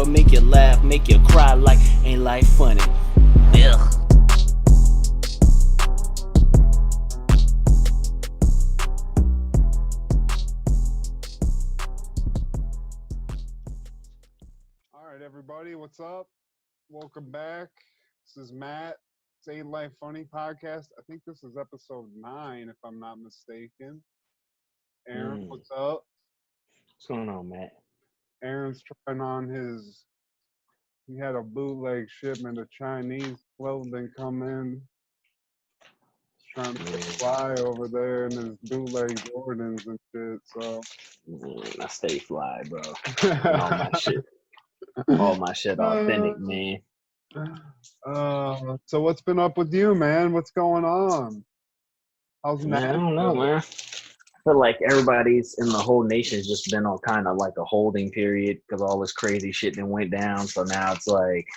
or make you laugh, make you cry like ain't life funny. Ugh. All right, everybody, what's up? Welcome back. This is Matt. It's Ain't Life Funny podcast. I think this is episode 9, if I'm not mistaken. Aaron, what's up? What's going on, Matt? Aaron's trying on he had a bootleg shipment of Chinese clothing come in. He's trying to fly over there in his bootleg Jordans and shit, so. I stay fly, bro. All my shit authentic, man. So what's been up with you, man? What's going on? How's Man, I don't know, man. I feel like everybody's in the whole nation's just been on kind of like a holding period because all this crazy shit then went down. So now it's like,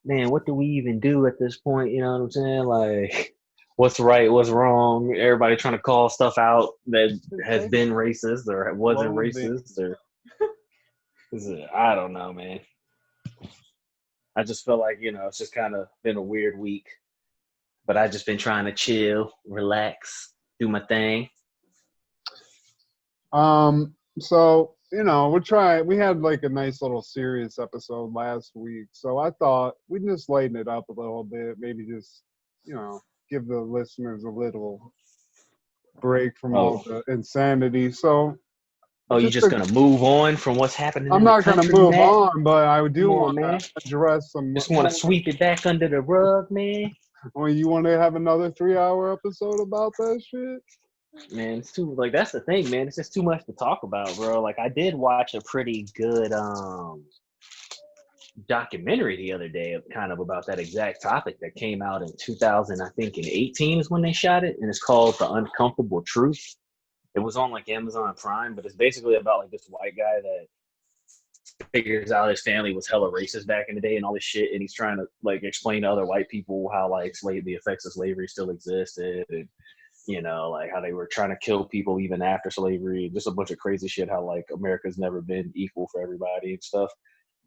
man, what do we even do at this point? You know what I'm saying? Like, what's right, what's wrong? Everybody trying to call stuff out that has been racist or wasn't racist or I don't know, man. I just feel like, it's just kind of been a weird week. But I just been trying to chill, relax, do my thing. So, we had like a nice little serious episode last week. So I thought we'd just lighten it up a little bit, maybe just, give the listeners a little break from all the insanity. So you're just going to move on from what's happening I'm in not the country, going to move Matt? on, but I do want to address some... Just want to sweep it back under the rug, man? Well, you want to have another 3-hour episode about that shit? Man, it's too, like, that's the thing, man. It's just too much to talk about, bro. Like, I did watch a pretty good documentary the other day kind of about that exact topic that came out in 2018 is when they shot it, and it's called The Uncomfortable Truth. It was on like Amazon Prime, but it's basically about like this white guy that figures out his family was hella racist back in the day and all this shit, and he's trying to like explain to other white people how like the effects of slavery still existed, and like how they were trying to kill people even after slavery, just a bunch of crazy shit, how like America's never been equal for everybody and stuff.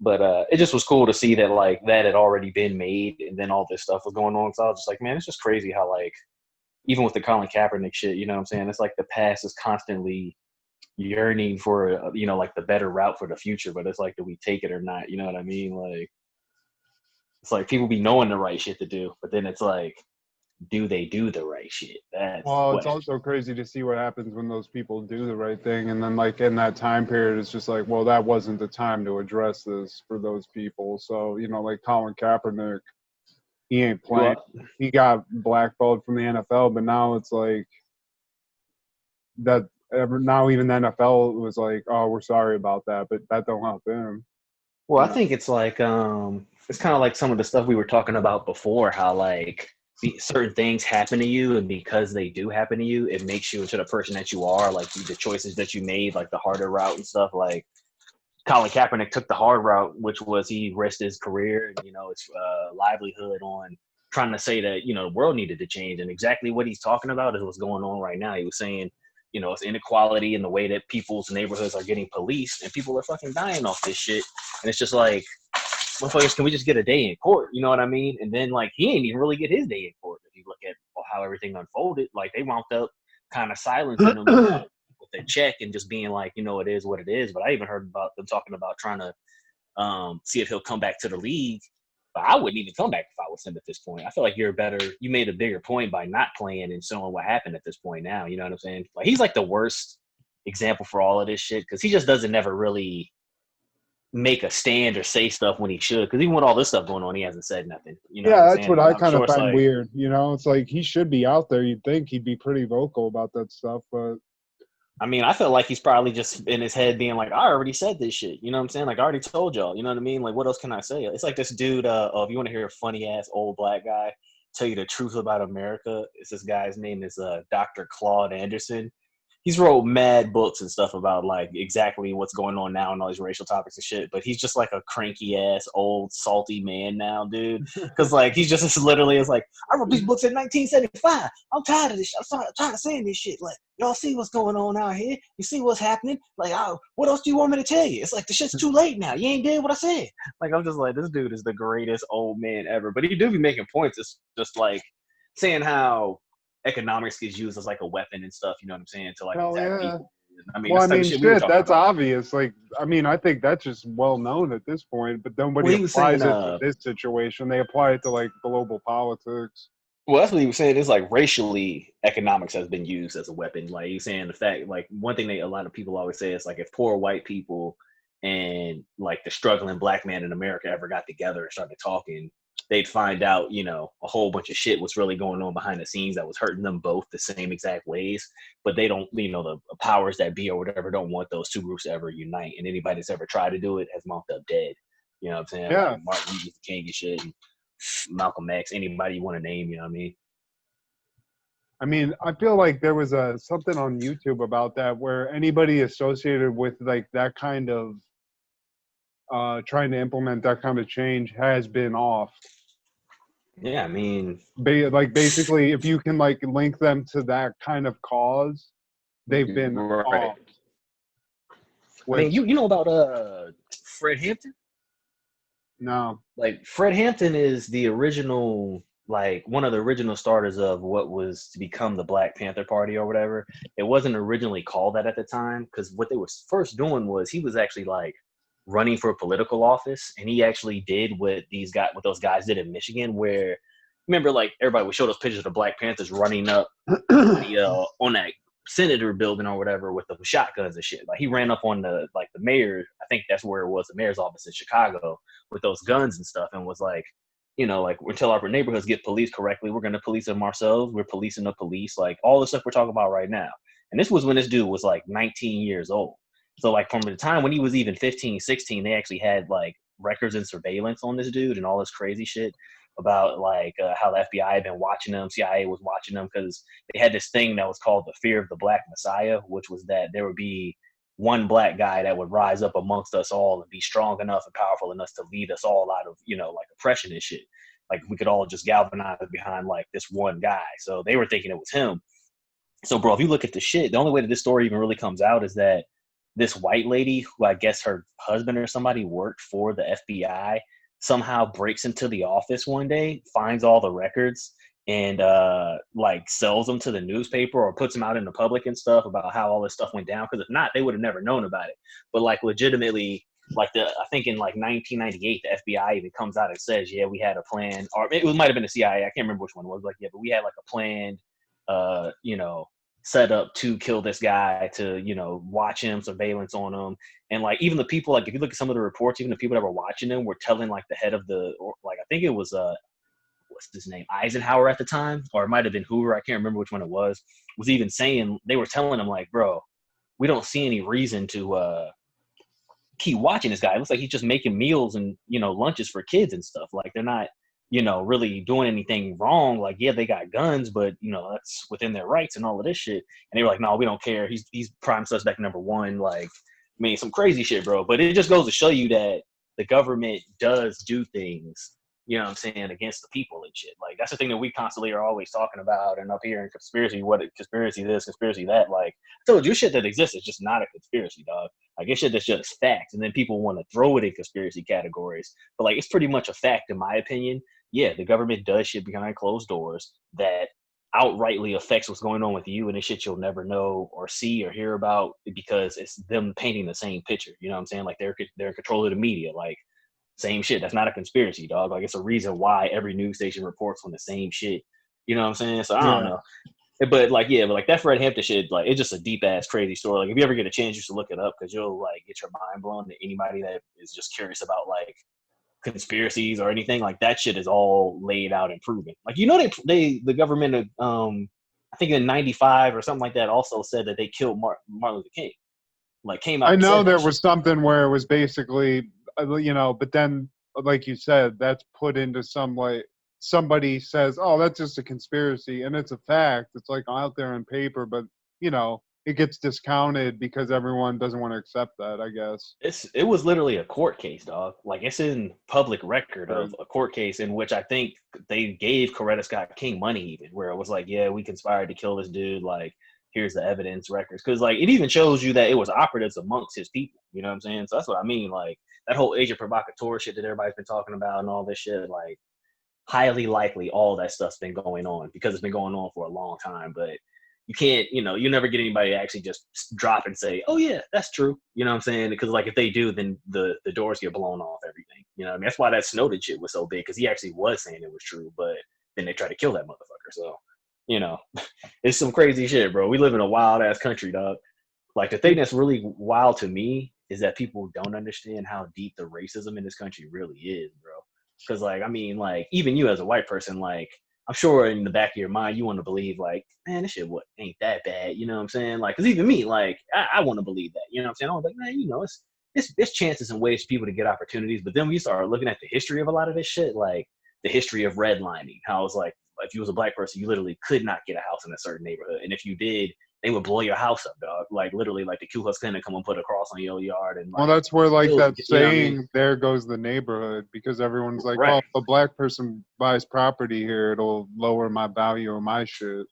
But it just was cool to see that like that had already been made, and then all this stuff was going on. So I was just like, man, it's just crazy how like even with the Colin Kaepernick shit, you know what I'm saying? It's like the past is constantly yearning for, like the better route for the future, but it's like, do we take it or not? You know what I mean? Like, it's like people be knowing the right shit to do, but then it's like, do they do the right shit? It's also crazy to see what happens when those people do the right thing. And then like in that time period, it's just like, well, that wasn't the time to address this for those people. So, like Colin Kaepernick, he ain't playing. He got blackballed from the NFL, but now it's like that. Now even the NFL was like, "Oh, we're sorry about that," but that don't help him. Well, I think it's like it's kind of like some of the stuff we were talking about before. How like certain things happen to you, and because they do happen to you, it makes you into the person that you are. Like the choices that you made, like the harder route and stuff. Like Colin Kaepernick took the hard route, which was he risked his career and his livelihood on trying to say that the world needed to change. And exactly what he's talking about is what's going on right now. He was saying it's inequality in the way that people's neighborhoods are getting policed, and people are fucking dying off this shit. And it's just like, motherfuckers, can we just get a day in court? You know what I mean? And then like he ain't even really get his day in court. If you look at how everything unfolded, like they wound up kind of silencing him with a check and just being like, it is what it is. But I even heard about them talking about trying to see if he'll come back to the league. But I wouldn't even come back if I was him at this point. I feel like you made a bigger point by not playing and showing what happened at this point now. You know what I'm saying? Like he's like the worst example for all of this shit because he just doesn't ever really make a stand or say stuff when he should. Because even with all this stuff going on, he hasn't said nothing. That's what I kind of find weird. It's like he should be out there. You'd think he'd be pretty vocal about that stuff, but I mean, I feel like he's probably just in his head being like, I already said this shit. You know what I'm saying? Like, I already told y'all. You know what I mean? Like, what else can I say? It's like this dude, if you want to hear a funny-ass old black guy tell you the truth about America, it's this guy's name is Dr. Claude Anderson. he's wrote mad books and stuff about like exactly what's going on now and all these racial topics and shit. But he's just like a cranky ass old salty man now, dude. Because like he's just literally is like, I wrote these books in 1975. I'm tired of this shit. I'm tired of saying this shit. Like y'all see what's going on out here. You see what's happening. Like what else do you want me to tell you? It's like the shit's too late now. You ain't did what I said. Like I'm just like, this dude is the greatest old man ever. But he do be making points. It's just like saying how economics gets used as like a weapon and stuff, you know what I'm saying, to like attack people. I mean, well, that's the type of shit we were talking that's about. obvious. Like, I mean, I think that's just well known at this point, but nobody Well, he was applies saying, it to this situation. They apply it to like global politics. well, that's what he was saying. Is like racially, economics has been used as a weapon. Like he's saying the fact, like one thing a lot of people always say is like if poor white people and like the struggling black man in America ever got together and started talking, they'd find out, you know, a whole bunch of shit was really going on behind the scenes that was hurting them both the same exact ways. But they don't, you know, the powers that be or whatever don't want those two groups to ever unite. And anybody that's ever tried to do it has mocked up dead. You know what I'm saying? Yeah. Like Martin Luther King and shit, and Malcolm X, anybody you want to name, you know what I mean? I mean, I feel like there was something on YouTube about that where anybody associated with like that kind of trying to implement that kind of change has been off. Yeah, I mean, Like basically, if you can like link them to that kind of cause, they've been off. I mean, you know about Fred Hampton? No. Like Fred Hampton is the original, like one of the original starters of what was to become the Black Panther Party or whatever. It wasn't originally called that at the time because what they were first doing was he was actually like running for political office, and he actually did what those guys did in Michigan, where remember like everybody would show those pictures of the Black Panthers running up on that senator building or whatever with the shotguns and shit. Like he ran up on the mayor, I think that's where it was, the mayor's office in Chicago with those guns and stuff, and was like, you know, like until our neighborhoods get policed correctly, we're gonna police them ourselves. We're policing the police, like all the stuff we're talking about right now. And this was when this dude was like 19 years old. So like from the time when he was even 15, 16, they actually had like records and surveillance on this dude and all this crazy shit about like how the FBI had been watching them, CIA was watching them because they had this thing that was called the fear of the Black Messiah, which was that there would be one black guy that would rise up amongst us all and be strong enough and powerful enough to lead us all out of, you know, like oppression and shit. Like we could all just galvanize behind like this one guy. So they were thinking it was him. So bro, if you look at the shit, the only way that this story even really comes out is that this white lady, who I guess her husband or somebody worked for the FBI, somehow breaks into the office one day, finds all the records, and like sells them to the newspaper or puts them out in the public and stuff about how all this stuff went down. Because if not, they would have never known about it. But like legitimately, like I think in like 1998, the FBI even comes out and says, yeah, we had a plan, or it might have been the CIA. I can't remember which one it was. Like, yeah, but we had like a planned, you know, set up to kill this guy, to, you know, watch him, surveillance on him. And like even the people, like if you look at some of the reports, even the people that were watching them were telling like the head of the, or like I think it was what's his name, Eisenhower at the time, or it might have been Hoover, I can't remember which one it was even saying, they were telling him like, bro, we don't see any reason to keep watching this guy. It looks like he's just making meals and, you know, lunches for kids and stuff. Like they're not, you know, really doing anything wrong. Like, yeah, they got guns, but you know, that's within their rights and all of this shit. And they were like, no, we don't care. He's prime suspect number one. Like, I mean, some crazy shit, bro. But it just goes to show you that the government does do things, you know what I'm saying, against the people and shit. Like, that's the thing that we constantly are always talking about. And up here in conspiracy, conspiracy this, conspiracy that. Like, I told you, shit that exists is just not a conspiracy, dog. Like, it's shit that's just facts. And then people want to throw it in conspiracy categories. But, like, it's pretty much a fact, in my opinion. Yeah, the government does shit behind closed doors that outrightly affects what's going on with you, and it's shit you'll never know or see or hear about because it's them painting the same picture. You know what I'm saying? Like they're in control of the media. Like same shit. That's not a conspiracy, dog. Like it's a reason why every news station reports on the same shit. You know what I'm saying? So I don't know. But like, yeah, but like that Fred Hampton shit, like it's just a deep ass crazy story. Like if you ever get a chance, you should look it up because you'll like get your mind blown. To anybody that is just curious about like conspiracies or anything, like that shit is all laid out and proven. Like, you know, the government I think in 95 or something like that also said that they killed Martin Luther King. Like came out. I know there was something where it was basically, you know, but then like you said, that's put into some like somebody says, oh, that's just a conspiracy, and it's a fact. It's like out there on paper, but you know, it gets discounted because everyone doesn't want to accept that, I guess. It was literally a court case, dog. Like it's in public record Right. of a court case in which I think they gave Coretta Scott King money, even where it was like, yeah, we conspired to kill this dude. Like, here's the evidence records, because like it even shows you that it was operatives amongst his people. You know what I'm saying? So that's what I mean. Like that whole agent provocateur shit that everybody's been talking about and all this shit. Like highly likely, all that stuff's been going on because it's been going on for a long time, but. You can't, you never get anybody to actually just drop and say, oh, yeah, that's true. You know what I'm saying? Because, like, if they do, then the doors get blown off everything. You know what I mean? That's why that Snowden shit was so big, because he actually was saying it was true, but then they tried to kill that motherfucker. So, it's some crazy shit, bro. We live in a wild-ass country, dog. Like, the thing that's really wild to me is that people don't understand how deep the racism in this country really is, bro. Because, like, I mean, like, even you as a white person, like, I'm sure in the back of your mind, you want to believe, like, man, this shit ain't that bad. You know what I'm saying? Like, because even me, like, I want to believe that. You know what I'm saying? I'm like, man, it's chances and ways for people to get opportunities. But then we start looking at the history of a lot of this shit, like the history of redlining, how it's like, if you was a black person, you literally could not get a house in a certain neighborhood. And if you did, they would blow your house up, dog. Like, literally, like the Ku Klux Klan would come and put a cross on your yard. And like, Well, that's where like that saying, I mean? there goes the neighborhood, because everyone's like, right. well, if a black person buys property here, it'll lower my value of my shit.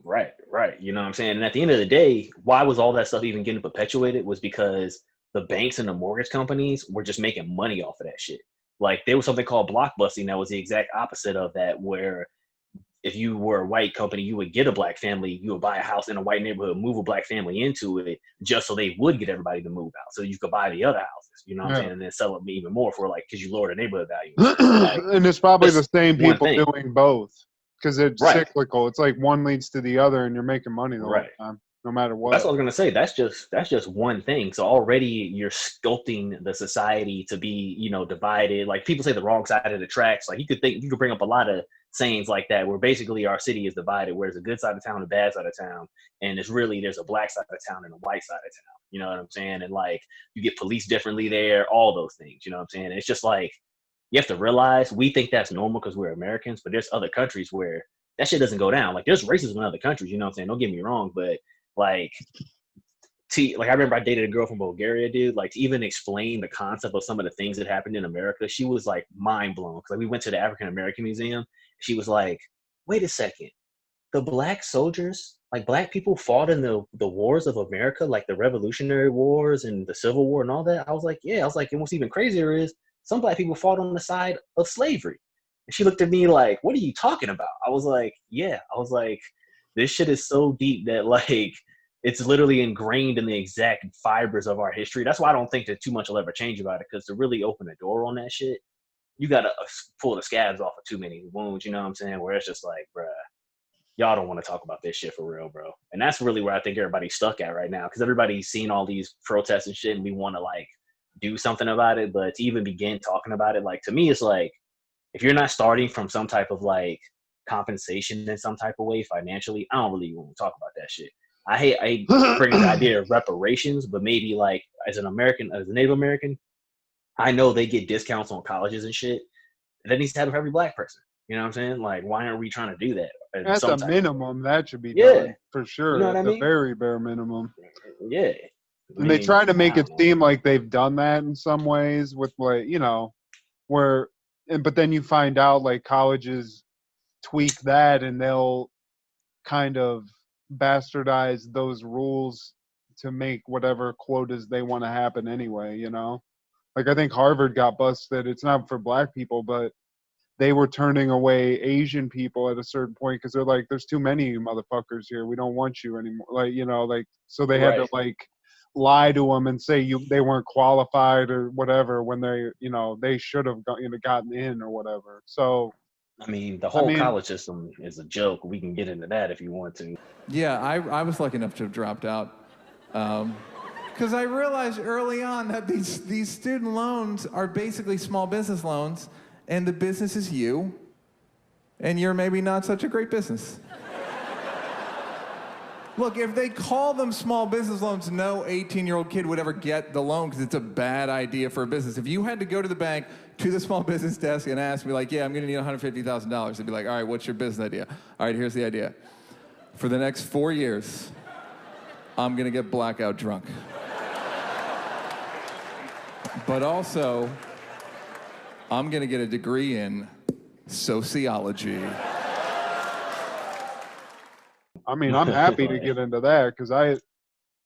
Right. You know what I'm saying? And at the end of the day, why was all that stuff even getting perpetuated was because the banks and the mortgage companies were just making money off of that shit. Like, there was something called blockbusting that was the exact opposite of that, where if you were a white company, you would get a black family, you would buy a house in a white neighborhood, move a black family into it, just so they would get everybody to move out, so you could buy the other houses. You know what I'm saying? And then sell them even more for, like, because you lower the neighborhood value. Like, and it's probably the same people thing. doing both, because it's Right. cyclical. It's like one leads to the other, and you're making money the whole time, no matter what. That's what I was gonna say. That's just one thing. So already you're sculpting the society to be, divided. Like, people say the wrong side of the tracks. Like, you could bring up a lot of sayings like that, where basically our city is divided, where there's a good side of town and a bad side of town, and there's a black side of town and a white side of town. You know what I'm saying? And like, you get policed differently there, all those things. You know what I'm saying? And it's just like, you have to realize, we think that's normal because we're Americans, but there's other countries where that shit doesn't go down. Like, there's racism in other countries. You know what I'm saying? Don't get me wrong, but like, I remember I dated a girl from Bulgaria, dude. Like, to even explain the concept of some of the things that happened in America, she was like mind blown. Because like, we went to the African American Museum. She was like, "Wait a second, the black soldiers, like black people, fought in the wars of America, like the Revolutionary Wars and the Civil War and all that." I was like, "Yeah." I was like, "And what's even crazier is some black people fought on the side of slavery." And she looked at me like, "What are you talking about?" I was like, "Yeah." I was like, "This shit is so deep that like." It's literally ingrained in the exact fibers of our history. That's why I don't think that too much will ever change about it, because to really open the door on that shit, you got to pull the scabs off of too many wounds, you know what I'm saying? Where it's just like, bruh, y'all don't want to talk about this shit for real, bro. And that's really where I think everybody's stuck at right now, because everybody's seen all these protests and shit, and we want to, like, do something about it. But to even begin talking about it, like, to me, it's like, if you're not starting from some type of, like, compensation in some type of way financially, I don't really want to talk about that shit. I hate bringing the idea of reparations, but maybe like as a Native American, I know they get discounts on colleges and shit. That needs to happen for every black person. You know what I'm saying? Like, why aren't we trying to do that? At the minimum, that should be done for sure. You know what I mean? The very bare minimum. Yeah. And they try to make it seem like they've done that in some ways with, like, but then you find out like colleges tweak that and they'll kind of bastardize those rules to make whatever quotas they want to happen anyway, Like, I think Harvard got busted. It's not for black people, but they were turning away Asian people at a certain point because they're like, there's too many of you motherfuckers here. We don't want you anymore. Like, so they had to like lie to them and say they weren't qualified or whatever when they should have gotten in or whatever. So I mean, the whole college system is a joke. We can get into that if you want to. Yeah, I was lucky enough to have dropped out. Because I realized early on that these student loans are basically small business loans, and the business is you, and you're maybe not such a great business. Look, if they call them small business loans, no 18-year-old kid would ever get the loan because it's a bad idea for a business. If you had to go to the bank, to the small business desk and ask me, like, yeah, I'm going to need $150,000, they'd be like, all right, what's your business idea? All right, here's the idea. For the next 4 years, I'm gonna get blackout drunk. But also, I'm gonna get a degree in sociology. I mean, I'm happy to get into that because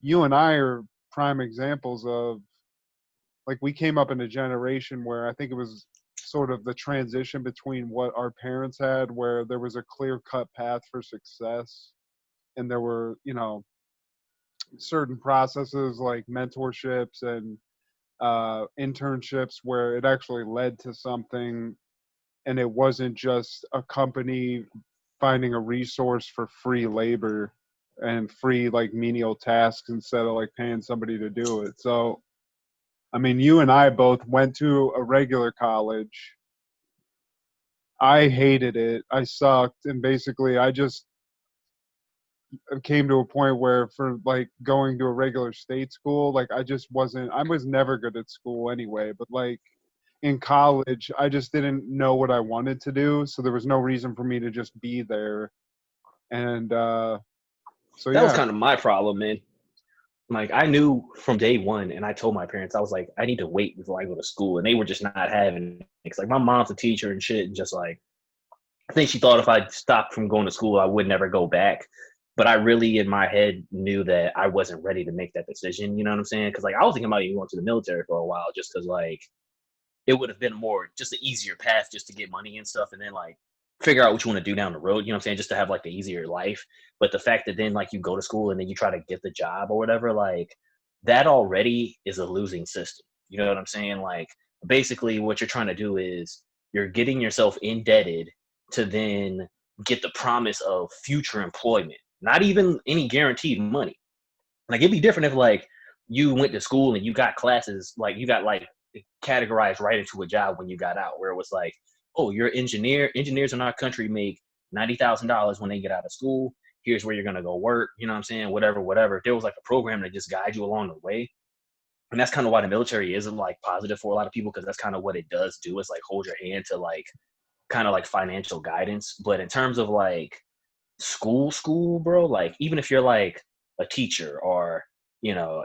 you and I are prime examples of, like, we came up in a generation where I think it was sort of the transition between what our parents had, where there was a clear-cut path for success, and there were, certain processes like mentorships and internships where it actually led to something, and it wasn't just a company finding a resource for free labor and free like menial tasks instead of like paying somebody to do it. So I mean, you and I both went to a regular college. I hated it. I sucked, and basically I just came to a point where for like going to a regular state school, like I was never good at school anyway, but like in college I just didn't know what I wanted to do, so there was no reason for me to just be there. And so That was yeah. kind of my problem, man. Like, I knew from day one, and I told my parents, I was like, I need to wait before I go to school, and they were just not having it. It's like, my mom's a teacher and shit, and just like, I think she thought if I stopped from going to school, I would never go back. But I really, in my head, knew that I wasn't ready to make that decision. You know what I'm saying? Because like, I was thinking about even going to the military for a while, just because like it would have been more just an easier path just to get money and stuff, and then like figure out what you want to do down the road. You know what I'm saying? Just to have like the easier life. But the fact that then like you go to school and then you try to get the job or whatever, like that already is a losing system. You know what I'm saying? Like basically, what you're trying to do is you're getting yourself indebted to then get the promise of future employment, not even any guaranteed money. Like it'd be different if like you went to school and you got classes, like you got like categorized right into a job when you got out, where it was like, oh, you're an engineer. Engineers in our country make $90,000 when they get out of school. Here's where you're gonna go work. You know what I'm saying? Whatever, whatever. If there was like a program that just guide you along the way, and that's kind of why the military isn't like positive for a lot of people, because that's kind of what it does do. It's like hold your hand to like kind of like financial guidance. But in terms of like school, bro, like even if you're like a teacher or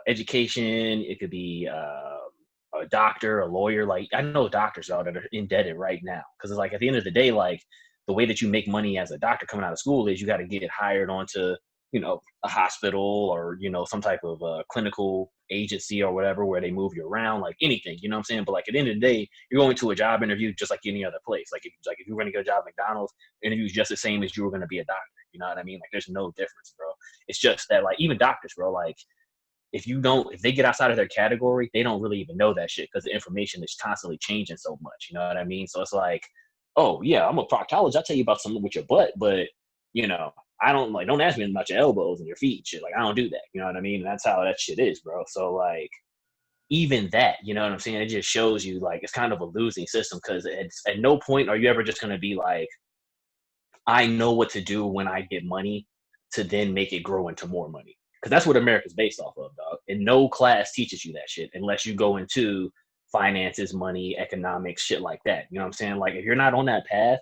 education, it could be a doctor, a lawyer. Like I know doctors out that are indebted right now because it's like at the end of the day, like the way that you make money as a doctor coming out of school is you got to get hired onto a hospital or some type of clinical agency or whatever where they move you around, like anything, you know what I'm saying? But like at the end of the day, you're going to a job interview just like any other place. Like if you're going to get a job at McDonald's, interview is just the same as you were going to be a doctor. You know what I mean? Like there's no difference, bro. It's just that like even doctors, bro, like if they get outside of their category, they don't really even know that shit because the information is constantly changing so much. You know what I mean? So it's like, oh yeah, I'm a proctologist. I'll tell you about something with your butt, but I don't ask me about your elbows and your feet and shit. Like I don't do that. You know what I mean? And that's how that shit is, bro. So like even that, you know what I'm saying? It just shows you like it's kind of a losing system because at no point are you ever just gonna be like, I know what to do when I get money to then make it grow into more money. Because that's what America's based off of, dog. And no class teaches you that shit unless you go into finances, money, economics, shit like that. You know what I'm saying? Like if you're not on that path,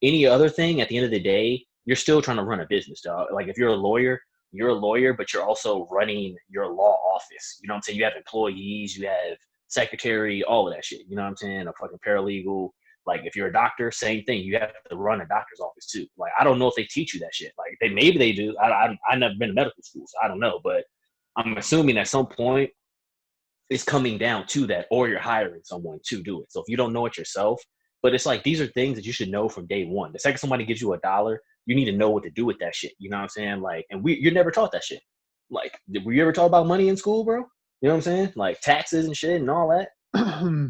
any other thing at the end of the day, you're still trying to run a business, dog. Like if you're a lawyer, but you're also running your law office. You know what I'm saying? You have employees, you have secretary, all of that shit. You know what I'm saying? A fucking paralegal. Like if you're a doctor, same thing. You have to run a doctor's office too. Like I don't know if they teach you that shit. Like maybe they do. I've never been to medical school, so I don't know. But I'm assuming at some point it's coming down to that, or you're hiring someone to do it. So if you don't know it yourself, but it's like these are things that you should know from day one. The second somebody gives you $1, you need to know what to do with that shit. You know what I'm saying? Like, and you're never taught that shit. Like, were you ever taught about money in school, bro? You know what I'm saying? Like taxes and shit and all that.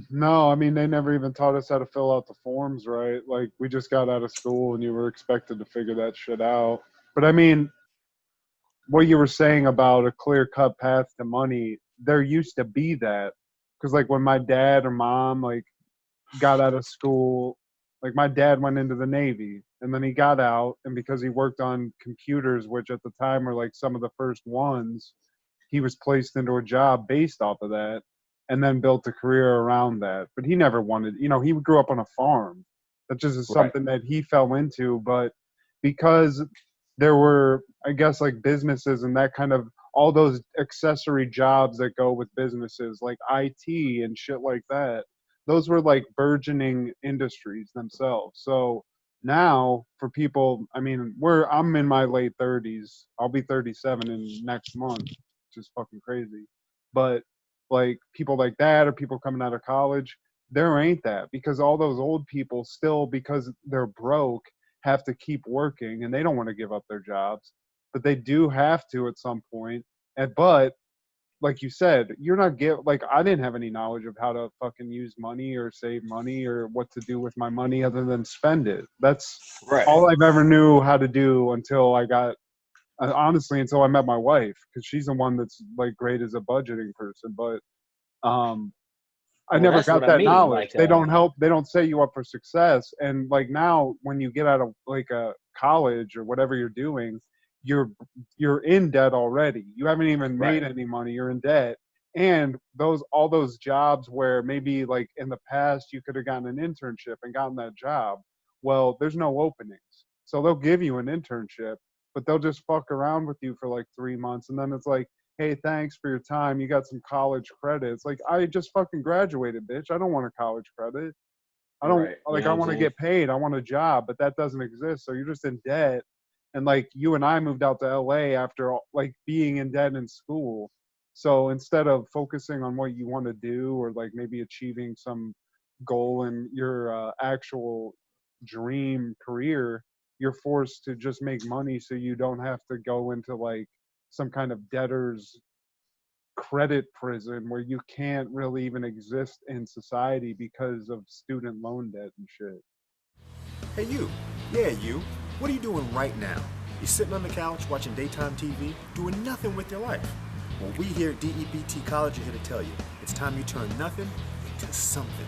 No, I mean they never even taught us how to fill out the forms, right? Like we just got out of school and you were expected to figure that shit out. But I mean, what you were saying about a clear-cut path to money, there used to be that. Because like when my dad or mom like got out of school, like my dad went into the Navy and then he got out, and because he worked on computers, which at the time were like some of the first ones, he was placed into a job based off of that and then built a career around that. But he never wanted, he grew up on a farm. That just is something that he fell into. But because there were, I guess, like businesses and that kind of all those accessory jobs that go with businesses like IT and shit like that. Those were like burgeoning industries themselves. So now for people, I mean, I'm in my late 30s. I'll be 37 in next month, which is fucking crazy. But like people like that or people coming out of college, there ain't that, because all those old people still, because they're broke, have to keep working and they don't want to give up their jobs, but they do have to at some point. But like you said, you're not like I didn't have any knowledge of how to fucking use money or save money or what to do with my money other than spend it. That's Right. all I've ever knew how to do until I got honestly until I met my wife, because she's the one that's like great as a budgeting person. But I Well, never that's got what I that mean. knowledge. Like, They don't help. They don't set you up for success. And like now, when you get out of like a college or whatever you're doing, you're in debt already. You haven't even made Right. any money. You're in debt. And all those jobs where maybe like in the past you could have gotten an internship and gotten that job. Well, there's no openings, so they'll give you an internship, but they'll just fuck around with you for like 3 months, and then it's like, hey, thanks for your time. You got some college credits. Like, I just fucking graduated, bitch. I don't want a college credit. I don't Right. like, You know I what I'm want to saying? get paid. I want a job, but that doesn't exist. So you're just in debt. And like you and I moved out to LA after like being in debt in school. So instead of focusing on what you want to do or like maybe achieving some goal in your actual dream career, you're forced to just make money so you don't have to go into like some kind of debtor's credit prison where you can't really even exist in society because of student loan debt and shit. Hey you, yeah you, what are you doing right now? You sitting on the couch watching daytime TV, doing nothing with your life. Well, we here at DEBT College are here to tell you, it's time you turn nothing into something.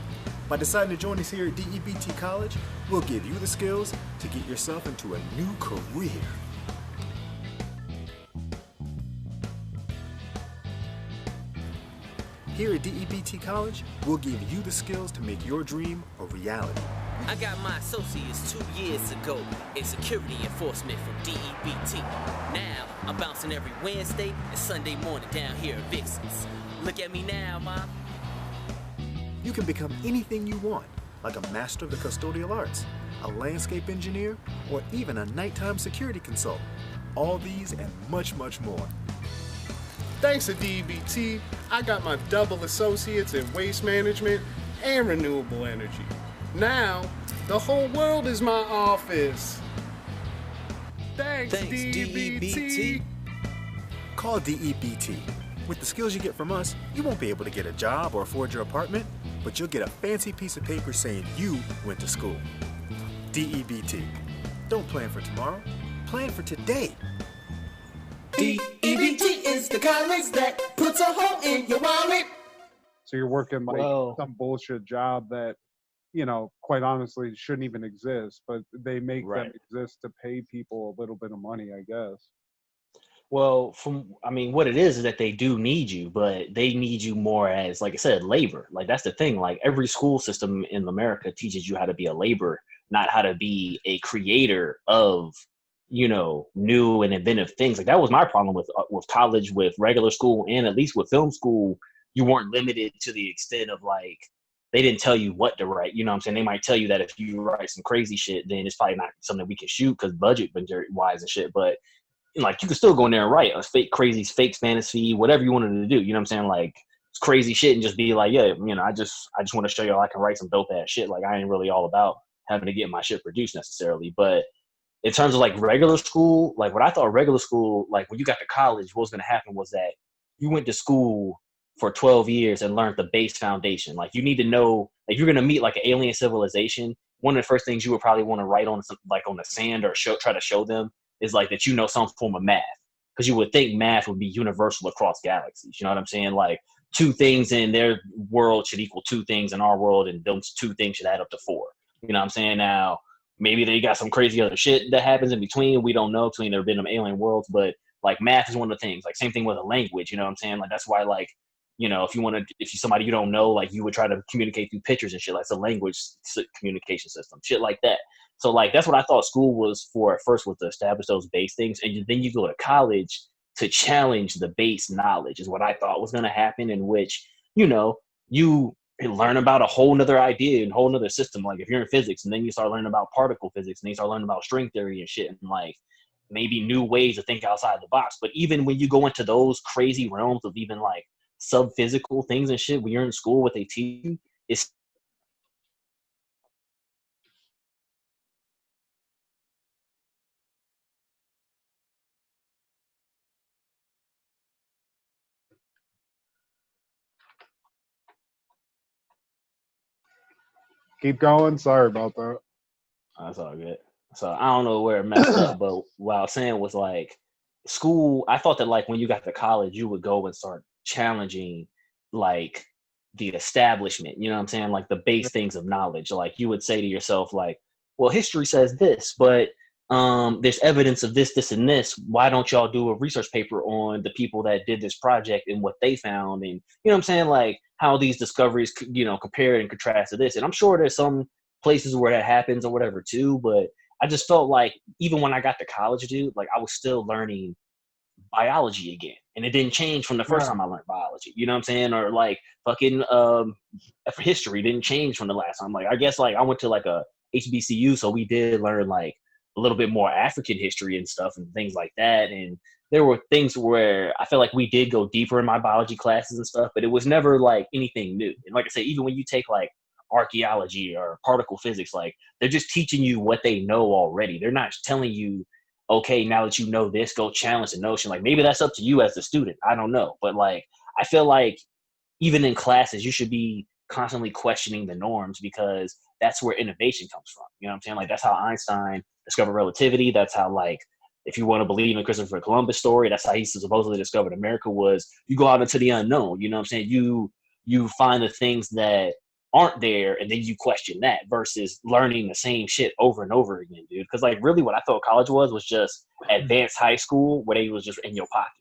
By deciding to join us here at DEBT College, we'll give you the skills to get yourself into a new career. Here at DEBT College, we'll give you the skills to make your dream a reality. I got my associates 2 years ago in security enforcement from DEBT. Now, I'm bouncing every Wednesday and Sunday morning down here at Vixen's. Look at me now, Mom. You can become anything you want, like a master of the custodial arts, a landscape engineer, or even a nighttime security consultant. All these and much, much more. Thanks to DEBT, I got my double associates in waste management and renewable energy. Now, the whole world is my office. Thanks DEBT. Call DEBT. With the skills you get from us, you won't be able to get a job or afford your apartment, but you'll get a fancy piece of paper saying you went to school. DEBT. Don't plan for tomorrow, plan for today. DEBT is the college that puts a hole in your wallet. So you're working like Well- some bullshit job that, you know, quite honestly shouldn't even exist, but they make them Right. exist to pay people a little bit of money, I guess. Well, what it is that they do need you, but they need you more as, like I said, labor. Like, that's the thing. Like, every school system in America teaches you how to be a laborer, not how to be a creator of, you know, new and inventive things. Like, that was my problem with college, with regular school, and at least with film school. You weren't limited to the extent of, like, they didn't tell you what to write. You know what I'm saying? They might tell you that if you write some crazy shit, then it's probably not something we can shoot because budget wise and shit. But like, you could still go in there and write a fake fantasy, whatever you wanted to do. You know what I'm saying? Like, it's crazy shit and just be like, yeah, you know, I just want to show y'all I can write some dope ass shit. Like, I ain't really all about having to get my shit produced necessarily. But in terms of like regular school, like what I thought regular school, like when you got to college, what was going to happen was that you went to school for 12 years and learned the base foundation. Like, you need to know, like, you're going to meet like an alien civilization. One of the first things you would probably want to write on the sand or try to show them is like that, you know, some form of math, because you would think math would be universal across galaxies. You know what I'm saying? Like, 2 things in their world should equal 2 things in our world, and those 2 things should add up to 4. You know what I'm saying? Now, maybe they got some crazy other shit that happens in between. We don't know between their random alien worlds, but like math is one of the things. Like, same thing with a language. You know what I'm saying? Like, that's why, like, you know, if you somebody you don't know, like you would try to communicate through pictures and shit, like it's a language communication system, shit like that. So like that's what I thought school was for at first, was to establish those base things, and then you go to college to challenge the base knowledge is what I thought was going to happen, in which, you know, you learn about a whole nother idea and whole nother system. Like if you're in physics and then you start learning about particle physics and then you start learning about string theory and shit, and like maybe new ways to think outside the box. But even when you go into those crazy realms of even like sub-physical things and shit, when you're in school, what they teach you is Keep going. Sorry about that. that's all good. So I don't know where it messed up, but what I was saying was like school. I thought that like when you got to college, you would go and start challenging like the establishment. You know what I'm saying? Like the base things of knowledge. Like you would say to yourself, like, well, history says this, but there's evidence of this, this, and this. Why don't y'all do a research paper on the people that did this project and what they found, and you know what I'm saying? Like how these discoveries, you know, compare and contrast to this. And I'm sure there's some places where that happens or whatever too, but I just felt like even when I got to college, dude, like I was still learning biology again, and it didn't change from the first time I learned biology. You know what I'm saying? Or like fucking history didn't change from the last time. Like I guess like I went to like a HBCU, so we did learn like a little bit more African history and stuff and things like that. And there were things where I feel like we did go deeper in my biology classes and stuff, but it was never like anything new. And like I say, even when you take like archaeology or particle physics, like they're just teaching you what they know already. They're not telling you, okay, now that you know this, go challenge the notion. Like maybe that's up to you as the student. I don't know. But like I feel like even in classes, you should be constantly questioning the norms, because that's where innovation comes from. You know what I'm saying? Like that's how Einstein discovered relativity. That's how, like, if you want to believe in Christopher Columbus story, that's how he supposedly discovered America, was you go out into the unknown. You know what I'm saying? You find the things that aren't there, and then you question that, versus learning the same shit over and over again, dude. Because like really what I thought college was just advanced high school where they was just in your pocket.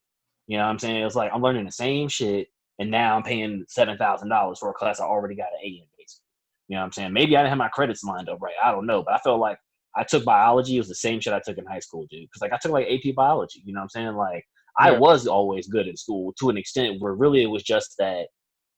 You know what I'm saying? It was like I'm learning the same shit, and now I'm paying $7,000 for a class I already got an A in, basically. You know what I'm saying? Maybe I didn't have my credits lined up right. I don't know, but I felt like I took biology. It was the same shit I took in high school, dude. Because like I took like AP biology. You know what I'm saying? Like I was always good in school to an extent where really it was just that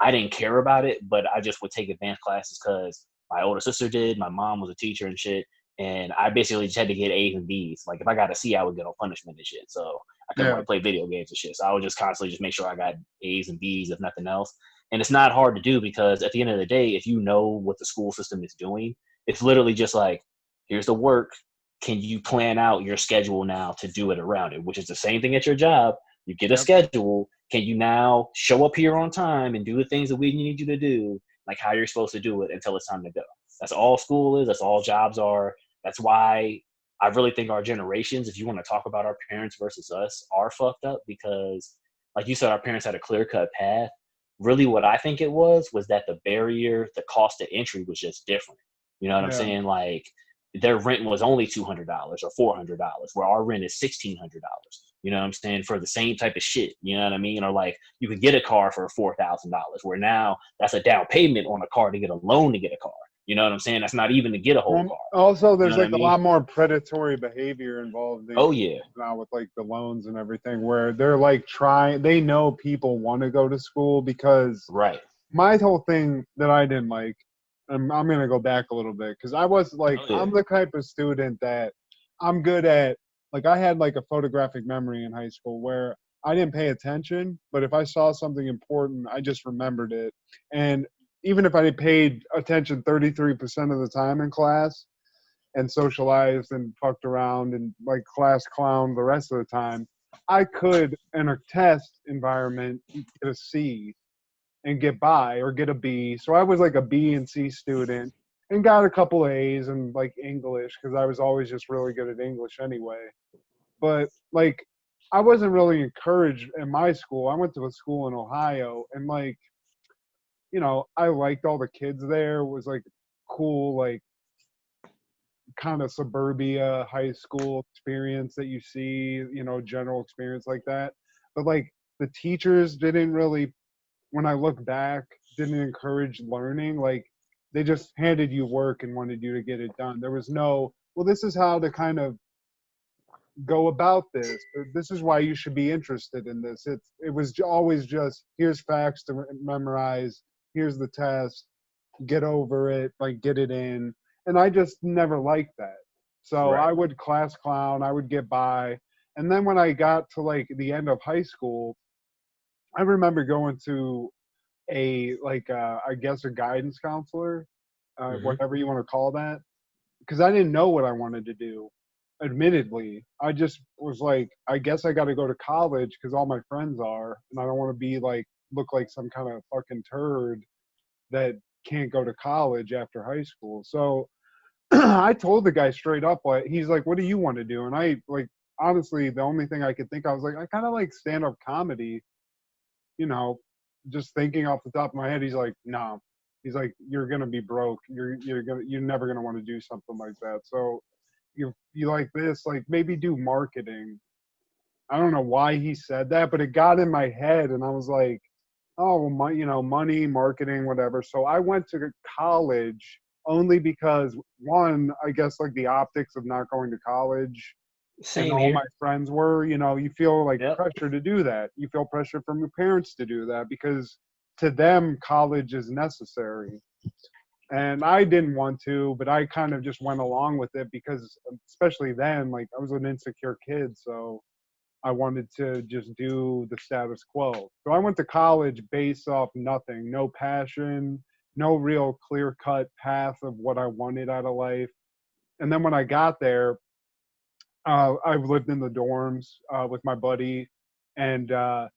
I didn't care about it, but I just would take advanced classes because my older sister did. My mom was a teacher and shit. And I basically just had to get A's and B's. Like if I got a C, I would get no punishment and shit. So I couldn't really play video games and shit. So I would just constantly just make sure I got A's and B's, if nothing else. And it's not hard to do, because at the end of the day, if you know what the school system is doing, it's literally just like, here's the work. Can you plan out your schedule now to do it around it? Which is the same thing at your job. You get a schedule. Can you now show up here on time and do the things that we need you to do, like how you're supposed to do it until it's time to go? That's all school is. That's all jobs are. That's why I really think our generations, if you want to talk about our parents versus us, are fucked up, because, like you said, our parents had a clear-cut path. Really what I think it was that the barrier, the cost of entry was just different. You know what I'm saying? Like their rent was only $200 or $400, where our rent is $1,600. You know what I'm saying? For the same type of shit. You know what I mean? Or like you could get a car for $4,000, where now that's a down payment on a car to get a loan to get a car. You know what I'm saying? That's not even to get a whole car. Also, there's you know like a lot more predatory behavior involved in now with like the loans and everything, where they're like they know people want to go to school, because my whole thing that I didn't like, I'm going to go back a little bit, because I was like, I'm the type of student that I'm good at, like I had like a photographic memory in high school where I didn't pay attention, but if I saw something important, I just remembered it. And even if I paid attention 33% of the time in class and socialized and fucked around and like class clown the rest of the time, I could, in a test environment, get a C and get by, or get a B. So I was like a B and C student, and got a couple A's in like English, because I was always just really good at English anyway. But like I wasn't really encouraged in my school. I went to a school in Ohio, and like, you know, I liked all the kids there. It was like cool, like kind of suburbia high school experience that you see, you know, general experience like that. But like the teachers didn't really when I look back, didn't encourage learning. Like, they just handed you work and wanted you to get it done. There was no, well, this is how to kind of go about this. Or this is why you should be interested in this. It was always just, here's facts to memorize, here's the test, get over it, like get it in. And I just never liked that. So Right. I would class clown, I would get by. And then when I got to like the end of high school, I remember going to I guess a guidance counselor, Mm-hmm. whatever you want to call that, because I didn't know what I wanted to do. Admittedly, I just was like, I guess I got to go to college because all my friends are, and I don't want to be like look like some kind of fucking turd that can't go to college after high school. So I told the guy straight up, like, he's like, "What do you want to do?" And I like, honestly, the only thing I could think, I was like, I kind of like stand up comedy, you know, just thinking off the top of my head. He's like, "No." He's like, "You're gonna be broke. You're never gonna want to do something like that. So you like this, like maybe do marketing." I don't know why he said that, but it got in my head, and I was like, "Oh, money, marketing, whatever." So I went to college only because, one, I guess like the optics of not going to college, and Same all my here. friends were, you feel like Yep. pressure to do that. You feel pressure from your parents to do that because to them college is necessary. And I didn't want to, but I kind of just went along with it because, especially then, like I was an insecure kid, so I wanted to just do the status quo. So I went to college based off nothing, no passion, no real clear cut path of what I wanted out of life. And then when I got there, I lived in the dorms with my buddy, and I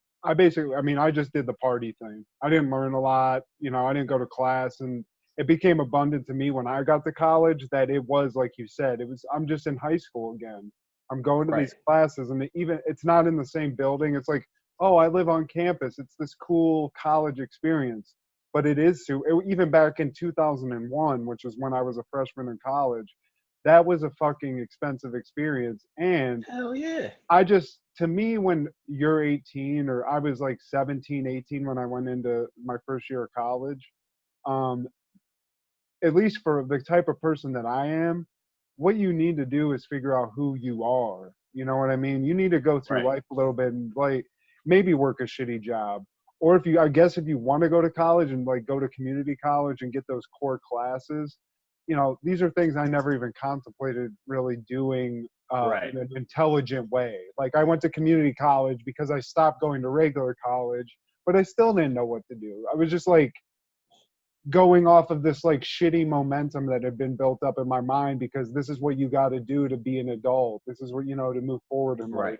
just did the party thing. I didn't learn a lot, I didn't go to class, and it became abundant to me when I got to college that it was like you said, I'm just in high school again. I'm going to Right. these classes, and it's not in the same building. It's like, oh, I live on campus. It's this cool college experience, but even back in 2001, which is when I was a freshman in college, that was a fucking expensive experience. And Hell yeah. to me, when you're 18, or I was like 17, 18 when I went into my first year of college, um, at least for the type of person that I am, what you need to do is figure out who you are. You know what I mean? You need to go through Right. life a little bit and like maybe work a shitty job. Or if you want to go to college and like go to community college and get those core classes, these are things I never even contemplated really doing Right. in an intelligent way. Like I went to community college because I stopped going to regular college, but I still didn't know what to do. I was just like going off of this like shitty momentum that had been built up in my mind because this is what you got to do to be an adult. This is what, to move forward in life. Right.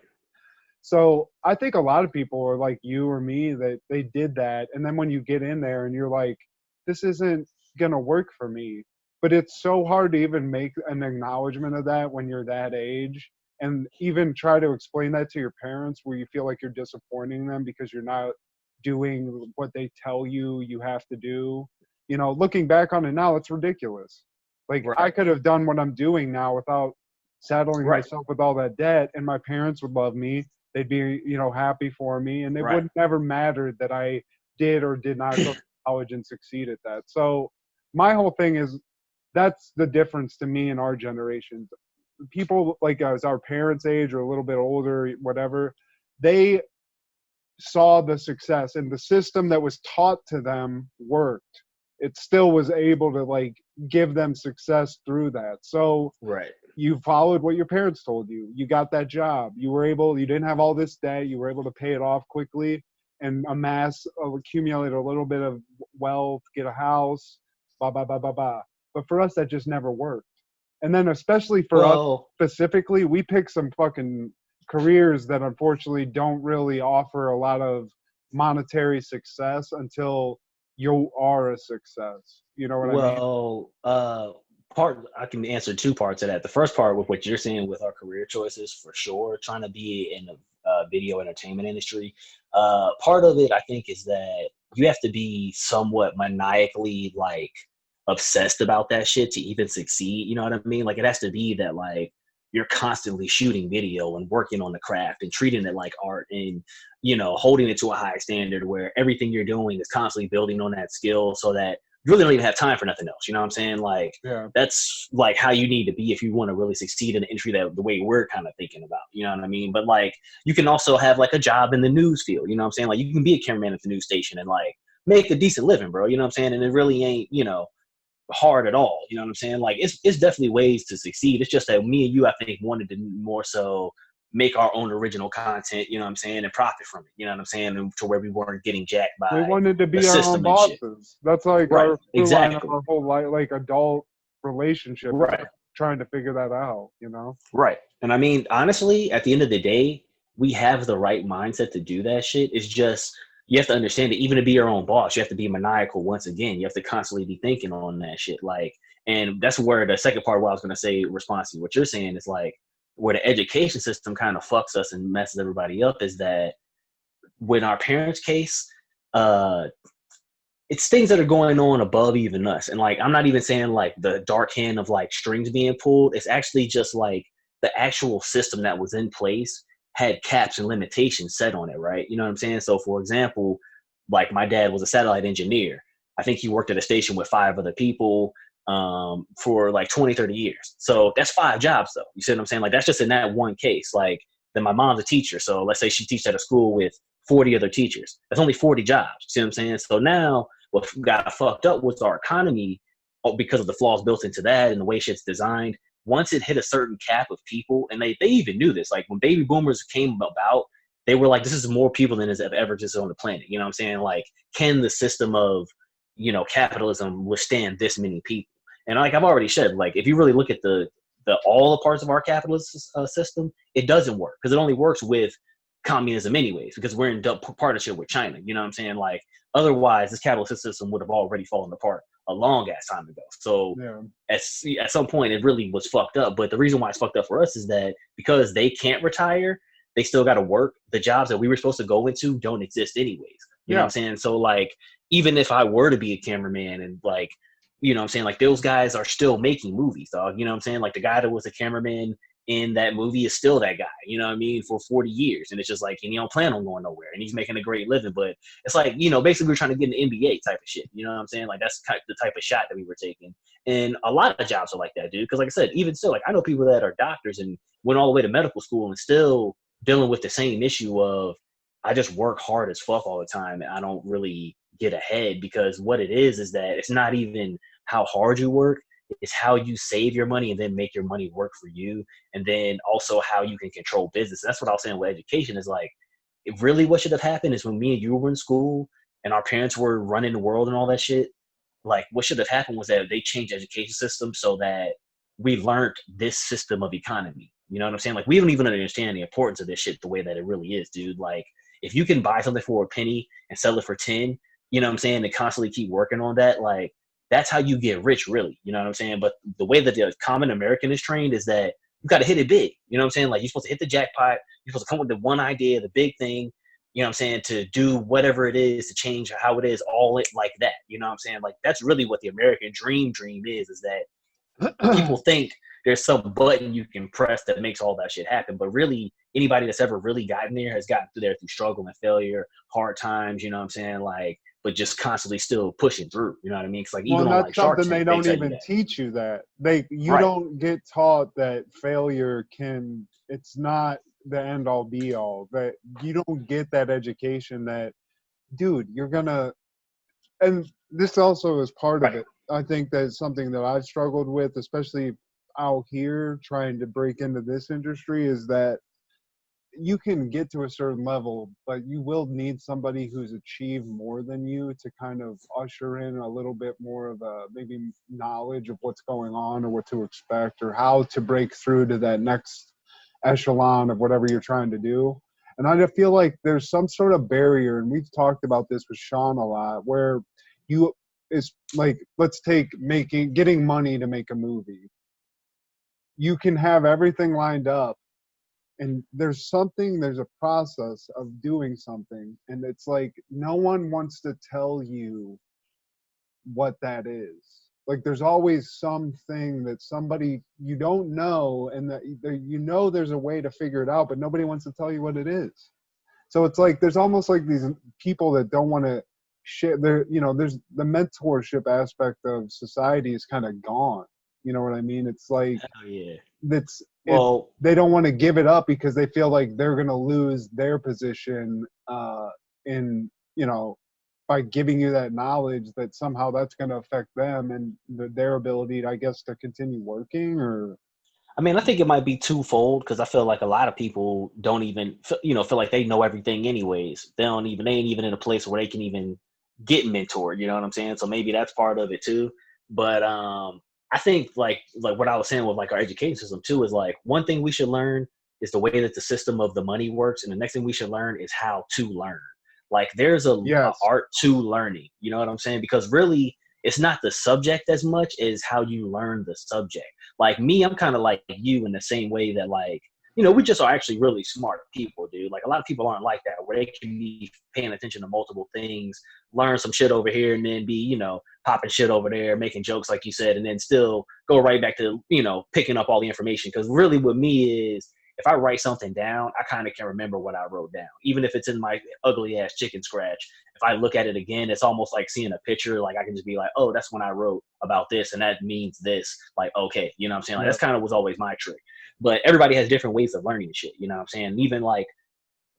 So I think a lot of people are like you or me that they did that. And then when you get in there and you're like, this isn't going to work for me. But it's so hard to even make an acknowledgement of that when you're that age and even try to explain that to your parents where you feel like you're disappointing them because you're not doing what they tell you have to do. Looking back on it now, it's ridiculous. Like I Right. could have done what I'm doing now without saddling Right. myself with all that debt, and my parents would love me. They'd be, happy for me, and it Right. would never matter that I did or did not go to college and succeed at that. So my whole thing is that's the difference to me in our generation. People like us, our parents' age or a little bit older, whatever, they saw the success and the system that was taught to them worked. It still was able to like give them success through that. So Right. you followed what your parents told you. You got that job. You didn't have all this debt. You were able to pay it off quickly and accumulate a little bit of wealth, get a house, blah, blah, blah, blah, blah. But for us, that just never worked. And then especially for us Well, specifically, we picked some fucking careers that unfortunately don't really offer a lot of monetary success until you are a success. You know what I mean? well, I can answer two parts of that. The first part with what you're saying with our career choices, for sure, trying to be in the video entertainment industry. Part of it, I think, is that you have to be somewhat maniacally like obsessed about that shit to even succeed. You know what I mean? Like it has to be that like you're constantly shooting video and working on the craft and treating it like art and, holding it to a high standard where everything you're doing is constantly building on that skill so that you really don't even have time for nothing else. You know what I'm saying? Like, Yeah. that's like how you need to be if you want to really succeed in the industry the way we're kind of thinking about, you know what I mean? But like, you can also have like a job in the news field, you know what I'm saying? Like, you can be a cameraman at the news station and like make a decent living, bro. You know what I'm saying? And it really ain't, hard at all. You know what I'm saying? Like, it's definitely ways to succeed. It's just that me and you, I think, wanted to more so make our own original content, you know what I'm saying, and profit from it, you know what I'm saying, and to where we weren't getting jacked by We wanted to the be our own system and shit. bosses. That's like Right, our through line of exactly. our whole life, like adult relationship. is Right. Trying to figure that out, Right. And I mean, honestly, at the end of the day, we have the right mindset to do that shit. It's just, you have to understand that even to be your own boss, you have to be maniacal once again. You have to constantly be thinking on that shit. Like, and that's where the second part, what I was going to say, response to what you're saying, is like, where the education system kind of fucks us and messes everybody up is that when our parents' case, uh, it's things that are going on above even us. And like, I'm not even saying like the dark hand of like strings being pulled. It's actually just like the actual system that was in place had caps and limitations set on it, right? You know what I'm saying? So for example, like my dad was a satellite engineer. I think he worked at a station with 5 other people for like 20, 30 years. So that's 5 jobs though. You see what I'm saying? Like, that's just in that one case. Like, then my mom's a teacher. So let's say she teaches at a school with 40 other teachers. That's only 40 jobs. See what I'm saying? So now what got fucked up was our economy because of the flaws built into that and the way shit's designed. Once it hit a certain cap of people, and they even knew this, like when baby boomers came about, they were like, this is more people than has ever existed on the planet. You know what I'm saying? Like, can the system of, capitalism withstand this many people? And like I've already said, like, if you really look at the all the parts of our capitalist system, it doesn't work because it only works with communism anyways, because we're in partnership with China. You know what I'm saying? Like, otherwise this capitalist system would have already fallen apart a long ass time ago. So at some point it really was fucked up. But the reason why it's fucked up for us is that because they can't retire, they still got to work. The jobs that we were supposed to go into don't exist anyways. You know what I'm saying? So like, even if I were to be a cameraman and like, you know what I'm saying, like, those guys are still making movies, dog. You know what I'm saying? Like, the guy that was a cameraman in that movie is still that guy, you know what I mean, for 40 years. And it's just like, and he don't plan on going nowhere. And he's making a great living. But it's like, basically we're trying to get an NBA type of shit. You know what I'm saying? Like, that's kind of the type of shot that we were taking. And a lot of jobs are like that, dude. Because like I said, even still, like, I know people that are doctors and went all the way to medical school and still dealing with the same issue of, I just work hard as fuck all the time and I don't really get ahead. Because what it is that it's not even how hard you work, it's how you save your money and then make your money work for you. And then also how you can control business. And that's what I was saying with education is like, it really what should have happened is when me and you were in school and our parents were running the world and all that shit, like, what should have happened was that they changed the education system so that we learned this system of economy. You know what I'm saying? Like, we don't even understand the importance of this shit the way that it really is, dude. Like, if you can buy something for a penny and sell it for 10, you know what I'm saying, and constantly keep working on that, like, that's how you get rich, really. You know what I'm saying? But the way that the common American is trained is that you got to hit it big. You know what I'm saying? Like, you're supposed to hit the jackpot. You're supposed to come with the one idea, the big thing, you know what I'm saying, to do whatever it is to change how it is, all it like that. You know what I'm saying? Like, that's really what the American dream is that people think there's some button you can press that makes all that shit happen. But really, anybody that's ever really gotten there has gotten through there through struggle and failure, hard times, you know what I'm saying? Like, but just constantly still pushing through. You know what I mean? It's like, even on like Shark something Tank, they don't even teach you that. You don't get taught that failure it's not the end all be all. That you don't get that education that, dude, you're gonna, and this also is part of it. I think that's something that I've struggled with, especially out here trying to break into this industry, is that you can get to a certain level, but you will need somebody who's achieved more than you to kind of usher in a little bit more of a maybe knowledge of what's going on or what to expect or how to break through to that next echelon of whatever you're trying to do. And I just feel like there's some sort of barrier, and we've talked about this with Sean a lot, where it's like, let's take getting money to make a movie. You can have everything lined up, and there's a process of doing something, and it's like no one wants to tell you what that is. Like there's always something that somebody you don't know, and that you know there's a way to figure it out, but nobody wants to tell you what it is. So it's like there's almost like these people that don't want to share. There's the mentorship aspect of society is kind of gone. You know what I mean? It's like Hell yeah. it's they don't want to give it up because they feel like they're gonna lose their position in by giving you that knowledge, that somehow that's going to affect them and their ability, I guess, to continue working. Or I mean, I think it might be twofold, because I feel like a lot of people don't even, feel like they know everything anyways. They ain't even in a place where they can even get mentored. You know what I'm saying? So maybe that's part of it too. But I think like what I was saying with like our education system too is like one thing we should learn is the way that the system of the money works, and the next thing we should learn is how to learn. Like there's a art to learning. You know what I'm saying? Because really, it's not the subject as much as how you learn the subject. Like me, I'm kind of like you in the same way that like, we just are actually really smart people, dude. Like a lot of people aren't like that, where they can be paying attention to multiple things, learn some shit over here, and then be, popping shit over there, making jokes, like you said, and then still go right back to, picking up all the information. Because really what me is, if I write something down, I kind of can remember what I wrote down, even if it's in my ugly ass chicken scratch. If I look at it again, it's almost like seeing a picture. Like I can just be like, oh, that's when I wrote about this, and that means this. Like, okay, you know what I'm saying? Like that's kind of was always my trick. But everybody has different ways of learning shit. You know what I'm saying? Even like,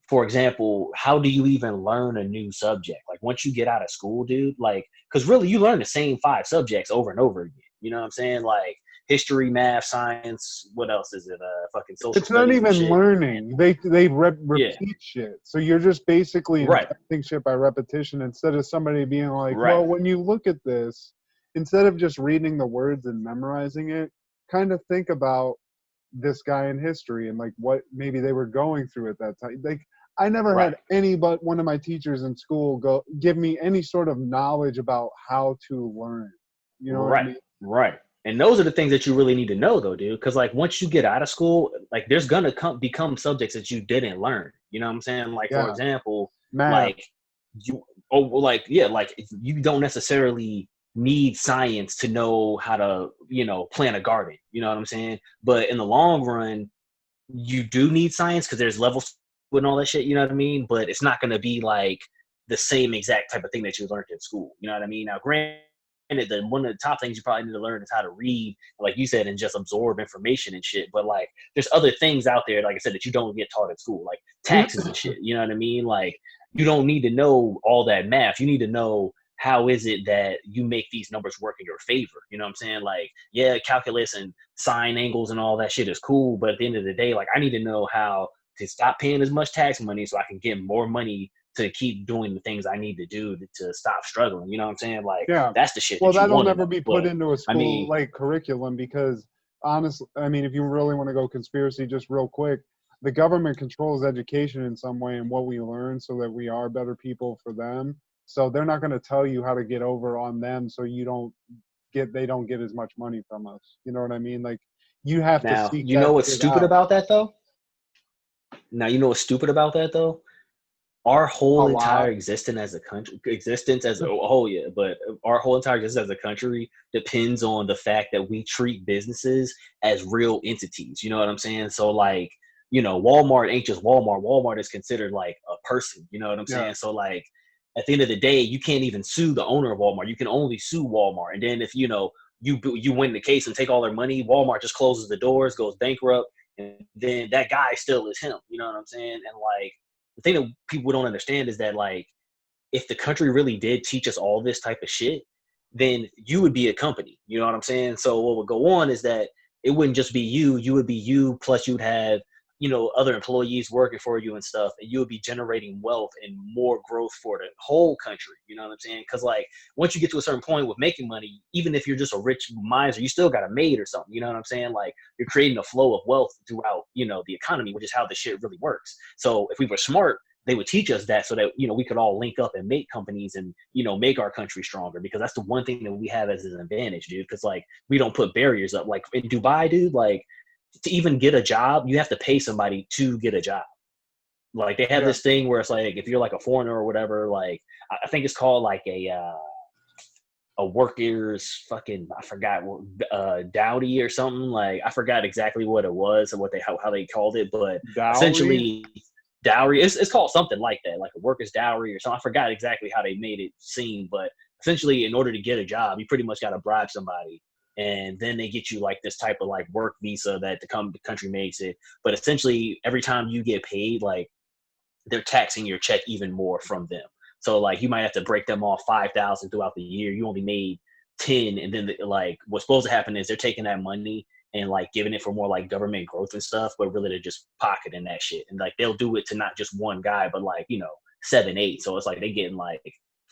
for example, how do you even learn a new subject? Like once you get out of school, dude, like, because really you learn the same 5 subjects over and over again. You know what I'm saying? Like history, math, science. What else is it? Fucking social. It's not even learning. They repeat shit. So you're just basically inventing shit by repetition, instead of somebody being like, well, when you look at this, instead of just reading the words and memorizing it, kind of think about this guy in history and like what maybe they were going through at that time. Like I never had any but one of my teachers in school give me any sort of knowledge about how to learn. You know what I mean? Right. And those are the things that you really need to know, though, dude. Because like once you get out of school, like there's gonna become subjects that you didn't learn. You know what I'm saying? Like for example, math. Like you don't necessarily need science to know how to plant a garden. You know what I'm saying? But in the long run, you do need science because there's levels and all that shit. You know what I mean? But it's not gonna be like the same exact type of thing that you learned in school. You know what I mean? Now, granted, one of the top things you probably need to learn is how to read, like you said, and just absorb information and shit. But like, there's other things out there, like I said, that you don't get taught at school, like taxes and shit. You know what I mean? Like, you don't need to know all that math. You need to know how is it that you make these numbers work in your favor. You know what I'm saying? Like, yeah, calculus and sine angles and all that shit is cool, but at the end of the day, like, I need to know how to stop paying as much tax money so I can get more money to keep doing the things I need to do to stop struggling. You know what I'm saying? Like, that's the shit. Well, that'll never be put into a school like curriculum, because honestly, I mean, if you really want to go conspiracy, just real quick, the government controls education in some way and what we learn so that we are better people for them. So they're not going to tell you how to get over on them so they don't get as much money from us. You know what I mean? Like you have to seek. You know what's stupid about that though? Our whole entire existence as a country, but our whole entire existence as a country depends on the fact that we treat businesses as real entities. You know what I'm saying? So like, Walmart ain't just Walmart. Walmart is considered like a person. You know what I'm saying? So like, at the end of the day, you can't even sue the owner of Walmart. You can only sue Walmart. And then if, you win the case and take all their money, Walmart just closes the doors, goes bankrupt, and then that guy still is him. You know what I'm saying? And like, the thing that people don't understand is that like, if the country really did teach us all this type of shit, then you would be a company. You know what I'm saying? So what would go on is that it wouldn't just be you. You would be you, plus you'd have other employees working for you and stuff, and you would be generating wealth and more growth for the whole country. You know what I'm saying? Because like once you get to a certain point with making money, even if you're just a rich miser, you still got a maid or something. You know what I'm saying? Like you're creating a flow of wealth throughout the economy, which is how the shit really works. So if we were smart, they would teach us that so that we could all link up and make companies and make our country stronger, because that's the one thing that we have as an advantage, dude. Because like we don't put barriers up. Like in Dubai, dude, like to even get a job, you have to pay somebody to get a job. Like they have this thing where it's like if you're like a foreigner or whatever, like I think it's called like a a worker's fucking, I forgot, dowdy or something. Like, I forgot exactly what it was and how they called it, but Dowry? essentially dowry. It's called something like that, like a worker's dowry or something. I forgot exactly how they made it seem, but essentially, in order to get a job, you pretty much got to bribe somebody, and then they get you like this type of like work visa that the country makes it. But essentially, every time you get paid, like they're taxing your check even more from them. So like you might have to break them off 5,000 throughout the year. You only made 10, and then like what's supposed to happen is they're taking that money and like giving it for more like government growth and stuff, but really they're just pocketing that shit. And like they'll do it to not just one guy, but like 7, 8. So it's like they getting like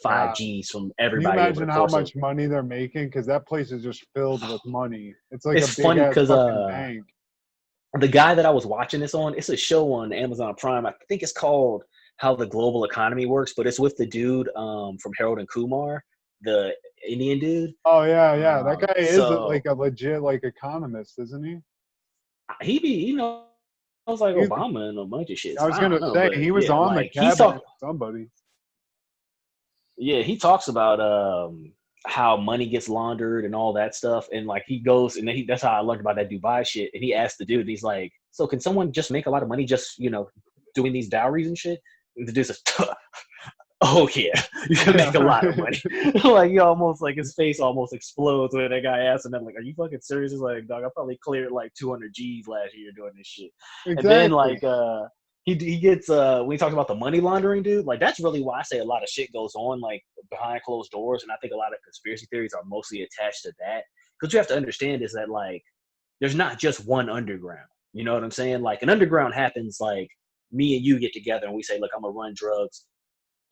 five God. G's from Can you everybody over the imagine how course of. much money they're making? Because that place is just filled with money. It's like a It's big funny ass because fucking bank. the guy that I was watching this on, it's a show on Amazon Prime. I think it's called How the Global Economy Works, but it's with the dude from Harold and Kumar, the Indian dude. Oh yeah. That guy is So like a legit like economist, isn't he? he knows like He- Obama and a bunch of shit. I So was I don't gonna know, say but he was yeah, on the like he's cabinet talking. with somebody. Yeah, he talks about how money gets laundered and all that stuff, and like he goes and that's how I learned about that Dubai shit. And he asked the dude, and he's like, "So can someone just make a lot of money just doing these dowries and shit?" And the dude says, "Oh yeah, you can make a lot of money." Like he almost like his face almost explodes when that guy asked him. I'm like, "Are you fucking serious?" He's like, "Dog, I probably cleared like 200 G's last year doing this shit." And then Exactly. like he gets when he talks about the money laundering, dude, like that's really why I say a lot of shit goes on like behind closed doors, and I think a lot of conspiracy theories are mostly attached to that. Because you have to understand is that like there's not just one underground. You know what I'm saying? Like an underground happens like me and you get together and we say, look, I'm gonna run drugs,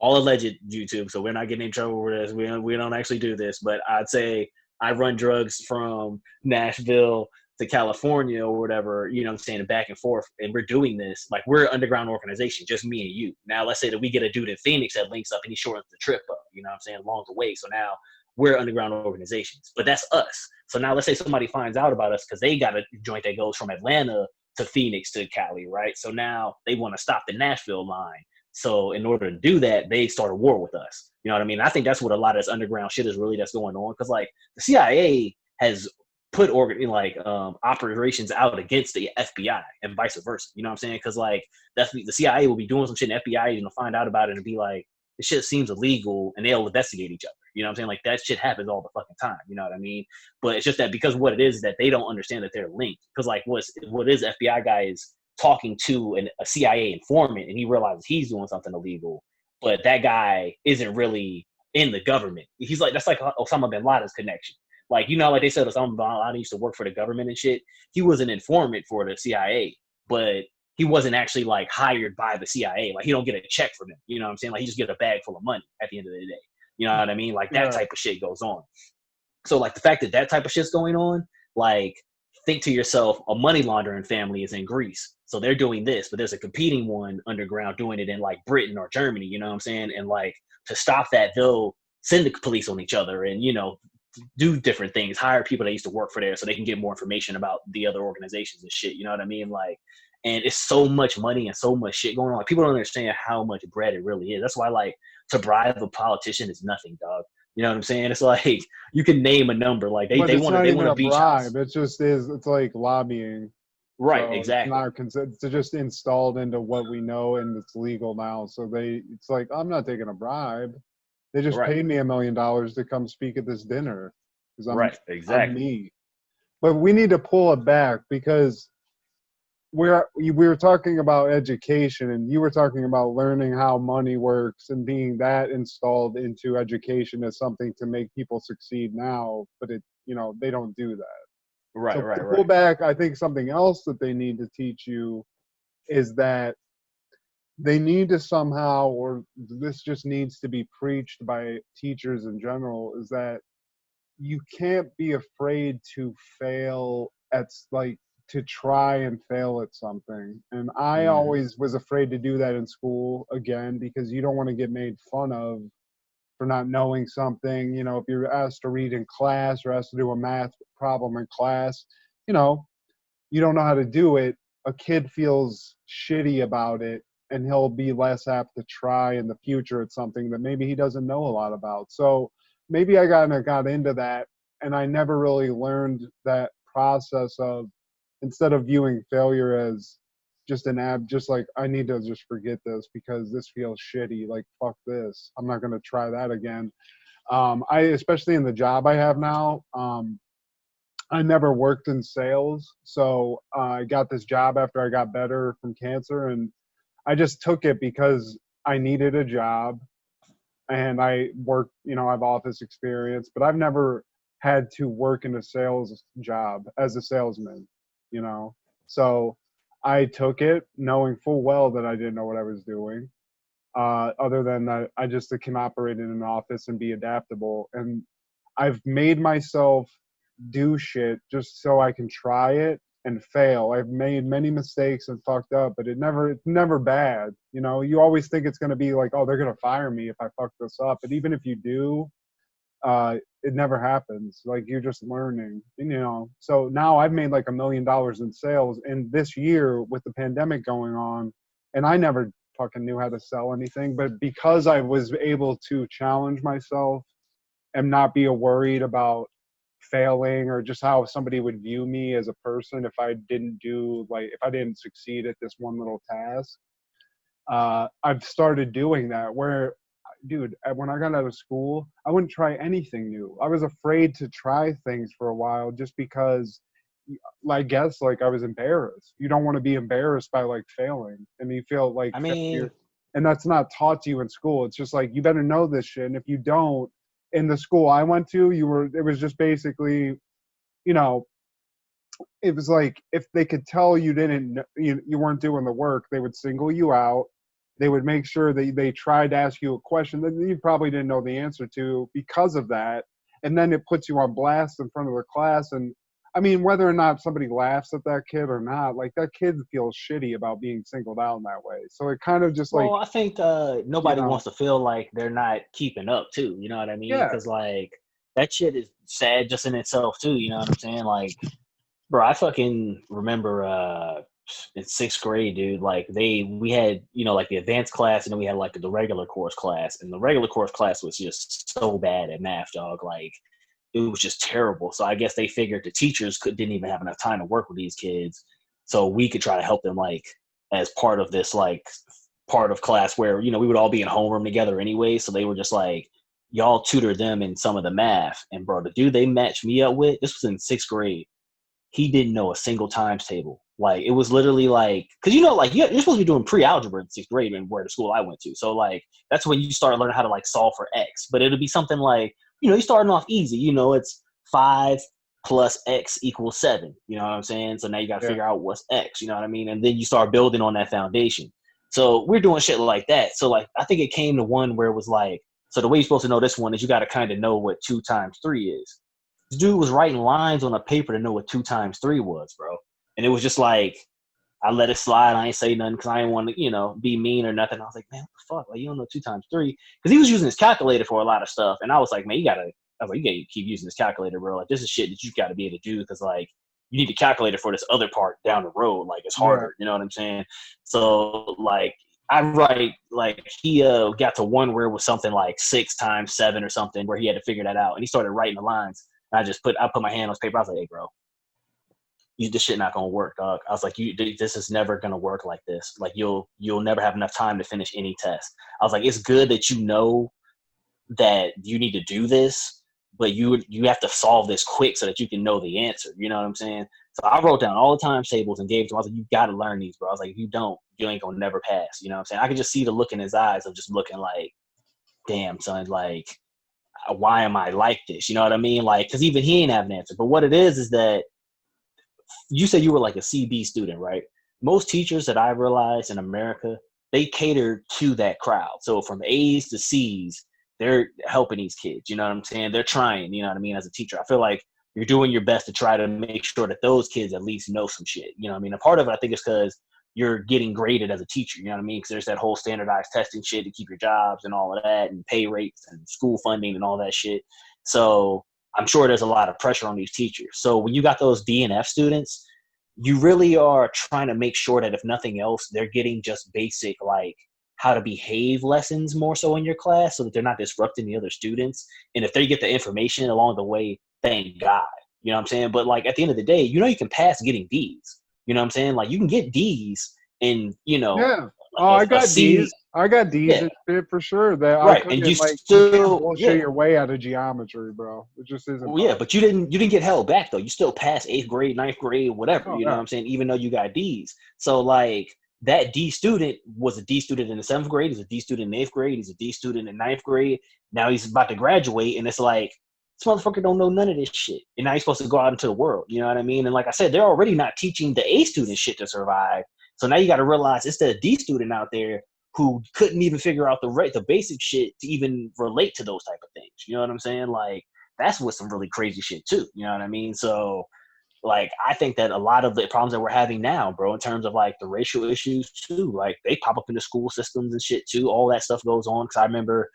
all alleged YouTube, so we're not getting in trouble for this. We don't actually do this, but I'd say I run drugs from Nashville to California or whatever, I'm saying, back and forth, and we're doing this, like we're an underground organization, just me and you. Now let's say that we get a dude in Phoenix that links up and he shortens the trip up, what I'm saying, along the way. So now we're underground organizations, but that's us. So now let's say somebody finds out about us because they got a joint that goes from Atlanta to Phoenix to Cali, right? So now they want to stop the Nashville line. So in order to do that, they start a war with us. You know what I mean? I think that's what a lot of this underground shit is really that's going on. Because like the CIA has put operations out against the FBI and vice versa. You know what I'm saying? Because like the CIA will be doing some shit, and the FBI find out about it and be like, this shit seems illegal, and they'll investigate each other. You know what I'm saying? Like that shit happens all the fucking time. You know what I mean? But it's just that because what it is that they don't understand that they're linked. Because like what is FBI guy is talking to a CIA informant, and he realizes he's doing something illegal, but that guy isn't really in the government. He's like, that's like Osama bin Laden's connection. Like, like they said, Osama bin Laden used to work for the government and shit. He was an informant for the CIA, but he wasn't actually like hired by the CIA. Like he don't get a check from them. You know what I'm saying? Like he just get a bag full of money at the end of the day. You know what I mean? Like that type of shit goes on. So like the fact that type of shit's going on, like think to yourself, a money laundering family is in Greece. So they're doing this, but there's a competing one underground doing it in like Britain or Germany, you know what I'm saying? And like to stop that, they'll send the police on each other and, do different things, hire people that used to work for there so they can get more information about the other organizations and shit. You know what I mean? Like, and it's so much money and so much shit going on. Like people don't understand how much bread it really is. That's why like to bribe a politician is nothing, dog. You know what I'm saying? It's like you can name a number. Like they want a beach house. It just is. It's like lobbying. Right, So exactly. It's just installed into what we know, and it's legal now. So it's like, I'm not taking a bribe. They just paid me $1 million to come speak at this dinner because I'm me. But we need to pull it back because we were talking about education, and you were talking about learning how money works and being that installed into education as something to make people succeed now. But they don't do that. Right, so right, to right. pull back, I think something else that they need to teach you is that they need to somehow, or this just needs to be preached by teachers in general, is that you can't be afraid to fail at to try and fail at something. And I always was afraid to do that in school, again, because you don't want to get made fun of for not knowing something. If you're asked to read in class or asked to do a math problem in class, you don't know how to do it. A kid feels shitty about it, and he'll be less apt to try in the future at something that maybe he doesn't know a lot about. So maybe I got into that, and I never really learned that process of, instead of viewing failure as just just like, I need to just forget this because this feels shitty. Like, fuck this. I'm not gonna try that again. I, especially in the job I have now, I never worked in sales, so I got this job after I got better from cancer, and I just took it because I needed a job, and I work, I have office experience, but I've never had to work in a sales job as a salesman, you know. So I took it knowing full well that I didn't know what I was doing. Other than that, I just can operate in an office and be adaptable. And I've made myself do shit just so I can try it and fail. I've made many mistakes and fucked up, but it's never bad. You always think it's going to be like, oh, they're going to fire me if I fuck this up. But even if you do, it never happens. Like, you're just learning, So now I've made like $1 million in sales, and this year with the pandemic going on, and I never fucking knew how to sell anything, but because I was able to challenge myself and not be worried about failing or just how somebody would view me as a person if I didn't succeed at this one little task. I've started doing that where, dude, when I got out of school, I wouldn't try anything new. I was afraid to try things for a while just because I guess like I was embarrassed. You don't want to be embarrassed by like failing, and you feel like I mean, and that's not taught to you in school. It's just like, you better know this shit, and if you don't, in the school I went to, it was just basically, it was like, if they could tell you didn't, you weren't doing the work, they would single you out. They would make sure that they tried to ask you a question that you probably didn't know the answer to because of that. And then it puts you on blast in front of the class. And I mean, whether or not somebody laughs at that kid or not, like, that kid feels shitty about being singled out in that way. So it kind of just well, I think nobody wants to feel like they're not keeping up too. You know what I mean? Yeah. Because like that shit is sad just in itself too. You know what I'm saying? Like, bro, I fucking remember in 6th grade, dude. Like we had like the advanced class, and then we had like the regular course class, and the regular course class was just so bad at math, dog. Like, it was just terrible. So I guess they figured the teachers didn't even have enough time to work with these kids, so we could try to help them like as part of this like part of class where we would all be in homeroom together anyway. So they were just like, y'all tutor them in some of the math. And bro, the dude they matched me up with, this was in 6th grade. He didn't know a single times table. Like, it was literally like, because like you're supposed to be doing pre-algebra in 6th grade and where the school I went to. So like that's when you start learning how to like solve for x. But it'll be something like, you're starting off easy. It's 5 plus x equals 7. You know what I'm saying? So now you got to figure out what's x. You know what I mean? And then you start building on that foundation. So we're doing shit like that. So like I think it came to one where it was like, so the way you're supposed to know this one is you got to kind of know what 2 times 3 is. This dude was writing lines on a paper to know what 2 times 3 was, bro. And it was just like, I let it slide. I ain't say nothing because I didn't want to, be mean or nothing. I was like, man, what the fuck? Like, you don't know 2 times 3? Because he was using his calculator for a lot of stuff. And I was like, man, you got to keep using this calculator, bro. Like, this is shit that you got to be able to do because, like, you need a calculator for this other part down the road. Like, it's harder. You know what I'm saying? So, like, I write, like, he got to one where it was something like 6 times 7 or something where he had to figure that out. And he started writing the lines. And I put my hand on his paper. I was like, hey, bro, this shit not gonna work, dog. I was like, this is never gonna work like this. Like, you'll never have enough time to finish any test. I was like, it's good that you know that you need to do this, but you have to solve this quick so that you can know the answer. You know what I'm saying? So I wrote down all the times tables and gave it to him. I was like, you got to learn these, bro. I was like, if you don't, you ain't gonna never pass. You know what I'm saying? I could just see the look in his eyes of just looking like, damn, son, like, why am I like this? You know what I mean? Like, because even he ain't have an answer. But what it is that you said you were like a CB student, right? Most teachers that I realized in America, they cater to that crowd. So from A's to C's, they're helping these kids. You know what I'm saying? They're trying, you know what I mean? As a teacher, I feel like you're doing your best to try to make sure that those kids at least know some shit. You know what I mean? A part of it, I think, is because you're getting graded as a teacher. You know what I mean? Because there's that whole standardized testing shit to keep your jobs and all of that, and pay rates and school funding and all that shit. So I'm sure there's a lot of pressure on these teachers. So when you got those D and F students, you really are trying to make sure that if nothing else, they're getting just basic, like, how to behave lessons more so in your class so that they're not disrupting the other students. And if they get the information along the way, thank God. You know what I'm saying? But like at the end of the day, you know you can pass getting D's. You know what I'm saying? Like you can get D's and Yeah. like Oh, I a got C. D's. I got D's Yeah, and shit for sure. That I right. And you couldn't like. You can't still, bullshit yeah. your way out of geometry, bro. It just isn't Well, yeah, possible. but you didn't get held back though. You still passed 8th grade, 9th grade, whatever. Oh You know yeah. what I'm saying? Even though you got D's. So like that D student was a D student in the 7th grade. He's a D student in 8th grade. He's a D student in 9th grade. Now he's about to graduate, and it's like this motherfucker don't know none of this shit. And now he's supposed to go out into the world. You know what I mean? And like I said, they're already not teaching the A student shit to survive. So now you got to realize it's the D student out there who couldn't even figure out the basic shit to even relate to those type of things. You know what I'm saying? Like that's with some really crazy shit too. You know what I mean? So like I think that a lot of the problems that we're having now, bro, in terms of like the racial issues too, like they pop up in the school systems and shit too. All that stuff goes on. Cause I remember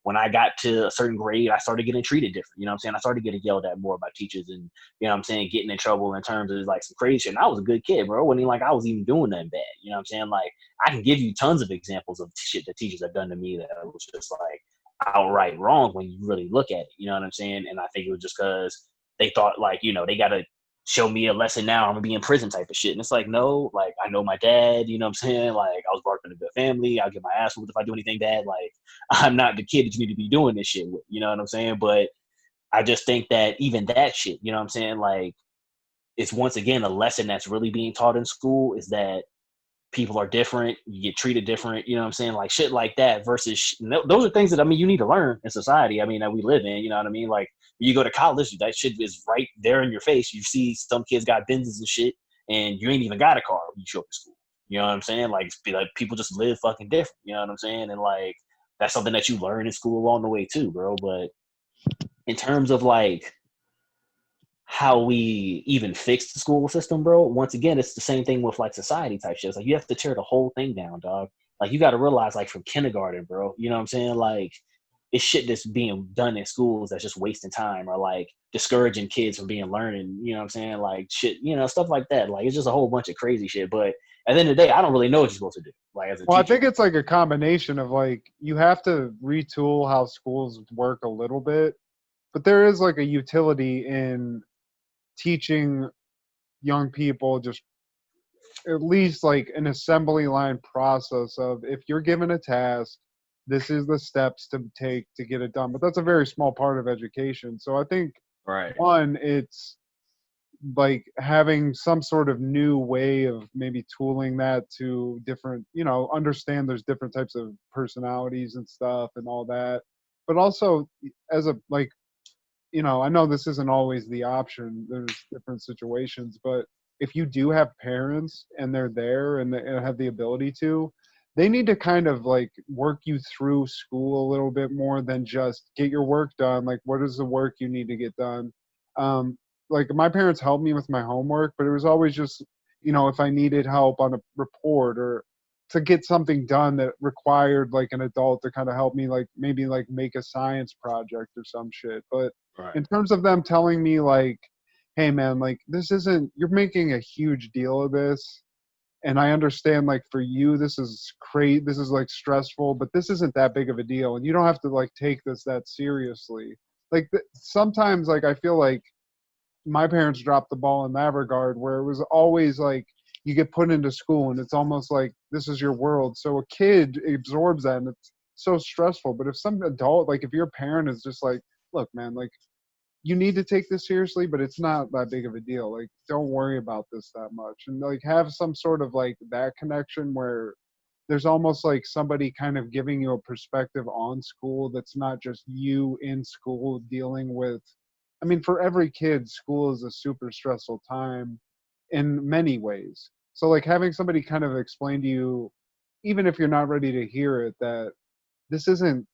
when I got to a certain grade, I started getting treated different. You know what I'm saying? I started getting yelled at more by teachers and, you know what I'm saying, getting in trouble in terms of like some crazy shit. And I was a good kid, bro. It wasn't even like I was even doing nothing bad. You know what I'm saying? Like I can give you tons of examples of shit that teachers have done to me that was just like outright wrong when you really look at it. You know what I'm saying? And I think it was just because they thought like, you know, they got to show me a lesson now, I'm gonna be in prison type of shit. And it's like, no, like I know my dad, you know what I'm saying? Like I was brought up in a good family, I'll get my ass whooped if I do anything bad. Like I'm not the kid that you need to be doing this shit with, you know what I'm saying? But I just think that even that shit, you know what I'm saying? Like it's once again a lesson that's really being taught in school is that people are different, you get treated different, you know what I'm saying? Like shit like that versus those are things that I mean you need to learn in society. I mean that we live in, you know what I mean? Like you go to college, that shit is right there in your face. You see some kids got Benzes and shit, and you ain't even got a car when you show up to school. You know what I'm saying? Like people just live fucking different. You know what I'm saying? And like that's something that you learn in school along the way too, bro. But in terms of like how we even fix the school system, bro. Once again, it's the same thing with like society type shit. It's like you have to tear the whole thing down, dog. Like you got to realize, like from kindergarten, bro. You know what I'm saying? Like it's shit that's being done in schools that's just wasting time or like discouraging kids from being learning. You know what I'm saying? Like shit, you know, stuff like that. Like it's just a whole bunch of crazy shit. But at the end of the day, I don't really know what you're supposed to do. Like as a Well, I teacher. think it's like a combination of like you have to retool how schools work a little bit, but there is like a utility in teaching young people just at least like an assembly line process of if you're given a task, this is the steps to take to get it done. But that's a very small part of education. So I think Right. one, it's like having some sort of new way of maybe tooling that to different, you know, understand there's different types of personalities and stuff and all that. But also as a like, you know, I know this isn't always the option. There's different situations, but if you do have parents and they're there and they have the ability to, they need to kind of like work you through school a little bit more than just get your work done. Like, what is the work you need to get done? Like, my parents helped me with my homework, but it was always just, you know, if I needed help on a report or to get something done that required like an adult to kind of help me, like maybe like make a science project or some shit. But Right. in terms of them telling me like, hey man, like this isn't, you're making a huge deal of this, and I understand like for you this is this is like stressful, but this isn't that big of a deal and you don't have to like take this that seriously. Like sometimes like I feel like my parents dropped the ball in that regard where it was always like you get put into school and it's almost like this is your world, so a kid absorbs that and it's so stressful. But if some adult, like if your parent is just like, look man, like you need to take this seriously, but it's not that big of a deal, like don't worry about this that much, and like have some sort of like that connection where there's almost like somebody kind of giving you a perspective on school that's not just you in school dealing with. I mean, for every kid, school is a super stressful time in many ways. So like having somebody kind of explain to you, even if you're not ready to hear it, that this isn't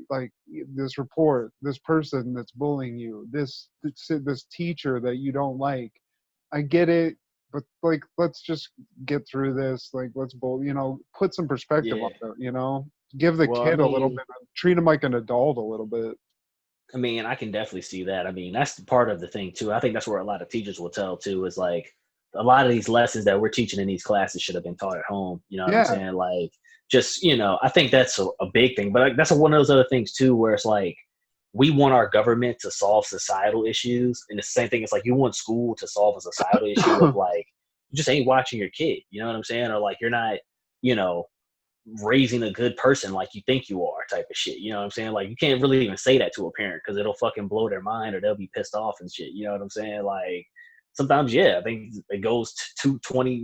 like this report, this person that's bullying you, this teacher that you don't like. I get it, but like let's just get through this. Like let's you know, put some perspective Yeah. on it. You know, give the Well, I kid a little mean, bit, treat him like an adult a little bit. I mean, I can definitely see that. I mean, that's part of the thing too. I think that's where a lot of teachers will tell too is like a lot of these lessons that we're teaching in these classes should have been taught at home. You know what I'm Yeah. saying? Like, just, I think that's a big thing. But like, that's one of those other things too, where it's like, we want our government to solve societal issues. And the same thing, it's like you want school to solve a societal issue of like, you just ain't watching your kid. You know what I'm saying? Or like, you're not, raising a good person like you think you are type of shit. You know what I'm saying? Like, you can't really even say that to a parent because it'll fucking blow their mind or they'll be pissed off and shit. You know what I'm saying? Like, sometimes, yeah, I think it goes to 20,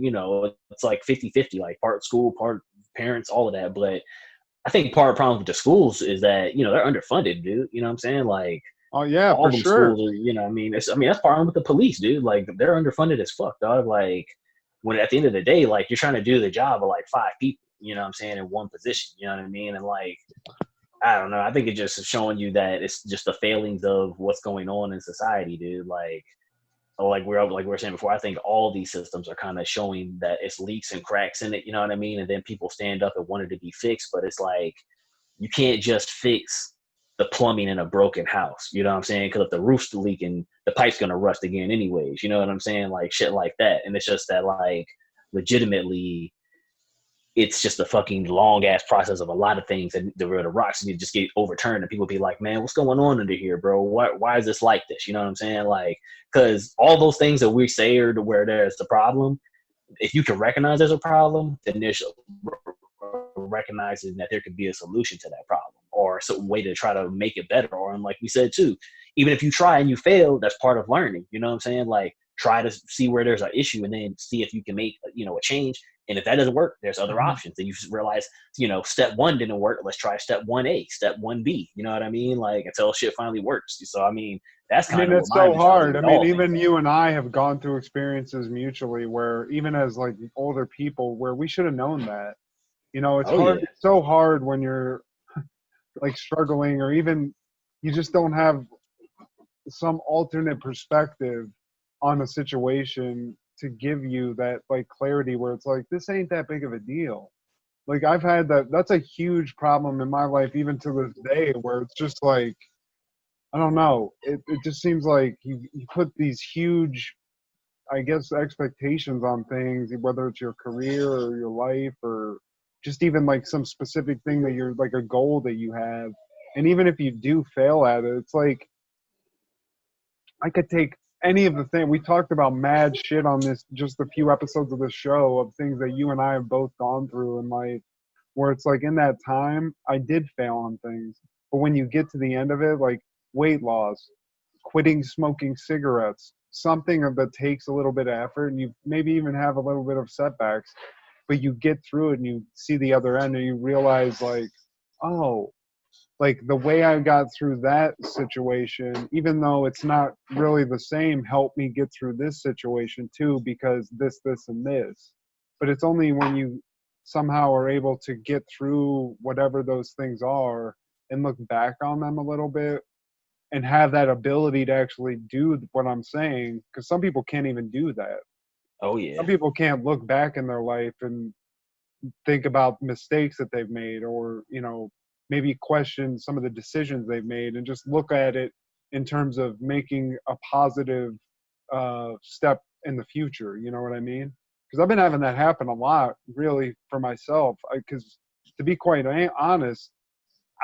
it's like 50-50, like part school, part parents, all of that. But I think part of the problem with the schools is that, they're underfunded, dude. You know what I'm saying? Like, Oh yeah, all for them sure. schools are, that's part with the police, dude. Like, they're underfunded as fuck, dog. Like, when at the end of the day, like, you're trying to do the job of like 5 people, you know what I'm saying, in one position, you know what I mean? And like, I don't know. I think it just is showing you that it's just the failings of what's going on in society, dude. Like we were saying before, I think all these systems are kind of showing that it's leaks and cracks in it, you know what I mean? And then people stand up and want it to be fixed, but it's like, you can't just fix the plumbing in a broken house, you know what I'm saying? Because if the roof's leaking, the pipe's gonna rust again anyways, you know what I'm saying? Like, shit like that. And it's just that, like, legitimately, it's just a fucking long ass process of a lot of things, and the rocks need to just get overturned, and people be like, man, what's going on under here, bro? Why is this like this? You know what I'm saying? Like, because all those things that we say are to where there's the problem, if you can recognize there's a problem, then there's recognizing that there could be a solution to that problem or some way to try to make it better. Or, and like we said too, even if you try and you fail, that's part of learning. You know what I'm saying? Like, try to see where there's an issue and then see if you can make a change. And if that doesn't work, there's other options. And you just realize, step 1 didn't work. Let's try step 1A, step 1B. You know what I mean? Like, until shit finally works. So, I mean, that's kind of it's what my so hard. mentality is. Even you and I have gone through experiences mutually where, even as like older people, where we should have known that. It's hard. Yeah. It's so hard when you're like struggling, or even you just don't have some alternate perspective on a situation to give you that like clarity where it's like, this ain't that big of a deal. Like, I've had that's a huge problem in my life even to this day, where it's just like, I don't know, it just seems like you put these huge, I guess, expectations on things, whether it's your career or your life or just even like some specific thing that you're like a goal that you have. And even if you do fail at it, it's like, I could take any of the things we talked about, mad shit on this, just a few episodes of the show, of things that you and I have both gone through in life, where it's like, in that time I did fail on things, but when you get to the end of it, like weight loss, quitting smoking cigarettes, something that takes a little bit of effort, and you maybe even have a little bit of setbacks, but you get through it and you see the other end and you realize, like, oh, like the way I got through that situation, even though it's not really the same, helped me get through this situation too, because this, and this. But it's only when you somehow are able to get through whatever those things are and look back on them a little bit and have that ability to actually do what I'm saying, because some people can't even do that. Oh yeah. Some people can't look back in their life and think about mistakes that they've made, or maybe question some of the decisions they've made, and just look at it in terms of making a positive step in the future. You know what I mean? Because I've been having that happen a lot, really, for myself. Because to be quite honest,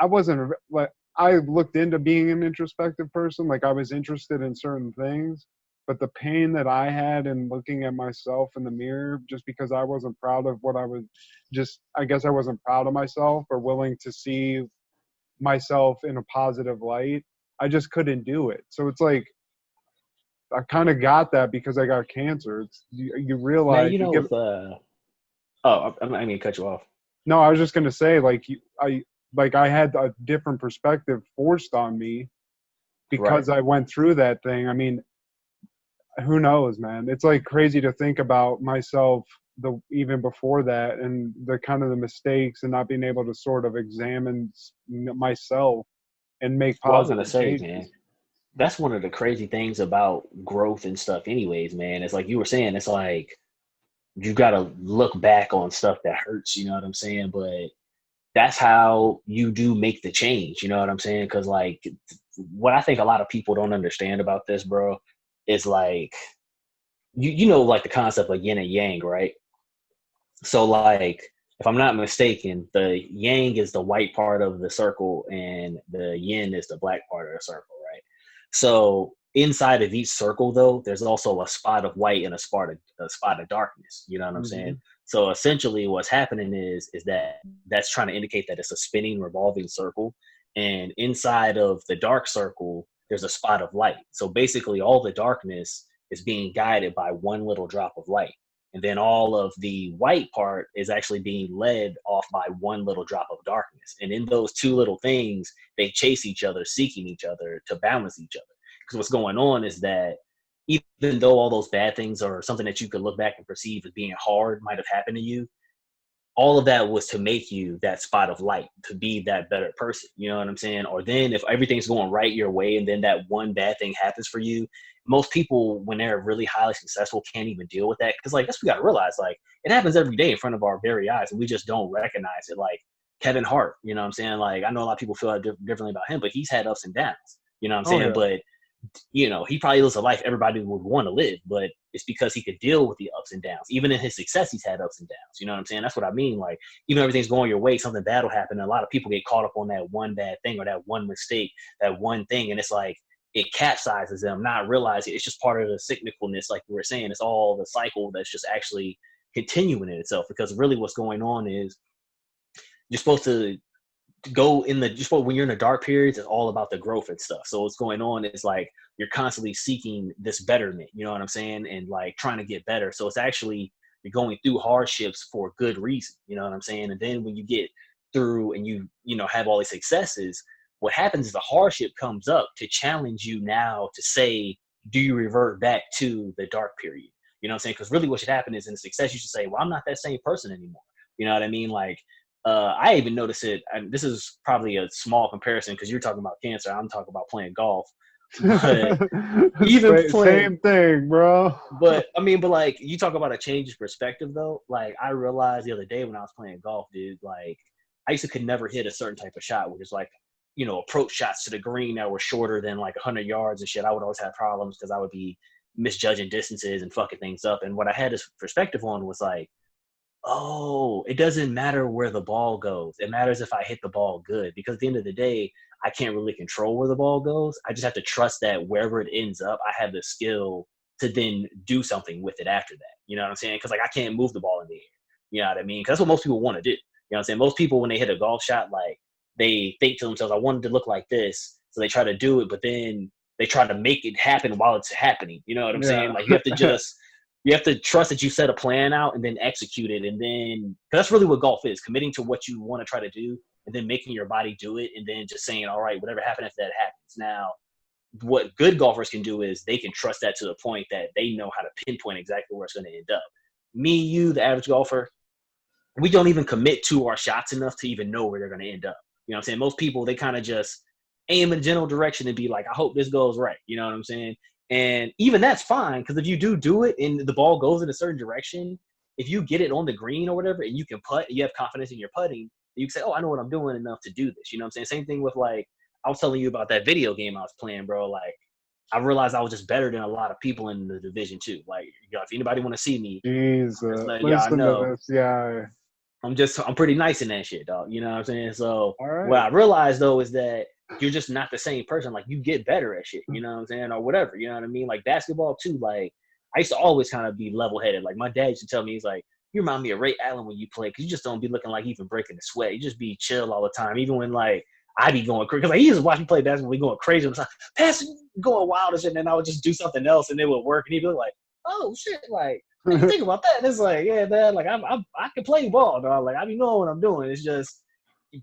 I wasn't like, I looked into being an introspective person. Like, I was interested in certain things, but the pain that I had in looking at myself in the mirror, just because I wasn't proud of what I was, I guess I wasn't proud of myself or willing to see myself in a positive light, I just couldn't do it. So it's like, I kind of got that because I got cancer. It's, you realize, Man, with oh, I mean, cut you off. No, I was just going to say, like, I had a different perspective forced on me because I went through that thing. I mean, who knows, man? It's like crazy to think about myself even before that, and the kind of the mistakes and not being able to sort of examine myself and make positive Well, I was gonna say, changes. man, that's one of the crazy things about growth and stuff anyways, man. It's like you were saying, it's like you got to look back on stuff that hurts, you know what I'm saying? But that's how you do make the change, you know what I'm saying? Because, like, what I think a lot of people don't understand about this, bro, is like, you know, like the concept of yin and yang, right? So like, if I'm not mistaken, the yang is the white part of the circle and the yin is the black part of the circle, right? So inside of each circle though, there's also a spot of white and a spot of darkness. You know what I'm Mm-hmm. saying? So essentially what's happening is that that's trying to indicate that it's a spinning revolving circle. And inside of the dark circle, there's a spot of light. So basically all the darkness is being guided by one little drop of light. And then all of the white part is actually being led off by one little drop of darkness. And in those two little things, they chase each other, seeking each other to balance each other. Because what's going on is that even though all those bad things are something that you could look back and perceive as being hard might have happened to you, all of that was to make you that spot of light, to be that better person. You know what I'm saying? Or then if everything's going right your way and then that one bad thing happens for you, most people, when they're really highly successful, can't even deal with that. Because like, that's what we got to realize. Like, it happens every day in front of our very eyes and we just don't recognize it. Like Kevin Hart, you know what I'm saying? Like, I know a lot of people feel differently about him, but he's had ups and downs. You know what I'm Oh saying? yeah. But you know, he probably lives a life everybody would want to live, but it's because he could deal with the ups and downs. Even in his success, he's had ups and downs. You know what I'm saying? That's what I mean. Like, even everything's going your way, something bad will happen. And a lot of people get caught up on that one bad thing or that one mistake, that one thing. And it's like, it capsizes them, not realizing it's just part of the cyclicalness. Like we were saying, it's all the cycle that's just actually continuing in itself. Because really what's going on is you're supposed to go in the just when you're in the dark periods, it's all about the growth and stuff. So what's going on is like you're constantly seeking this betterment, you know what I'm saying, and like trying to get better. So it's actually you're going through hardships for a good reason, you know what I'm saying. And then when you get through and you know have all these successes, what happens is the hardship comes up to challenge you now to say, do you revert back to the dark period? You know what I'm saying? Because really what should happen is in success you should say, well, I'm not that same person anymore. You know what I mean? Like I even notice it. And this is probably a small comparison because you're talking about cancer. I'm talking about playing golf. But even playing, Same thing, bro. but I mean, but like you talk about a change in perspective though. Like I realized the other day when I was playing golf, dude, like I used to could never hit a certain type of shot, which is like, you know, approach shots to the green that were shorter than like 100 yards and shit. I would always have problems because I would be misjudging distances and fucking things up. And what I had this perspective on was like, oh, it doesn't matter where the ball goes. It matters if I hit the ball good because at the end of the day, I can't really control where the ball goes. I just have to trust that wherever it ends up, I have the skill to then do something with it after that. You know what I'm saying? Because like I can't move the ball in the air. You know what I mean? Because that's what most people want to do. You know what I'm saying? Most people when they hit a golf shot, like they think to themselves, I wanted to look like this. So they try to do it, but then they try to make it happen while it's happening. You know what I'm saying? Like you have to trust that you set a plan out and then execute it. And then, cause that's really what golf is, committing to what you want to try to do and then making your body do it. And then just saying, all right, whatever happens, if that happens. Now, what good golfers can do is they can trust that to the point that they know how to pinpoint exactly where it's going to end up. Me, you, the average golfer, we don't even commit to our shots enough to even know where they're going to end up. You know what I'm saying? Most people, they kind of just aim in a general direction and be like, I hope this goes right. You know what I'm saying? And even that's fine because if you do it and the ball goes in a certain direction, if you get it on the green or whatever and you can putt, you have confidence in your putting, you can say, oh, I know what I'm doing enough to do this. You know what I'm saying? Same thing with like, I was telling you about that video game I was playing, bro. Like, I realized I was just better than a lot of people in the division too. Like, you know, if anybody want to see me, Jesus, just letting y'all listen know. to this, yeah. I'm pretty nice in that shit, dog. You know what I'm saying? So All right. what I realized though is that you're just not the same person. Like you get better at shit, you know what I'm saying? Or whatever, you know what I mean? Like basketball too, like I used to always kind of be level headed. Like my dad used to tell me, he's like, you remind me of Ray Allen when you play, because you just don't be looking like even breaking the sweat. You just be chill all the time. Even when like I be going crazy. Because like he used to watch me play basketball, we going crazy. I'm like, passing, going wild and shit, and then I would just do something else and it would work. And he'd be like, oh shit, like I didn't think about that. And it's like, yeah, man, like I can play ball, dog. Like I be knowing what I'm doing. It's just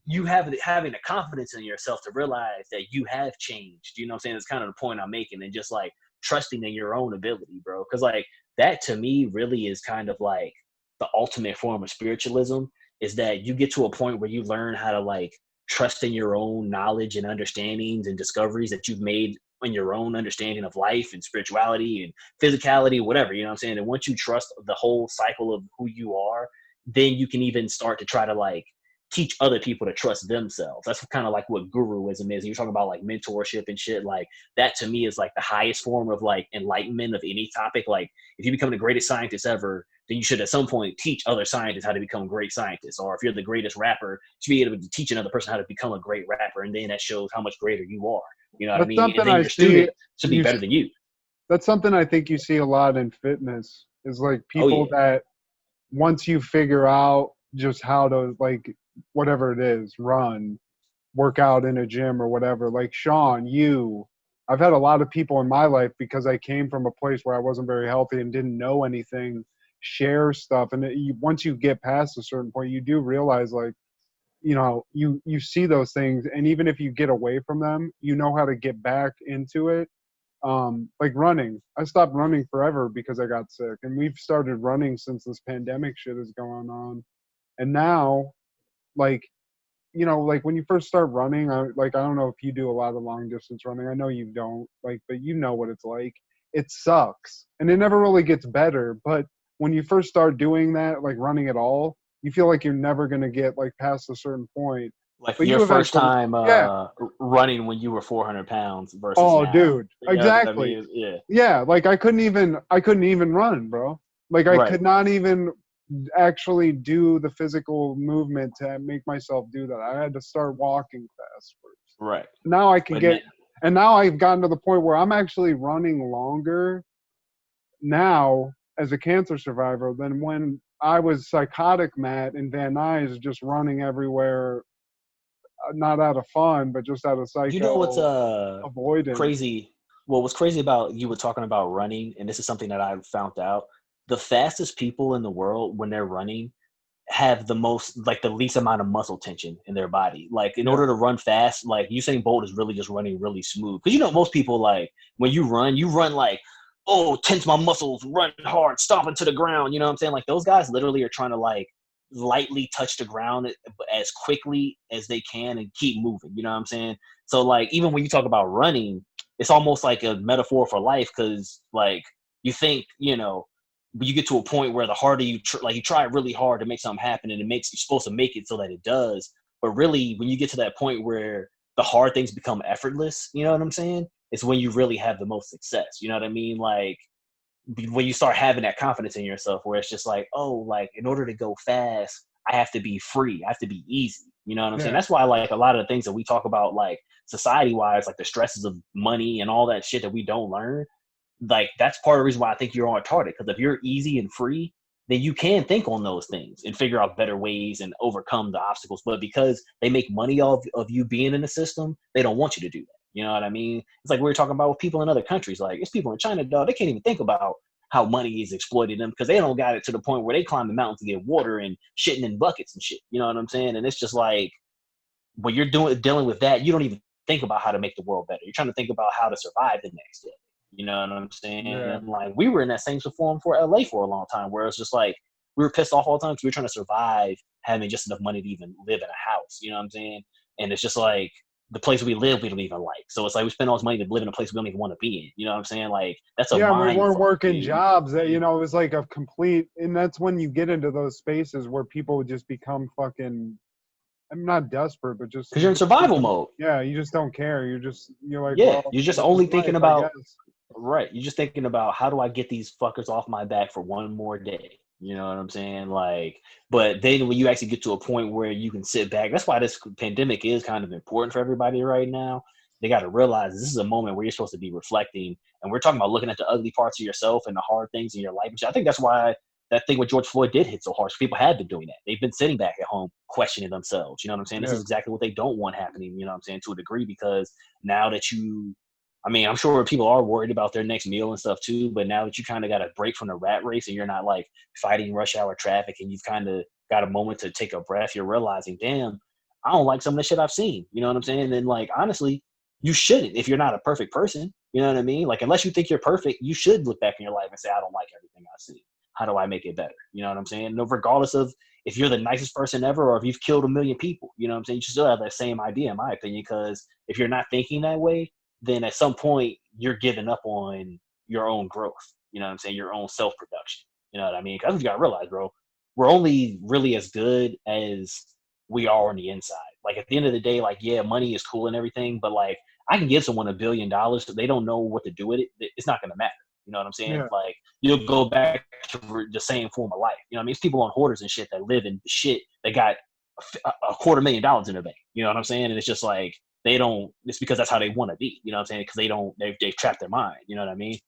you having the confidence in yourself to realize that you have changed. You know what I'm saying? It's kind of the point I'm making, and just like trusting in your own ability, bro. Because like that to me really is kind of like the ultimate form of spiritualism, is that you get to a point where you learn how to like trust in your own knowledge and understandings and discoveries that you've made in your own understanding of life and spirituality and physicality, whatever, you know what I'm saying? And once you trust the whole cycle of who you are, then you can even start to try to like teach other people to trust themselves. That's kind of like what guruism is. You're talking about like mentorship and shit. Like that to me is like the highest form of like enlightenment of any topic. Like if you become the greatest scientist ever, then you should at some point teach other scientists how to become great scientists. Or if you're the greatest rapper, to be able to teach another person how to become a great rapper. And then that shows how much greater you are. You know what I That's mean? something And then I your see. student should be You better than you. That's something I think you see a lot in fitness is like Oh, people yeah. that once you figure out just how to like whatever it is, run, work out in a gym or whatever. Like Sean, I've had a lot of people in my life because I came from a place where I wasn't very healthy and didn't know anything, share stuff. And once you get past a certain point, you do realize like, you know, you see those things, and even if you get away from them, you know how to get back into it. Like running, I stopped running forever because I got sick, and we've started running since this pandemic shit is going on. And now, like, you know, like when you first start running, I don't know if you do a lot of long distance running. I know you don't, like, but you know what it's like. It sucks, and it never really gets better. But when you first start doing that, like running at all, you feel like you're never gonna get like past a certain point. Like But your you first eventually, time yeah. running when you were 400 pounds versus Oh, now. dude, You know what I exactly. mean? Yeah. Yeah, like I couldn't even run, bro. Like I Right. could not even actually do the physical movement to make myself do that. I had to start walking fast first. Right. Now I can But get, and now I've gotten to the point where I'm actually running longer now as a cancer survivor than when I was psychotic Matt and Van Nuys just running everywhere, not out of fun, but just out of you know what's avoidance. crazy? Well, what's crazy about you were talking about running, and this is something that I've found out. The fastest people in the world when they're running have the most, like the least amount of muscle tension in their body. Like in order to run fast, like Usain Bolt is really just running really smooth. Because you know most people like when you run like, oh, tense my muscles, run hard, stomp into the ground. You know what I'm saying? Like those guys literally are trying to like lightly touch the ground as quickly as they can and keep moving. You know what I'm saying? So like even when you talk about running, it's almost like a metaphor for life because like you think, you know, but you get to a point where the harder you you try really hard to make something happen and you're supposed to make it so that it does. But really, when you get to that point where the hard things become effortless, you know what I'm saying? It's when you really have the most success. You know what I mean? Like when you start having that confidence in yourself where it's just like, oh, like in order to go fast, I have to be free. I have to be easy. You know what I'm saying? That's why like a lot of the things that we talk about, like society wise, like the stresses of money and all that shit that we don't learn, like that's part of the reason why I think you're on target. Because if you're easy and free, then you can think on those things and figure out better ways and overcome the obstacles. But because they make money off of you being in the system, they don't want you to do that. You know what I mean? It's like we were talking about with people in other countries. Like it's people in China, dog, they can't even think about how money is exploiting them because they don't got it to the point where they climb the mountain to get water and shitting in buckets and shit. You know what I'm saying? And it's just like when you're dealing with that, you don't even think about how to make the world better. You're trying to think about how to survive the next day. You know what I'm saying? Yeah. And like we were in that same form for LA for a long time, where it's just like we were pissed off all the time because we were trying to survive having just enough money to even live in a house. You know what I'm saying? And it's just like the place we live, we don't even like. So it's like we spend all this money to live in a place we don't even want to be in. You know what I'm saying? Like that's a we mind weren't fuck, working dude. jobs that, you know, it was like a complete, and that's when you get into those spaces where people just become fucking, I'm not desperate, but just Because you're in survival mode. Yeah, you just don't care. You're like, Yeah, well, you're just this only is thinking life, I about guess. right. You're just thinking about how do I get these fuckers off my back for one more day? You know what I'm saying? Like, but then when you actually get to a point where you can sit back, that's why this pandemic is kind of important for everybody right now. They got to realize this is a moment where you're supposed to be reflecting. And we're talking about looking at the ugly parts of yourself and the hard things in your life. I think that's why that thing with George Floyd did hit so hard. People have been doing that. They've been sitting back at home questioning themselves. You know what I'm saying? This is exactly what they don't want happening, you know what I'm saying, to a degree, because now that I mean, I'm sure people are worried about their next meal and stuff too, but now that you kind of got a break from the rat race and you're not like fighting rush hour traffic and you've kind of got a moment to take a breath, you're realizing, damn, I don't like some of the shit I've seen. You know what I'm saying? And like, honestly, you shouldn't if you're not a perfect person. You know what I mean? Like, unless you think you're perfect, you should look back in your life and say, I don't like everything I see. How do I make it better? You know what I'm saying? No, regardless of if you're the nicest person ever or if you've killed 1 million people, you know what I'm saying? You should still have that same idea, in my opinion, because if you're not thinking that way, then at some point you're giving up on your own growth. You know what I'm saying? Your own self-production. You know what I mean? Because you got to realize, bro, we're only really as good as we are on the inside. Like at the end of the day, like, yeah, money is cool and everything, but like I can give someone $1 billion, but they don't know what to do with it. It's not going to matter. You know what I'm saying? Yeah. Like you'll go back to the same form of life. You know what I mean? It's people on hoarders and shit that live in shit that got $250,000 in their bank. You know what I'm saying? And it's just like, they don't, it's because that's how they want to be. You know what I'm saying? Because they've trapped their mind. You know what I mean?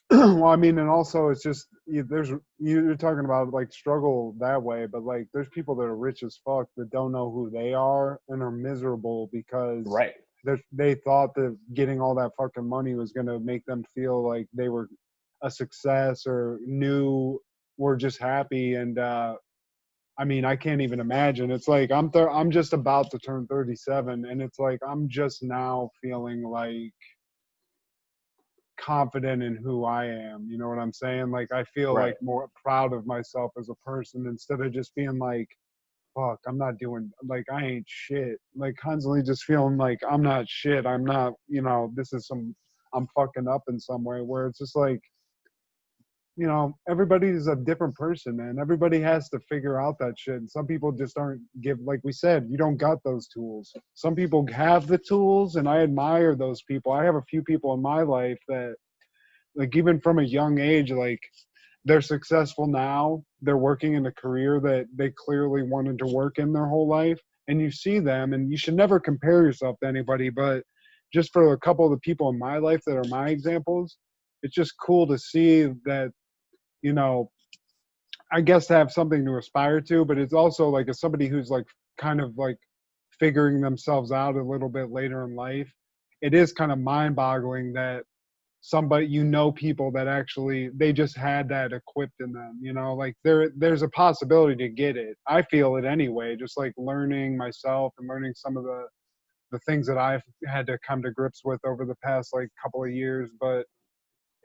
Well, I mean, and also it's just you're talking about like struggle that way, but like there's people that are rich as fuck that don't know who they are and are miserable because Right. they thought that getting all that fucking money was gonna make them feel like they were a success or were just happy. And I mean, I can't even imagine. It's like I'm just about to turn 37, and it's like I'm just now feeling like confident in who I am. You know what I'm saying? Like I feel Right. like more proud of myself as a person instead of just being like, fuck, I'm not doing, like I ain't shit. Like constantly just feeling like I'm not shit. I'm not, I'm fucking up in some way, where it's just like, everybody's a different person, man. Everybody has to figure out that shit. And some people just aren't like we said, you don't got those tools. Some people have the tools, and I admire those people. I have a few people in my life that, like, even from a young age, like, they're successful now. They're working in a career that they clearly wanted to work in their whole life. And you see them, and you should never compare yourself to anybody, but just for a couple of the people in my life that are my examples, it's just cool to see that, I guess to have something to aspire to, but it's also like as somebody who's like kind of like figuring themselves out a little bit later in life, it is kind of mind boggling that people that actually, they just had that equipped in them, like there's a possibility to get it. I feel it anyway, just like learning myself and learning some of the things that I've had to come to grips with over the past like couple of years. But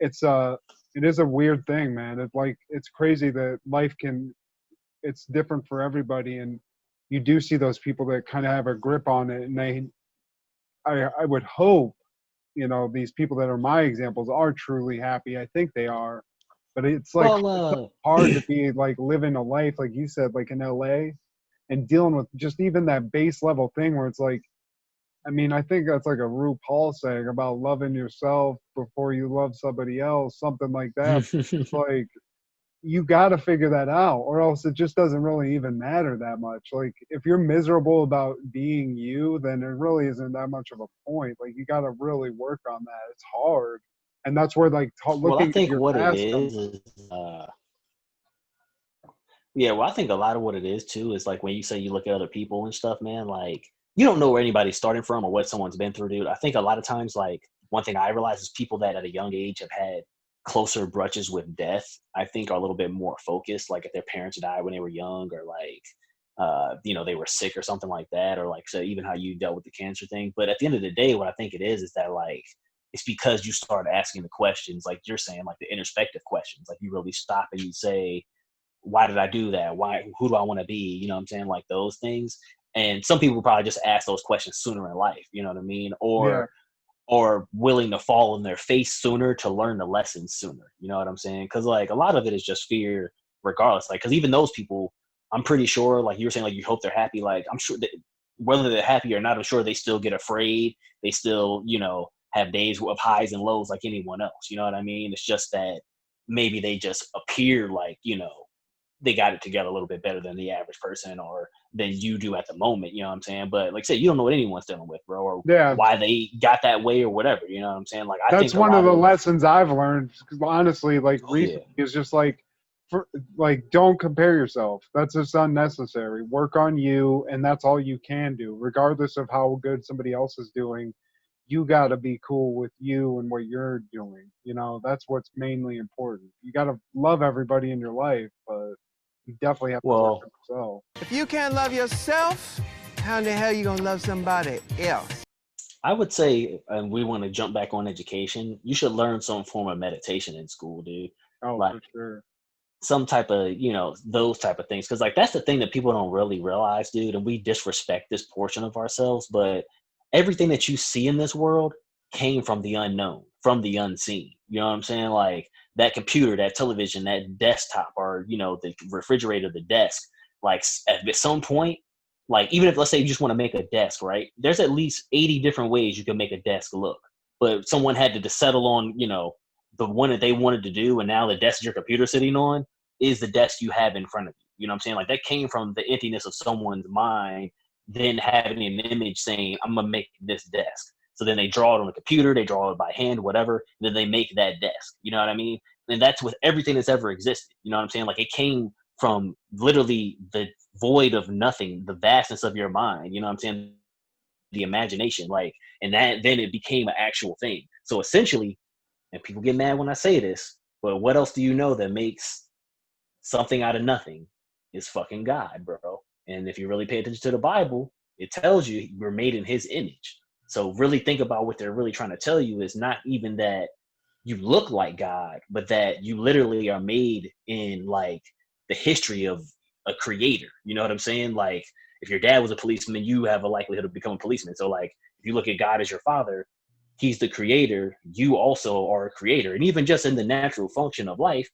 it is a weird thing, man. It's crazy that it's different for everybody. And you do see those people that kind of have a grip on it, and I would hope, these people that are my examples are truly happy. I think they are, but it's like it's hard to be like living a life, like you said, like in LA and dealing with just even that base level thing where it's like, I mean, I think that's like a RuPaul saying about loving yourself before you love somebody else, something like that. It's like, you got to figure that out, or else it just doesn't really even matter that much. Like, if you're miserable about being you, then it really isn't that much of a point. Like, you got to really work on that. It's hard. And that's where, like, looking I think at your what it past is yeah, well, I think a lot of what it is too is like when you say you look at other people and stuff, man, like you don't know where anybody's starting from or what someone's been through, dude. I think a lot of times, like one thing I realize is people that at a young age have had closer brushes with death, I think are a little bit more focused. Like if their parents died when they were young, or like, they were sick or something like that, or like, so even how you dealt with the cancer thing. But at the end of the day, what I think it is that like, it's because you start asking the questions, like you're saying, like the introspective questions, like you really stop and you say, why did I do that? Who do I want to be? You know what I'm saying? Like those things. And some people probably just ask those questions sooner in life, you know what I mean? Or willing to fall on their face sooner to learn the lessons sooner. You know what I'm saying? Because like a lot of it is just fear regardless. Like, because even those people, I'm pretty sure, like you were saying, like you hope they're happy. Like I'm sure that whether they're happy or not, I'm sure they still get afraid. They still, have days of highs and lows like anyone else. You know what I mean? It's just that maybe they just appear like, they got it together a little bit better than the average person or than you do at the moment, you know what I'm saying? But like I said, you don't know what anyone's dealing with, bro, or why they got that way or whatever, you know what I'm saying? Like that's one of the lessons I've learned, honestly, like recently, is just like, don't compare yourself. That's just unnecessary. Work on you, and that's all you can do, regardless of how good somebody else is doing. You got to be cool with you and what you're doing. That's what's mainly important. You got to love everybody in your life, but you definitely have to work on yourself. If you can't love yourself, how in the hell you gonna love somebody else? I would say, and we want to jump back on education, you should learn some form of meditation in school, dude. Oh, like, for sure. Some type of, those type of things. Because like that's the thing that people don't really realize, dude, and we disrespect this portion of ourselves, but everything that you see in this world came from the unknown, from the unseen. You know what I'm saying? Like that computer, that television, that desktop, or, the refrigerator, the desk, like at some point, Like, even if, let's say, you just want to make a desk, right? There's at least 80 different ways you can make a desk look. But someone had to settle on, the one that they wanted to do, and now the desk your computer sitting on is the desk you have in front of you. You know what I'm saying? Like, that came from the emptiness of someone's mind, then having an image saying, I'm going to make this desk. So then they draw it on the computer, they draw it by hand, whatever, then they make that desk. You know what I mean? And that's with everything that's ever existed. You know what I'm saying? Like, it came from literally the void of nothing, the vastness of your mind. You know what I'm saying? The imagination, like, and that then it became an actual thing. So essentially, and people get mad when I say this, but what else do you know that makes something out of nothing is fucking God, bro. And if you really pay attention to the Bible, it tells you we're made in his image. So really think about what they're really trying to tell you is not even that you look like God, but that you literally are made in like the history of a creator. You know what I'm saying? Like, if your dad was a policeman, you have a likelihood of becoming a policeman. So like, if you look at God as your father, he's the creator. You also are a creator. And even just in the natural function of life,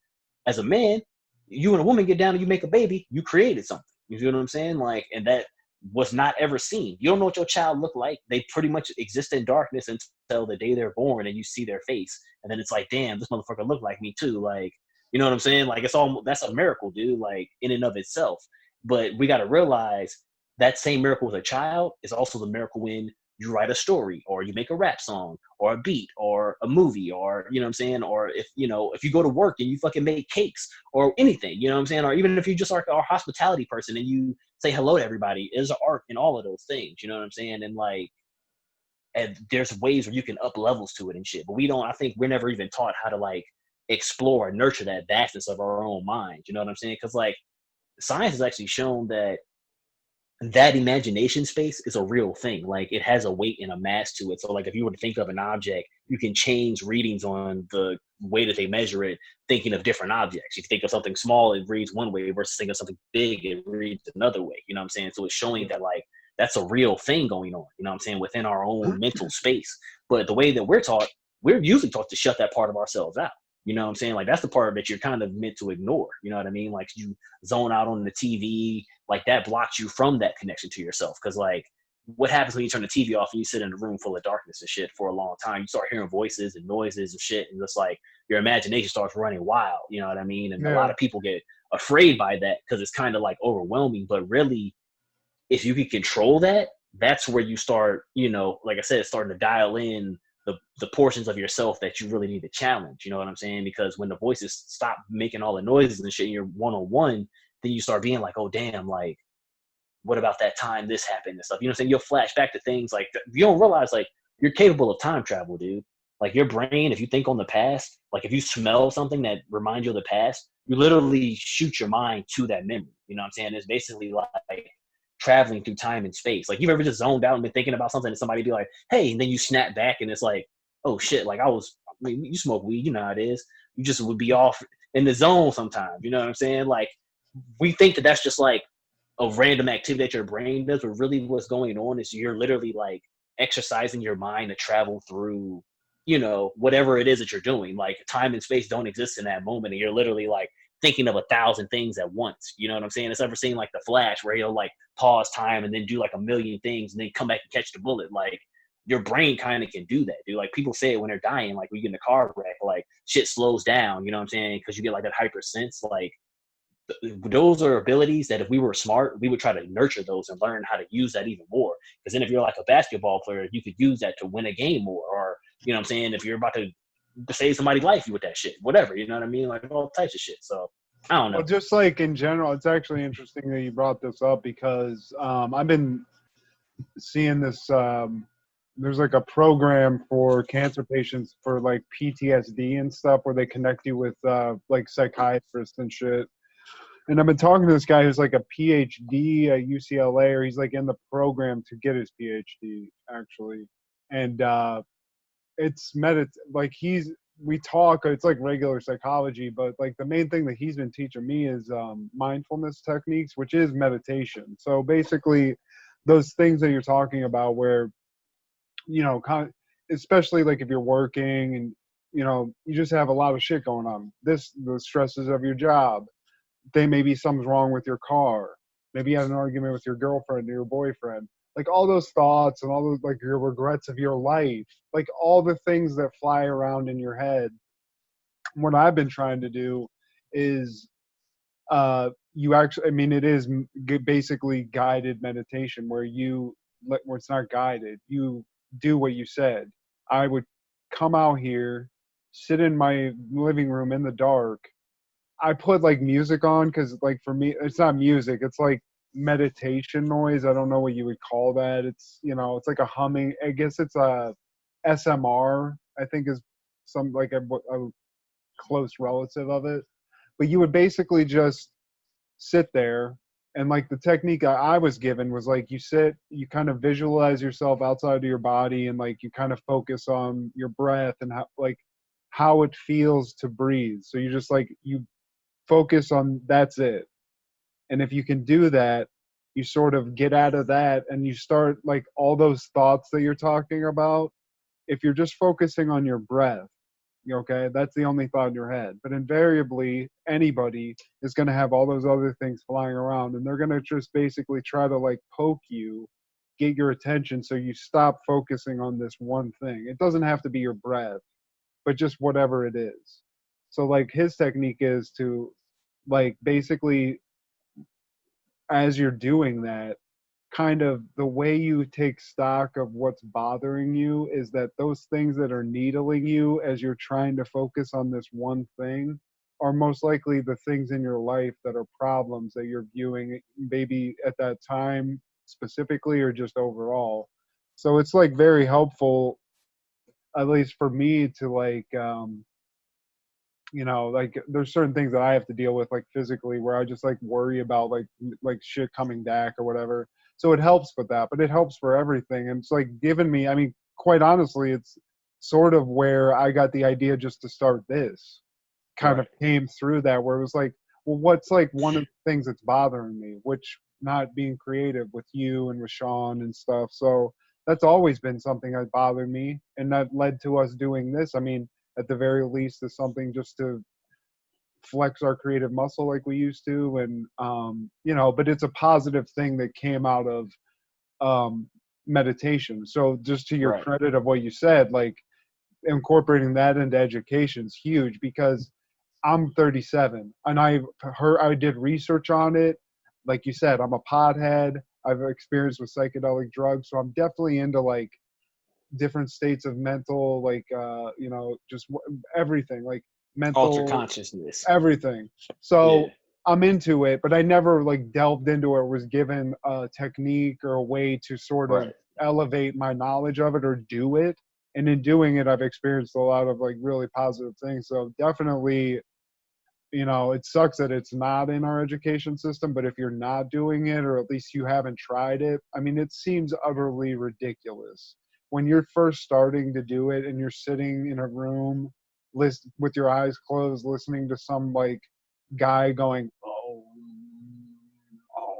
as a man, you and a woman get down and you make a baby, you created something. You know what I'm saying? Like, and that was not ever seen. You don't know what your child looked like. They pretty much exist in darkness until the day they're born and you see their face. And then it's like, damn, this motherfucker looked like me too. Like, you know what I'm saying? Like, that's a miracle, dude, like in and of itself. But we got to realize that same miracle as a child is also the miracle when you write a story or you make a rap song or a beat or a movie, or, you know what I'm saying? Or if you go to work and you fucking make cakes or anything, you know what I'm saying? Or even if you just are a hospitality person and you say hello to everybody, there's art in all of those things, you know what I'm saying? And like, and there's ways where you can up levels to it and shit, but I think we're never even taught how to like explore and nurture that vastness of our own mind, you know what I'm saying? Because like, science has actually shown that imagination space is a real thing. Like, it has a weight and a mass to it. So like, if you were to think of an object, you can change readings on the way that they measure it, thinking of different objects. If you think of something small, it reads one way, versus think of something big, it reads another way. You know what I'm saying? So it's showing that like, that's a real thing going on, you know what I'm saying, within our own mental space. But the way that we're usually taught to shut that part of ourselves out. You know what I'm saying? Like, that's the part that you're kind of meant to ignore. You know what I mean? Like, you zone out on the TV, like that blocks you from that connection to yourself. Because like, what happens when you turn the TV off and you sit in a room full of darkness and shit for a long time? You start hearing voices and noises and shit, and just like your imagination starts running wild. You know what I mean? And a lot of people get afraid by that because it's kind of like overwhelming. But really, if you can control that, that's where you start, like I said, starting to dial in the portions of yourself that you really need to challenge. You know what I'm saying? Because when the voices stop making all the noises and shit, and you're one-on-one, then you start being like, oh damn, like, what about that time this happened and stuff? You know what I'm saying? You'll flash back to things like you don't realize like you're capable of time travel, dude. Like, your brain, if you think on the past, like if you smell something that reminds you of the past, you literally shoot your mind to that memory. You know what I'm saying? It's basically like traveling through time and space. Like, you've ever just zoned out and been thinking about something and somebody be like, hey, and then you snap back and it's like, oh shit, like you smoke weed, you know how it is. You just would be off in the zone sometimes. You know what I'm saying? Like, we think that that's just like a random activity that your brain does, but really what's going on is you're literally like exercising your mind to travel through, whatever it is that you're doing. Like, time and space don't exist in that moment, and you're literally like thinking of 1,000 things at once. You know what I'm saying? It's ever seen like The Flash, where he'll like pause time and then do like 1,000,000 things and then come back and catch the bullet. Like, your brain kind of can do that, dude. Like, people say it when they're dying, like when you get in a car wreck, like shit slows down, you know what I'm saying? Because you get like that hyper sense. Like, those are abilities that if we were smart, we would try to nurture those and learn how to use that even more. Because then if you're like a basketball player, you could use that to win a game more. Or, you know what I'm saying, if you're about to save somebody's life, you with that shit, whatever, you know what I mean? Like, all types of shit. So I don't know. Well, just like in general, it's actually interesting that you brought this up because I've been seeing this. There's like a program for cancer patients for like PTSD and stuff where they connect you with like psychiatrists and shit. And I've been talking to this guy who's like a PhD at UCLA, or he's like in the program to get his PhD actually. And it's like we talk, it's like regular psychology, but like the main thing that he's been teaching me is mindfulness techniques, which is meditation. So basically those things that you're talking about where, especially like if you're working and, you just have a lot of shit going on, the stresses of your job, maybe something's wrong with your car, Maybe you had an argument with your girlfriend or your boyfriend. Like all those thoughts and all those like your regrets of your life, like all the things that fly around in your head. What I've been trying to do is you actually, I mean, it is basically guided meditation where where it's not guided, you do what you said. I would come out here, sit in my living room in the dark. I put like music on because like for me it's not music, it's like meditation noise. I don't know what you would call that. It's, it's like a humming. I guess it's a SMR, I think, is some like a close relative of it. But you would basically just sit there, and like the technique I was given was like you sit, you kind of visualize yourself outside of your body, and like you kind of focus on your breath and how it feels to breathe. So you just like you focus on that's it. And if you can do that, you sort of get out of that and you start like all those thoughts that you're talking about. If you're just focusing on your breath, okay, that's the only thought in your head. But invariably, anybody is going to have all those other things flying around, and they're going to just basically try to like poke you, get your attention so you stop focusing on this one thing. It doesn't have to be your breath, but just whatever it is. So like his technique is to like basically as you're doing that, kind of the way you take stock of what's bothering you is that those things that are needling you as you're trying to focus on this one thing are most likely the things in your life that are problems that you're viewing maybe at that time specifically or just overall. So it's like very helpful, at least for me, to like like there's certain things that I have to deal with like physically where I just like worry about like shit coming back or whatever. So it helps with that, but it helps for everything. And it's like given me, I mean, quite honestly, it's sort of where I got the idea just to start this. Kind of came through that where it was like, well, what's like one of the things that's bothering me, which not being creative with you and with Sean and stuff. So that's always been something that bothered me, and that led to us doing this. I mean, at the very least, is something just to flex our creative muscle like we used to, and but it's a positive thing that came out of meditation. So just to your credit of what you said, like incorporating that into education is huge, because I'm 37 and I did research on it. Like you said, I'm a pothead. I've experienced with psychedelic drugs, so I'm definitely into like different states of mental, like just everything, like mental, alter consciousness, everything. So I'm into it, but I never like delved into it or was given a technique or a way to sort of elevate my knowledge of it or do it. And in doing it, I've experienced a lot of like really positive things. So definitely, it sucks that it's not in our education system, but if you're not doing it, or at least you haven't tried it, I mean, it seems utterly ridiculous. When you're first starting to do it and you're sitting in a room with your eyes closed, listening to some like guy going, oh,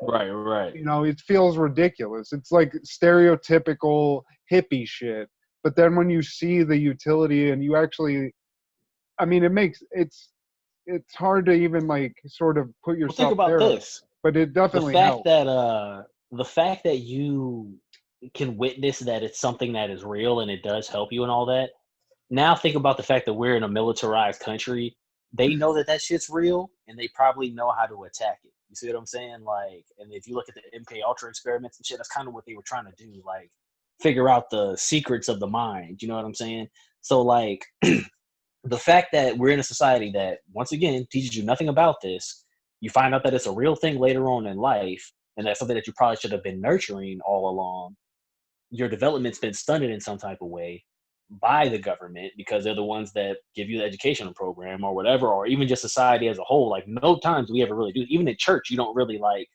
right. It feels ridiculous. It's like stereotypical hippie shit. But then when you see the utility and you actually, I mean, it's hard to even like sort of put yourself think about there, this. but it definitely the fact helps. The fact that you can witness that it's something that is real and it does help you and all that. Now think about the fact that we're in a militarized country. They know that shit's real, and they probably know how to attack it. You see what I'm saying? Like, and if you look at the MK Ultra experiments and shit, that's kind of what they were trying to do, like figure out the secrets of the mind. You know what I'm saying? So like the fact that we're in a society that, once again, teaches you nothing about this, you find out that it's a real thing later on in life, and that's something that you probably should have been nurturing all along. Your development's been stunted in some type of way by the government, because they're the ones that give you the educational program or whatever, or even just society as a whole. Like, no times we ever really do. Even in church, you don't really like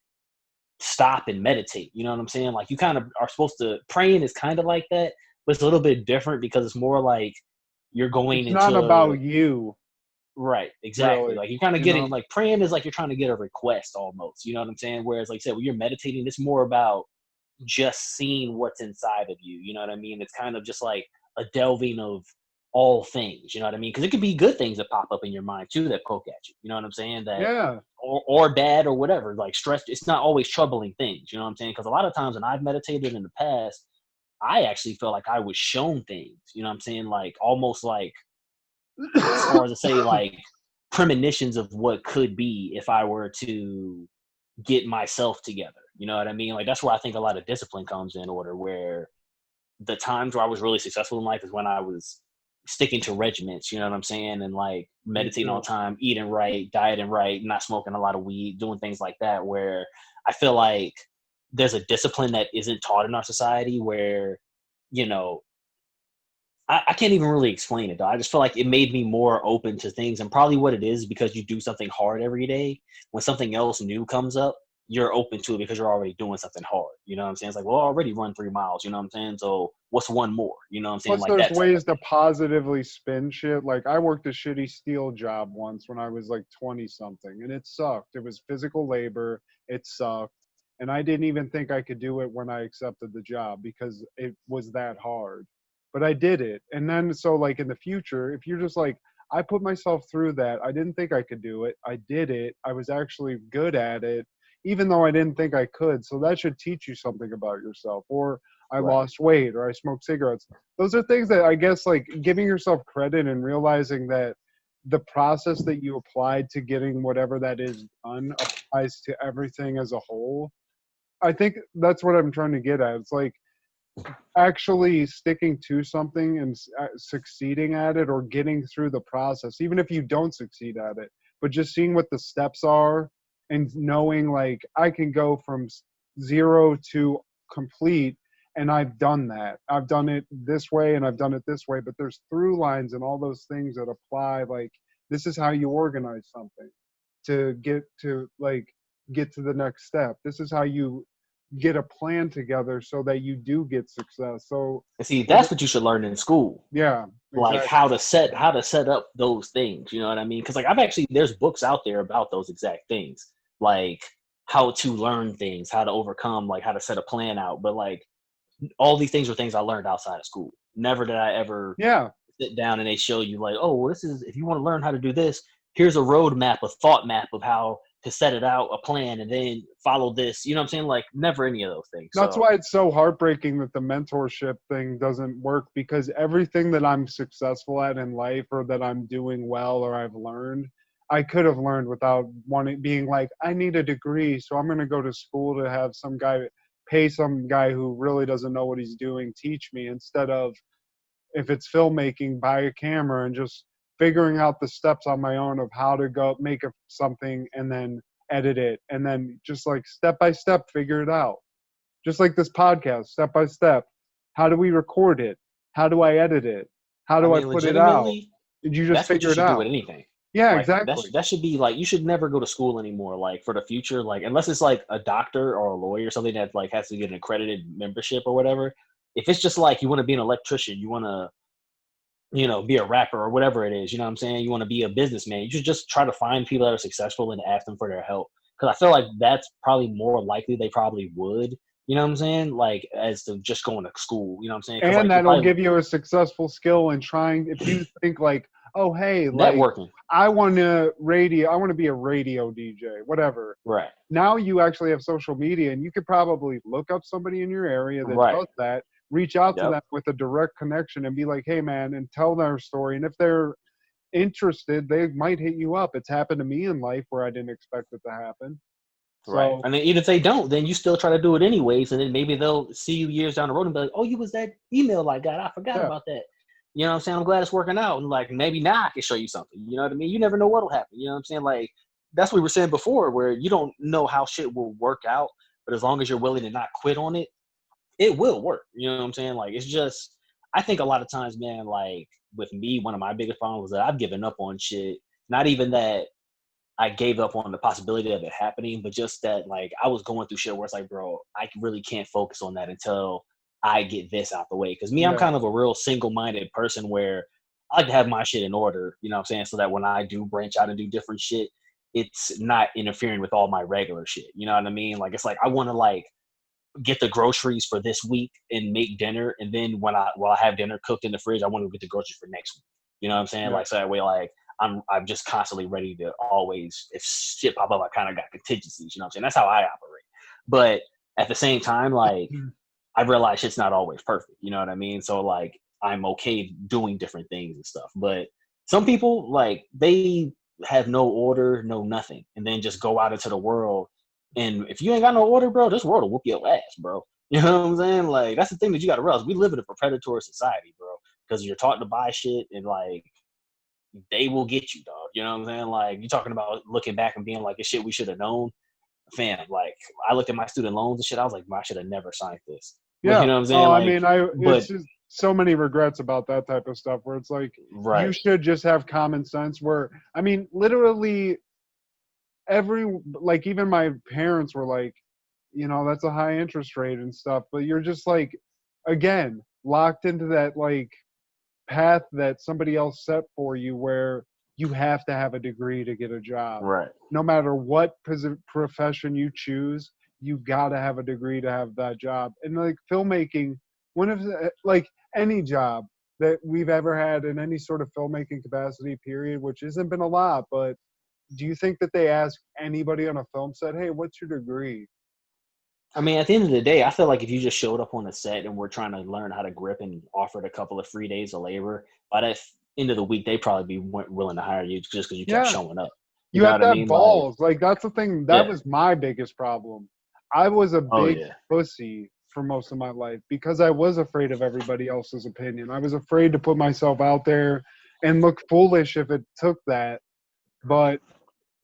stop and meditate. You know what I'm saying? Like, you kind of are supposed to, praying is kind of like that, but it's a little bit different because it's more like you're going it's into not about you. Right, exactly. Really, like you're kind of getting like praying is like you're trying to get a request almost. You know what I'm saying? Whereas like I said, when you're meditating, it's more about just seeing what's inside of you. You know what I mean? It's kind of just like a delving of all things, you know what I mean? Because it could be good things that pop up in your mind too that poke at you. You know what I'm saying? That Yeah. or bad or whatever. Like stress, it's not always troubling things. You know what I'm saying? Because a lot of times when I've meditated in the past, I actually felt like I was shown things. You know what I'm saying? Like almost like as far as to say like premonitions of what could be if I were to get myself together. You know what I mean? Like that's where I think a lot of discipline comes in order, where the times where I was really successful in life is when I was sticking to regiments, you know what I'm saying? And like meditating all the time, eating right, dieting right, not smoking a lot of weed, doing things like that, where I feel like there's a discipline that isn't taught in our society where, you know, I can't even really explain it though. I just feel like it made me more open to things, and probably what it is because you do something hard every day. When something else new comes up, you're open to it because you're already doing something hard. You know what I'm saying? It's like, well, I already run 3 miles. You know what I'm saying? So what's one more? You know what I'm saying? Plus, Like there's that type ways of to thing. positively spin shit. Like, I worked a shitty steel job once when I was like 20 something, and it sucked. It was physical labor. It sucked. And I didn't even think I could do it when I accepted the job because it was that hard. But I did it. And then, so like in the future, if you're just like, I put myself through that, I didn't think I could do it. I did it. I was actually good at it, even though I didn't think I could. So that should teach you something about yourself. Or I Right. lost weight, or I smoked cigarettes. Those are things that I guess like giving yourself credit and realizing that the process that you applied to getting whatever that is done applies to everything as a whole. I think that's what I'm trying to get at. It's like actually sticking to something and succeeding at it, or getting through the process, even if you don't succeed at it, but just seeing what the steps are and knowing like I can go from 0 to complete. And I've done that. I've done it this way and I've done it this way, but there's through lines and all those things that apply. Like, this is how you organize something to get to the next step. This is how you get a plan together so that you do get success. So And see, that's what you should learn in school. yeah, Like exactly. how to set up those things. You know what I mean? Because like there's books out there about those exact things, like how to learn things, how to overcome, like how to set a plan out. But like all these things are things I learned outside of school. Never did I ever Yeah, sit down and they show you like, oh, well, this is if you want to learn how to do this, here's a roadmap, a thought map of how to set it out, a plan, and then follow this. You know what I'm saying? Like never any of those things. that's So why it's so heartbreaking that the mentorship thing doesn't work, because everything that I'm successful at in life, or that I'm doing well, or I've learned, I could have learned without being like, I need a degree, so I'm going to go to school to have some guy pay some guy who really doesn't know what he's doing teach me, instead of, if it's filmmaking, buy a camera and just figuring out the steps on my own of how to go make something and then edit it, and then just like step by step figure it out. Just like this podcast, step by step. How do we record it? How do I edit it? How I do I mean, put it out? legitimately, Did you just that's what you figure it should do with out? anything. Yeah, Like exactly. that should be like you should never go to school anymore. Like for the future, like unless it's like a doctor or a lawyer or something that like has to get an accredited membership or whatever. If it's just like you want to be an electrician, you want to be a rapper or whatever it is, you know what I'm saying? You want to be a businessman. You should just try to find people that are successful and ask them for their help. Because I feel like that's probably more likely they probably would. You know what I'm saying? Like as to just going to school. You know what I'm saying? Because And like you that'll probably give you a successful skill in trying. If you think like, oh hey, like networking, I want to be a radio DJ, whatever. right? Now you actually have social media, and you could probably look up somebody in your area that Right. does that, reach out to Yep. them with a direct connection and be like, hey man, and tell their story. And if they're interested, they might hit you up. It's happened to me in life where I didn't expect it to happen. Right. So And then even if they don't, then you still try to do it anyways. And then maybe they'll see you years down the road and be like, oh, you was that email I got. I forgot yeah, about that. You know what I'm saying? I'm glad it's working out. And like maybe now I can show you something. You know what I mean? You never know what'll happen. You know what I'm saying? Like that's what we were saying before, where you don't know how shit will work out. But as long as you're willing to not quit on it, it will work. You know what I'm saying? Like it's just I think a lot of times, man, like with me, one of my biggest problems was that I've given up on shit. Not even that I gave up on the possibility of it happening, but just that like I was going through shit where it's like, bro, I really can't focus on that until I get this out the way. Cause me, I'm yeah, kind of a real single-minded person where I like to have my shit in order, you know what I'm saying? So that when I do branch out and do different shit, it's not interfering with all my regular shit. You know what I mean? Like it's like I want to like get the groceries for this week and make dinner, and then while I have dinner cooked in the fridge, I want to get the groceries for next week. You know what I'm saying? Yeah. Like, so that way, like I'm just constantly ready to always, if shit pop up, I kind of got contingencies. You know what I'm saying? That's how I operate. But at the same time, like I realize shit's not always perfect. You know what I mean? So like I'm okay doing different things and stuff. But some people, like, they have no order, no nothing, and then just go out into the world. And if you ain't got no order, bro, this world will whoop your ass, bro. You know what I'm saying? Like, that's the thing that you got to realize. We live in a predatory society, bro, because you're taught to buy shit, and like they will get you, dog. You know what I'm saying? Like, you're talking about looking back and being like, this shit we should have known. Fam, like, I looked at my student loans and shit. I was like, I should have never signed this. Yeah. You know what I'm saying? Oh, Like, I mean, it's just so many regrets about that type of stuff where it's like, right. you should just have common sense where, I mean, literally like even my parents were like, you know, that's a high interest rate and stuff, but you're just like, again, locked into that like path that somebody else set for you where you have to have a degree to get a job. Right. No matter what profession you choose, you got to have a degree to have that job. And like filmmaking, one of the, like any job that we've ever had in any sort of filmmaking capacity period, which hasn't been a lot, but do you think that they ask anybody on a film set, hey, what's your degree? I mean, at the end of the day, I feel like if you just showed up on a set and we're trying to learn how to grip and offered a couple of free days of labor, by the end of the week, they'd probably be willing to hire you just because you kept showing up. You have to have balls. Like, that's the thing. That was my biggest problem. I was a big pussy for most of my life because I was afraid of everybody else's opinion. I was afraid to put myself out there and look foolish if it took that. But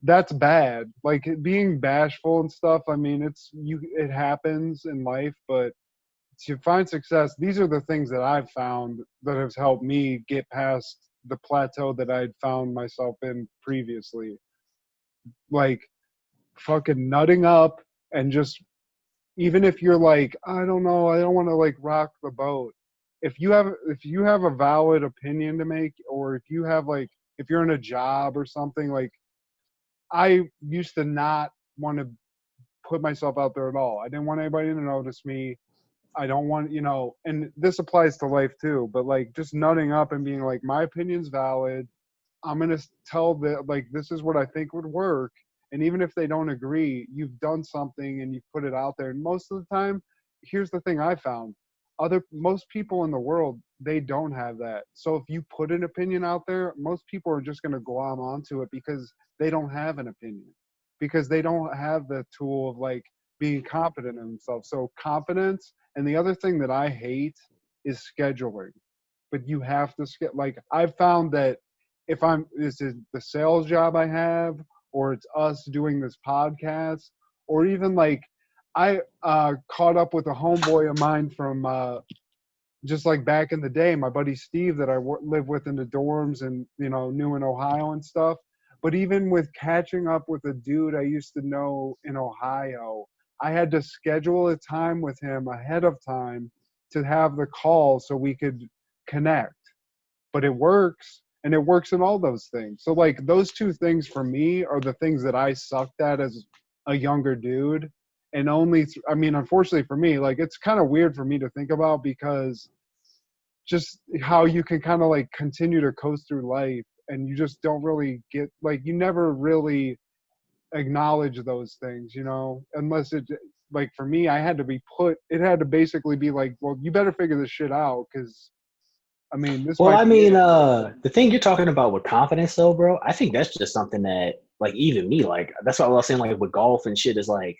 that's bad. Like, being bashful and stuff, I mean, it happens in life, but to find success, these are the things that I've found that have helped me get past the plateau that I'd found myself in previously. Like, fucking nutting up and just, even if you're like, I don't know, I don't want to like rock the boat. If you have a valid opinion to make, or if you're in a job or something, like, I used to not want to put myself out there at all. I didn't want anybody to notice me. I don't want, and this applies to life too, but like just nutting up and being like, my opinion's valid. I'm going to tell like, this is what I think would work. And even if they don't agree, you've done something and you've put it out there. And most of the time, here's the thing I found. Most people in the world, they don't have that. So if you put an opinion out there, most people are just going to glom onto it because they don't have an opinion, because they don't have the tool of like being confident in themselves. So confidence. And the other thing that I hate is scheduling. But you have to like, I've found that if this is the sales job I have, or it's us doing this podcast, or even like I caught up with a homeboy of mine from just like back in the day, my buddy Steve that I lived with in the dorms and, knew in Ohio and stuff. But even with catching up with a dude I used to know in Ohio, I had to schedule a time with him ahead of time to have the call so we could connect. But it works, and it works in all those things. So like those two things for me are the things that I sucked at as a younger dude. And unfortunately for me, like, it's kind of weird for me to think about because just how you can kind of like continue to coast through life and you just don't really get, like, you never really acknowledge those things, unless it, like, for me, it had to basically be like, well, you better figure this shit out because the thing you're talking about with confidence though, bro, I think that's just something that, like, even me, like, that's what I was saying, like, with golf and shit, is like,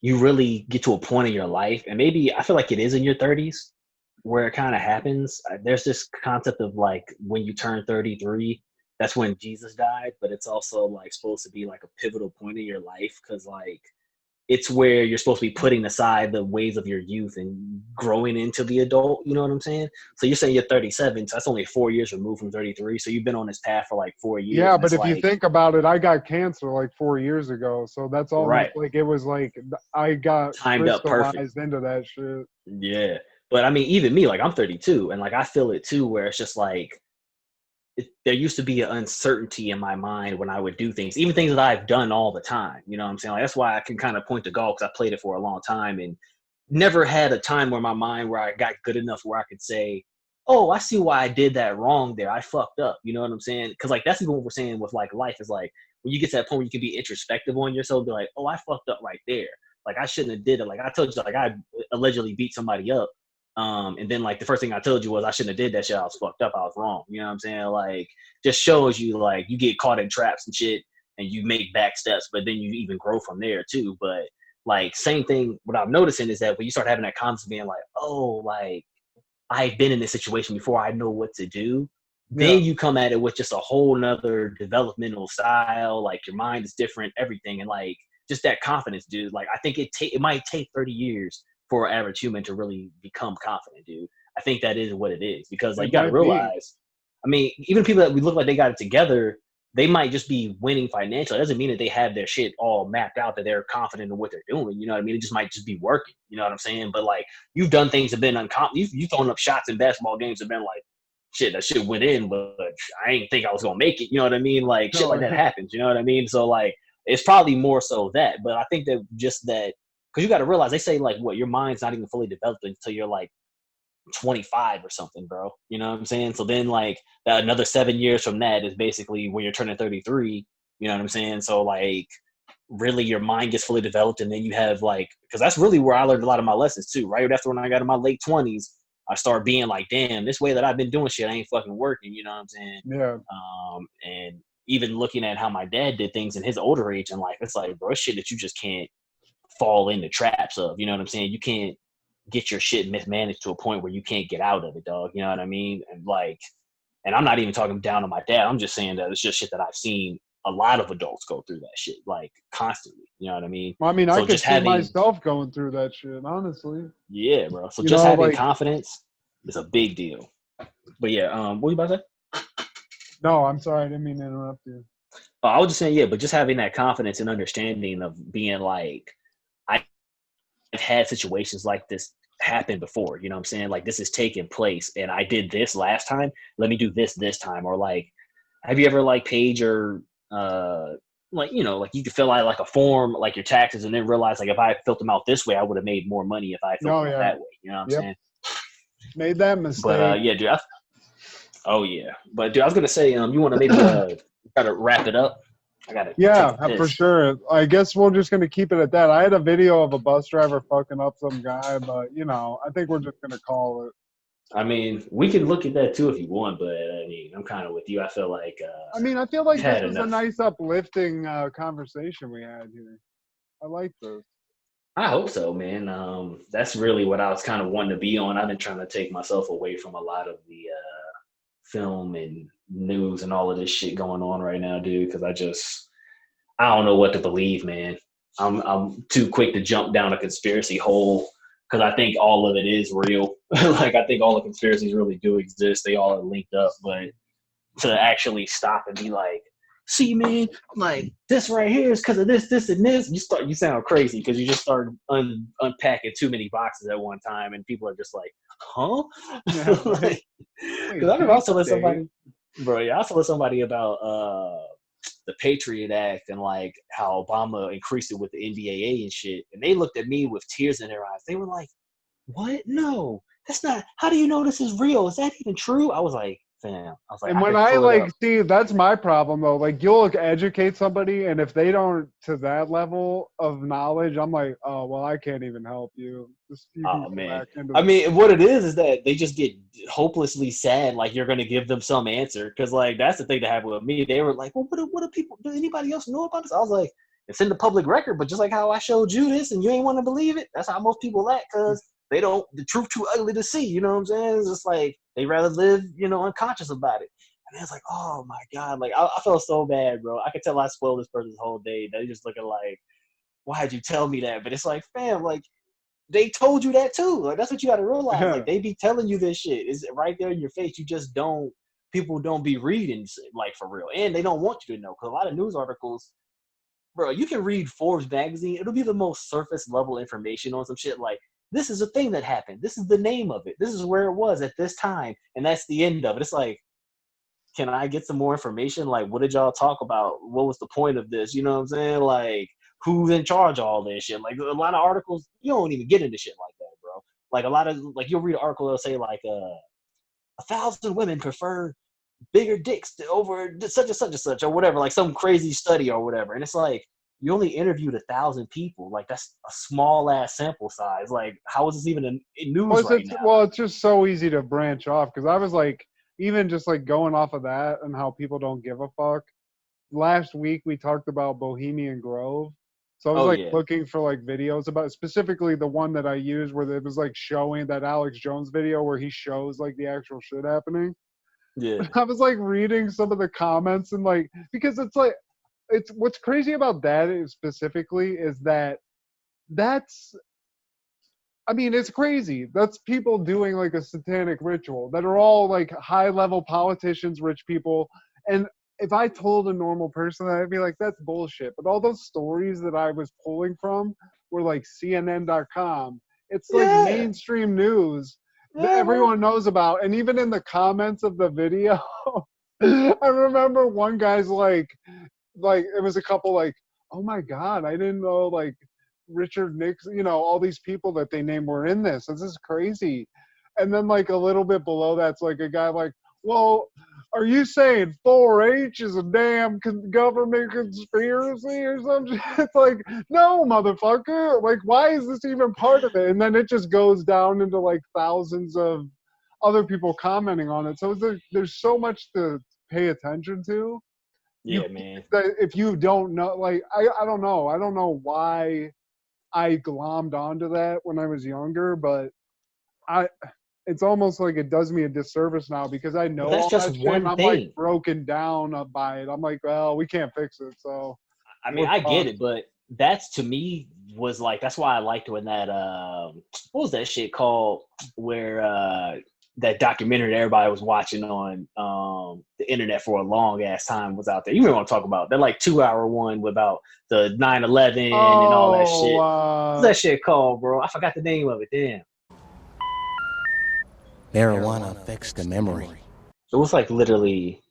you really get to a point in your life, and maybe I feel like it is in your 30s where it kind of happens. There's this concept of like when you turn 33, that's when Jesus died, but it's also like supposed to be like a pivotal point in your life because like it's where you're supposed to be putting aside the ways of your youth and growing into the adult. You know what I'm saying? So you're saying you're 37, so that's only 4 years removed from 33. So you've been on this path for like 4 years. Yeah, but if you think about it, I got cancer like 4 years ago. So that's all right. Like, it was like I got timed up perfect into that shit. Yeah. But I mean, even me, like, I'm 32 and like I feel it too, where it's just like there used to be an uncertainty in my mind when I would do things, even things that I've done all the time. You know what I'm saying? Like, that's why I can kind of point to golf because I played it for a long time. And never had a time where my mind where I got good enough where I could say, oh, I see why I did that wrong there. I fucked up. You know what I'm saying? Because like that's even what we're saying with like life is like when you get to that point where you can be introspective on yourself, be like, oh, I fucked up right there. Like I shouldn't have did it. Like I told you, like I allegedly beat somebody up. And then like the first thing I told you was I shouldn't have did that shit. I was fucked up. I was wrong. You know what I'm saying? Like just shows you like you get caught in traps and shit and you make back steps, but then you even grow from there too. But like same thing, what I'm noticing is that when you start having that confidence being like, oh, like I've been in this situation before, I know what to do. Then you come at it with just a whole nother developmental style, like your mind is different, everything. And like just that confidence, dude. Like I think it might take 30 years for an average human to really become confident, dude. I think that is what it is. Because like you gotta realize, I mean, even people that we look like they got it together, they might just be winning financially. It doesn't mean that they have their shit all mapped out, that they're confident in what they're doing. You know what I mean? It just might just be working. You know what I'm saying? But like, you've done things that have been uncommon. You've thrown up shots in basketball games that have been like, shit, that shit went in, but I didn't think I was gonna make it. You know what I mean? Like shit like that happens. You know what I mean? So like, it's probably more so that. But I think that just that, because you got to realize they say like, what, your mind's not even fully developed until you're like 25 or something, bro. You know what I'm saying? So then like that another 7 years from that is basically when you're turning 33. You know what I'm saying? So like really your mind gets fully developed, and then you have like, because that's really where I learned a lot of my lessons too. Right after when I got in my late 20s, I started being like, damn, this way that I've been doing shit ain't fucking working. You know what I'm saying? Yeah. And even looking at how my dad did things in his older age in life, it's like, bro, shit that you just can't fall into traps of. You know what I'm saying? You can't get your shit mismanaged to a point where you can't get out of it, dog. You know what I mean? And like, and I'm not even talking down on my dad. I'm just saying that it's just shit that I've seen a lot of adults go through that shit, like constantly. You know what I mean? Well, I mean, so I could see myself going through that shit, honestly. Yeah, bro. So you just know, having like, confidence is a big deal. But yeah, what were you about to say? No, I'm sorry, I didn't mean to interrupt you. Oh, I was just saying, yeah, but just having that confidence and understanding of being like, I've had situations like this happen before, you know what I'm saying? Like this has taken place and I did this last time, let me do this time. Or like, have you ever like paid your, like, you know, like you could fill out like a form, like your taxes, and then realize like if I filled them out this way, I would have made more money if I filled them out that way. You know what I'm saying? Made that mistake. But yeah, dude. But dude, I was gonna say, you want to maybe try to wrap it up? I gotta. Yeah, for sure. I guess we're just gonna keep it at that. I had a video of a bus driver fucking up some guy, but you know, I think we're just gonna call it. I mean, we can look at that too if you want, but I mean, I'm kind of with you. I feel like. I mean, I feel like this was a nice, uplifting conversation we had here. I like this. I hope so, man. That's really what I was kind of wanting to be on. I've been trying to take myself away from a lot of the film and news and all of this shit going on right now, dude. Because I don't know what to believe, man. I'm too quick to jump down a conspiracy hole because I think all of it is real. Like I think all the conspiracies really do exist. They all are linked up, but to actually stop and be like, see, man, like this right here is because of this, and this. You sound crazy because you just start unpacking too many boxes at one time, and people are just like, huh? Because I also let somebody, bro. Yeah, I also let somebody about the Patriot Act and like how Obama increased it with the NDAA and shit, and they looked at me with tears in their eyes. They were like, "What? No, that's not. How do you know this is real? Is that even true?" I was like, fam. I was like, and when I like see, that's my problem though. Like you'll educate somebody, and if they don't to that level of knowledge, I'm like, oh well, I can't even help you. Oh man, I mean, what it is that they just get hopelessly sad, like you're gonna give them some answer, because like that's the thing that happened with me. They were like, well, what do people? Do anybody else know about this? I was like, it's in the public record, but just like how I showed you this, and you ain't want to believe it. That's how most people act, because they don't. The truth too ugly to see. You know what I'm saying? It's just like they rather live, you know, unconscious about it. And it's like, oh my god, like I felt so bad, bro. I could tell I spoiled this person's whole day. They just looking like, why'd you tell me that? But it's like, fam, like they told you that too. Like that's what you got to realize. Like they be telling you this shit. It's right there in your face. You just don't. People don't be reading like for real, and they don't want you to know, because a lot of news articles, bro, you can read Forbes magazine. It'll be the most surface level information on some shit like, this is a thing that happened. This is the name of it. This is where it was at this time. And that's the end of it. It's like, can I get some more information? Like, what did y'all talk about? What was the point of this? You know what I'm saying? Like, who's in charge of all this shit? Like, a lot of articles, you don't even get into shit like Like a lot of like you'll read an article that'll say like 1,000 women prefer bigger dicks over such and such and such or whatever, like some crazy study or whatever. And it's like you only interviewed 1,000 people. Like that's a small ass sample size. Like how is this even in news right now? Well, it's just so easy to branch off because I was like, even just like going off of that and how people don't give a fuck. Last week we talked about Bohemian Grove. So I was looking for like videos about specifically the one that I used where it was like showing that Alex Jones video where he shows like the actual shit happening. Yeah. I was like reading some of the comments and like because it's like it's what's crazy about that is specifically is that that's I mean, it's crazy. That's people doing like a satanic ritual that are all like high level politicians, rich people. And if I told a normal person that, I'd be like, that's bullshit. But all those stories that I was pulling from were like CNN.com. It's like mainstream news that everyone knows about. And even in the comments of the video, I remember one guy's like, it was a couple like, oh my God, I didn't know like Richard Nixon, you know, all these people that they named were in this. This is crazy. And then like a little bit below that's like a guy like, well, are you saying 4-H is a damn government conspiracy or something? It's like, no, motherfucker. Like, why is this even part of it? And then it just goes down into like thousands of other people commenting on it. So there's so much to pay attention to. Yeah, man. If you don't know, like, I don't know. I don't know why I glommed onto that when I was younger, but it's almost like it does me a disservice now because I know that's just that shit, one and I'm thing. like broken down by it. I'm like, well, we can't fix it. So I mean, I get it, but that's to me was like that's why I liked when that what was that shit called where that documentary that everybody was watching on the internet for a long ass time was out there. You know what I'm talking about? That like 2-hour one about the 9/11 and all that shit. What's that shit called, bro? I forgot the name of it. Damn. Marijuana affects the memory. It was like literally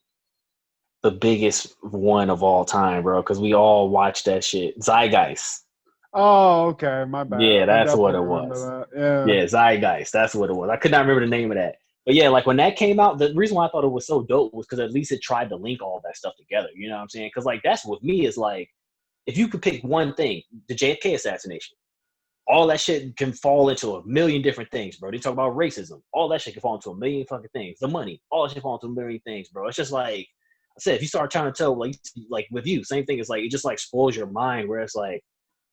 the biggest one of all time, bro, because we all watched that shit. Zeitgeist. Oh, okay. My bad. Yeah, that's what it was. Yeah, Zeitgeist. That's what it was. I could not remember the name of that. But yeah, like when that came out, the reason why I thought it was so dope was because at least it tried to link all that stuff together. You know what I'm saying? Because like that's with me is like, if you could pick one thing, the JFK assassination, all that shit can fall into a million different things, bro. They talk about racism. All that shit can fall into a million fucking things. The money, all that shit fall into a million things, bro. It's just like I said, if you start trying to tell, like with you, same thing. It's like it just like spoils your mind. Where it's like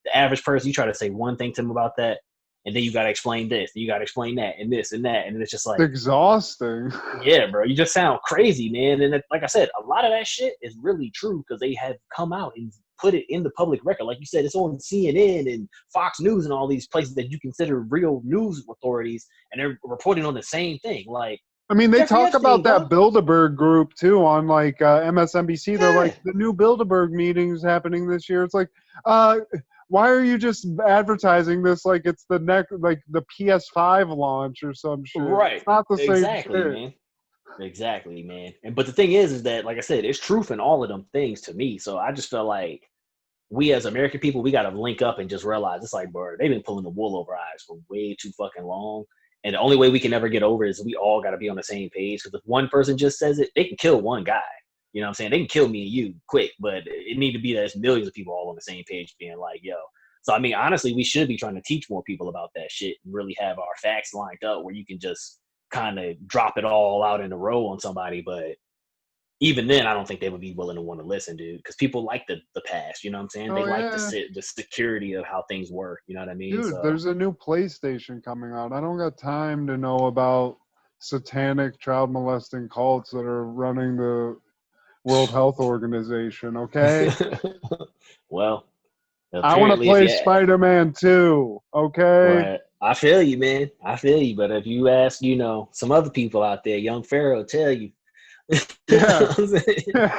the average person, you try to say one thing to them about that, and then you got to explain this, and you got to explain that, and this and that, and it's just like it's exhausting. Yeah, bro. You just sound crazy, man. And like I said, a lot of that shit is really true because they have come out and put it in the public record. Like you said, it's on CNN and Fox News and all these places that you consider real news authorities, and they're reporting on the same thing. Like, I mean, they talk about that Bilderberg group too on like MSNBC. They're like the new Bilderberg meetings happening this year. It's like, why are you just advertising this like it's the next, like the PS5 launch or some shit? Right. It's not the same shit. Man. Exactly, man. But the thing is that, like I said, it's truth in all of them things to me. So I just feel like we as American people, we got to link up and just realize it's like, bro, they've been pulling the wool over our eyes for way too fucking long. And the only way we can ever get over it is we all got to be on the same page. Because if one person just says it, they can kill one guy. You know what I'm saying? They can kill me and you quick, but it need to be that there's millions of people all on the same page being like, yo. So, I mean, honestly, we should be trying to teach more people about that shit and really have our facts lined up where you can just kind of drop it all out in a row on somebody. But even then, I don't think they would be willing to want to listen, dude, because people like the past. You know what I'm saying? They like the security of how things work. You know what I mean? Dude, there's a new PlayStation coming out. I don't got time to know about satanic child molesting cults that are running the World Health Organization, okay? Well, I want to play Spider-Man 2, okay? Right. I feel you, man. I feel you. But if you ask, some other people out there, young Pharaoh will tell you. Yeah.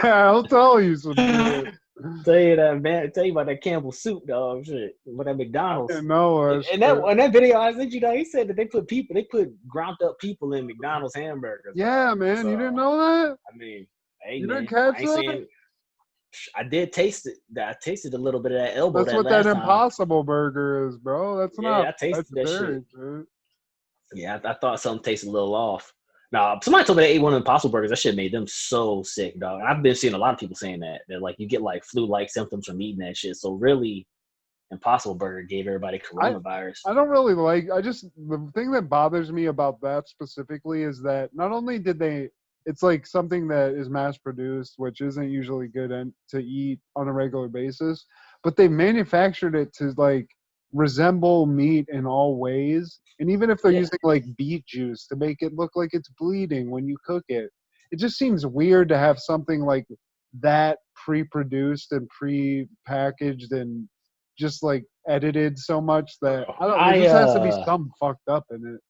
I'll tell you some shit. Tell you that, man. Tell you about that Campbell soup, dog. Shit. About that McDonald's. And that video I sent you, he said that they put ground up people in McDonald's hamburgers. Yeah, man. So, you didn't know that? I mean, hey, you man, didn't catch that? I did taste it. I tasted a little bit of that elbow. That's what that Impossible Burger is, bro. That's not. I tasted that shit. Yeah, I thought something tasted a little off. Now, somebody told me they ate one of the Impossible Burgers. That shit made them so sick, dog. And I've been seeing a lot of people saying that like you get like flu-like symptoms from eating that shit. So really, Impossible Burger gave everybody coronavirus. I don't really like. The thing that bothers me about that specifically is that not only did they, it's like something that is mass produced, which isn't usually good to eat on a regular basis, but they manufactured it to like resemble meat in all ways. And even if they're using like beet juice to make it look like it's bleeding when you cook it, it just seems weird to have something like that pre-produced and pre-packaged and just like edited so much that there just has to be some fucked up in it.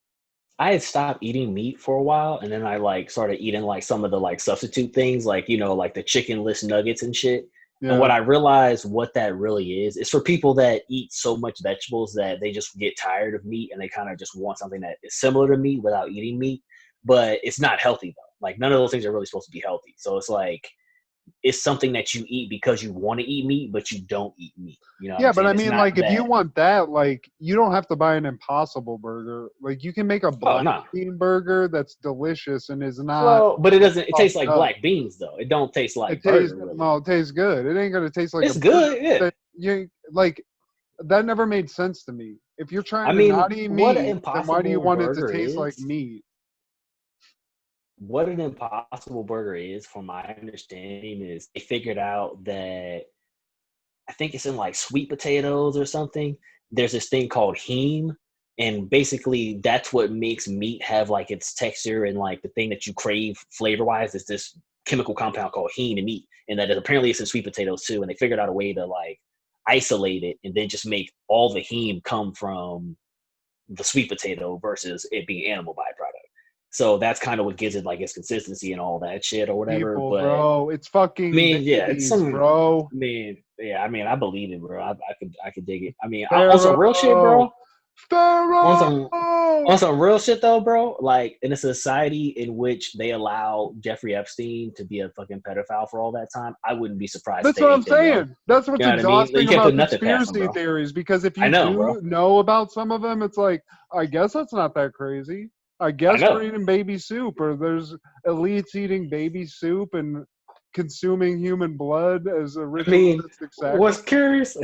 I had stopped eating meat for a while, and then I like started eating like some of the like substitute things, like like the chickenless nuggets and shit. Yeah. And what I realized what that really is for people that eat so much vegetables that they just get tired of meat and they kind of just want something that is similar to meat without eating meat, but it's not healthy though. Like none of those things are really supposed to be healthy. So it's like it's something that you eat because you want to eat meat, but you don't eat meat. Yeah, but I mean, like, if you want that, like, you don't have to buy an Impossible Burger. Like, you can make a black bean burger that's delicious and is not. Well, but it doesn't. It tastes like black beans, though. It don't taste like burger. Really. No, it tastes good. It ain't gonna taste like. It's good. Yeah. You like that never made sense to me. If you're trying to not eat meat, then why do you want it to taste like meat? What an Impossible Burger is, from my understanding, is they figured out that I think it's in like sweet potatoes or something. There's this thing called heme, and basically that's what makes meat have like its texture and like the thing that you crave flavor-wise is this chemical compound called heme in meat, and that apparently it's in sweet potatoes too. And they figured out a way to like isolate it and then just make all the heme come from the sweet potato versus it being animal byproduct. So that's kind of what gives it like its consistency and all that shit or whatever. People, but bro, it's fucking. I mean, yeah, it's some, bro. I mean, I believe it, bro. I could dig it. I mean, on some real shit, bro. On some real shit though, bro. Like in a society in which they allow Jeffrey Epstein to be a fucking pedophile for all that time, I wouldn't be surprised. That's what I'm saying. That's what's exhausting about conspiracy theories. Because if you know about some of them, it's like, I guess that's not that crazy. I guess we're eating baby soup, or there's elites eating baby soup and consuming human blood as a ritualistic sacrifice.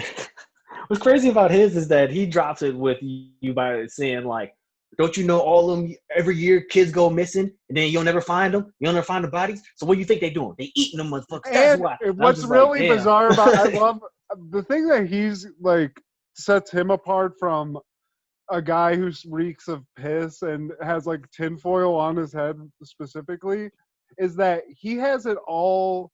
What's crazy about his is that he drops it with you by saying like, don't you know all of them, every year kids go missing and then you'll never find them? You'll never find the bodies? So what do you think they doing? They eating them motherfuckers. That's why. What's really bizarre about I love the thing that he's like sets him apart from a guy who reeks of piss and has like tinfoil on his head specifically is that he has it all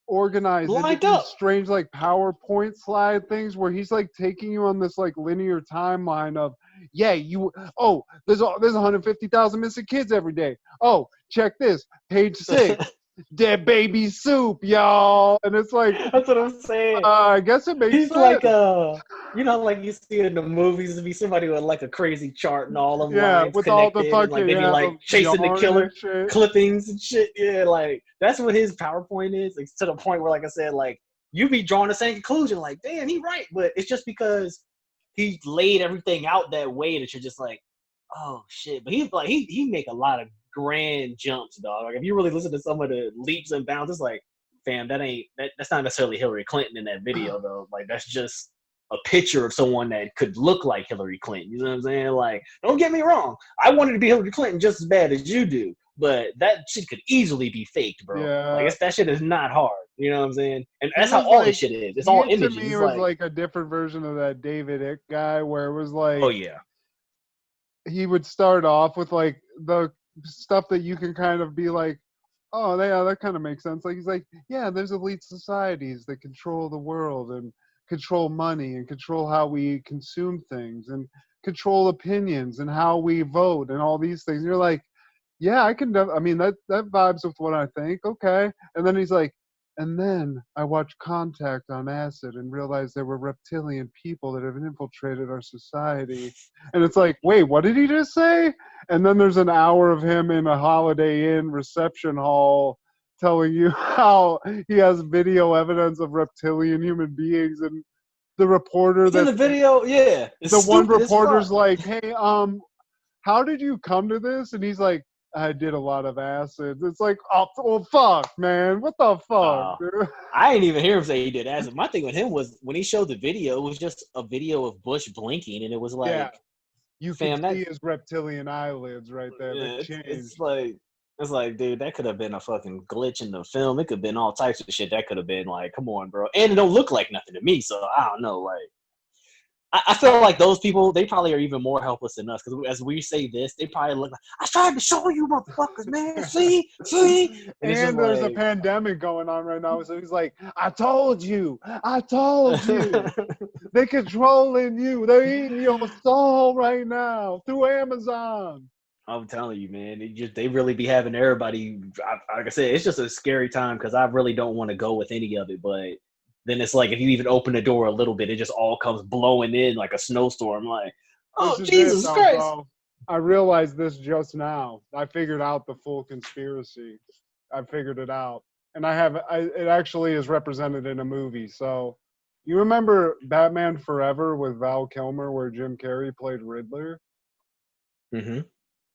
organized into these strange like PowerPoint slide things where he's like taking you on this like linear timeline of there's 150,000 missing kids every day. Oh, check this, page 6. Dead baby soup, y'all. And it's like, that's what I'm saying. I guess it makes sense. He's like like you see in the movies, to be somebody with like a crazy chart and all of them lines with connected, all the fucking, and like they be like chasing the killer clippings and shit. Yeah, like that's what his PowerPoint is. Like, to the point where, like I said, like you be drawing the same conclusion, like, damn, he right, but it's just because he laid everything out that way that you're just like, oh shit. But he's like he make a lot of grand jumps, dog. Like if you really listen to some of the leaps and bounds, it's like, fam, that's not necessarily Hillary Clinton in that video though. Like that's just a picture of someone that could look like Hillary Clinton. You know what I'm saying? Like, don't get me wrong, I wanted to be Hillary Clinton just as bad as you do, but that shit could easily be faked, bro. Yeah. Like that shit is not hard. You know what I'm saying? And that's how all this shit is. It's all images. To me, it was like a different version of that David Icke guy, where it was like, oh yeah, he would start off with like the stuff that you can kind of be like, oh, yeah, that kind of makes sense. Like he's like, yeah, there's elite societies that control the world and control money and control how we consume things and control opinions and how we vote and all these things. And you're like, yeah, I mean, that vibes with what I think. Okay. And then he's like, and then I watched Contact on acid and realized there were reptilian people that have infiltrated our society. And it's like, wait, what did he just say? And then there's an hour of him in a Holiday Inn reception hall telling you how he has video evidence of reptilian human beings. And the reporter in the video, yeah. The one reporter's like, hey, how did you come to this? And he's like, I did a lot of acids. It's like, oh, well, fuck, man. What the fuck, dude? I didn't even hear him say he did acid. My thing with him was when he showed the video, it was just a video of Bush blinking, and it was like, Yeah. You fam, can see his reptilian eyelids right there. yeah, They changed. it's like, dude, that could have been a fucking glitch in the film. It could have been all types of shit. That could have been like, come on, bro. And it don't look like nothing to me, so I don't know. Like, I feel like those people, they probably are even more helpless than us because as we say this, they probably look like, I tried to show you motherfuckers, man. See? And there's a pandemic going on right now. So he's like, I told you. They're controlling you. They're eating your soul right now through Amazon. I'm telling you, man. They really be having everybody. Like I said, it's just a scary time because I really don't want to go with any of it, but then it's like if you even open the door a little bit, it just all comes blowing in like a snowstorm. Like, oh, Jesus Christ. Bro. I realized this just now. I figured out the full conspiracy. I figured it out. And it actually is represented in a movie. So you remember Batman Forever with Val Kilmer where Jim Carrey played Riddler? Mm-hmm. Do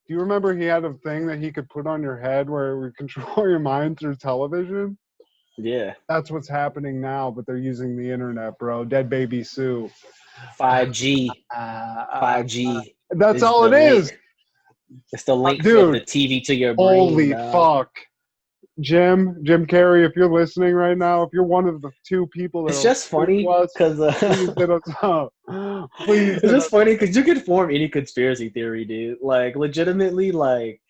you remember he had a thing that he could put on your head where it would control your mind through television? Yeah. That's what's happening now, but they're using the internet, bro. Dead Baby Sue. 5G. 5G. That's all it is. It's the link Dude, of the TV to your brain. Holy fuck. Jim Carrey, if you're listening right now, if you're one of the two people that it's just funny because please hit us up. Please. It's just funny because you can form any conspiracy theory, dude. Like legitimately, like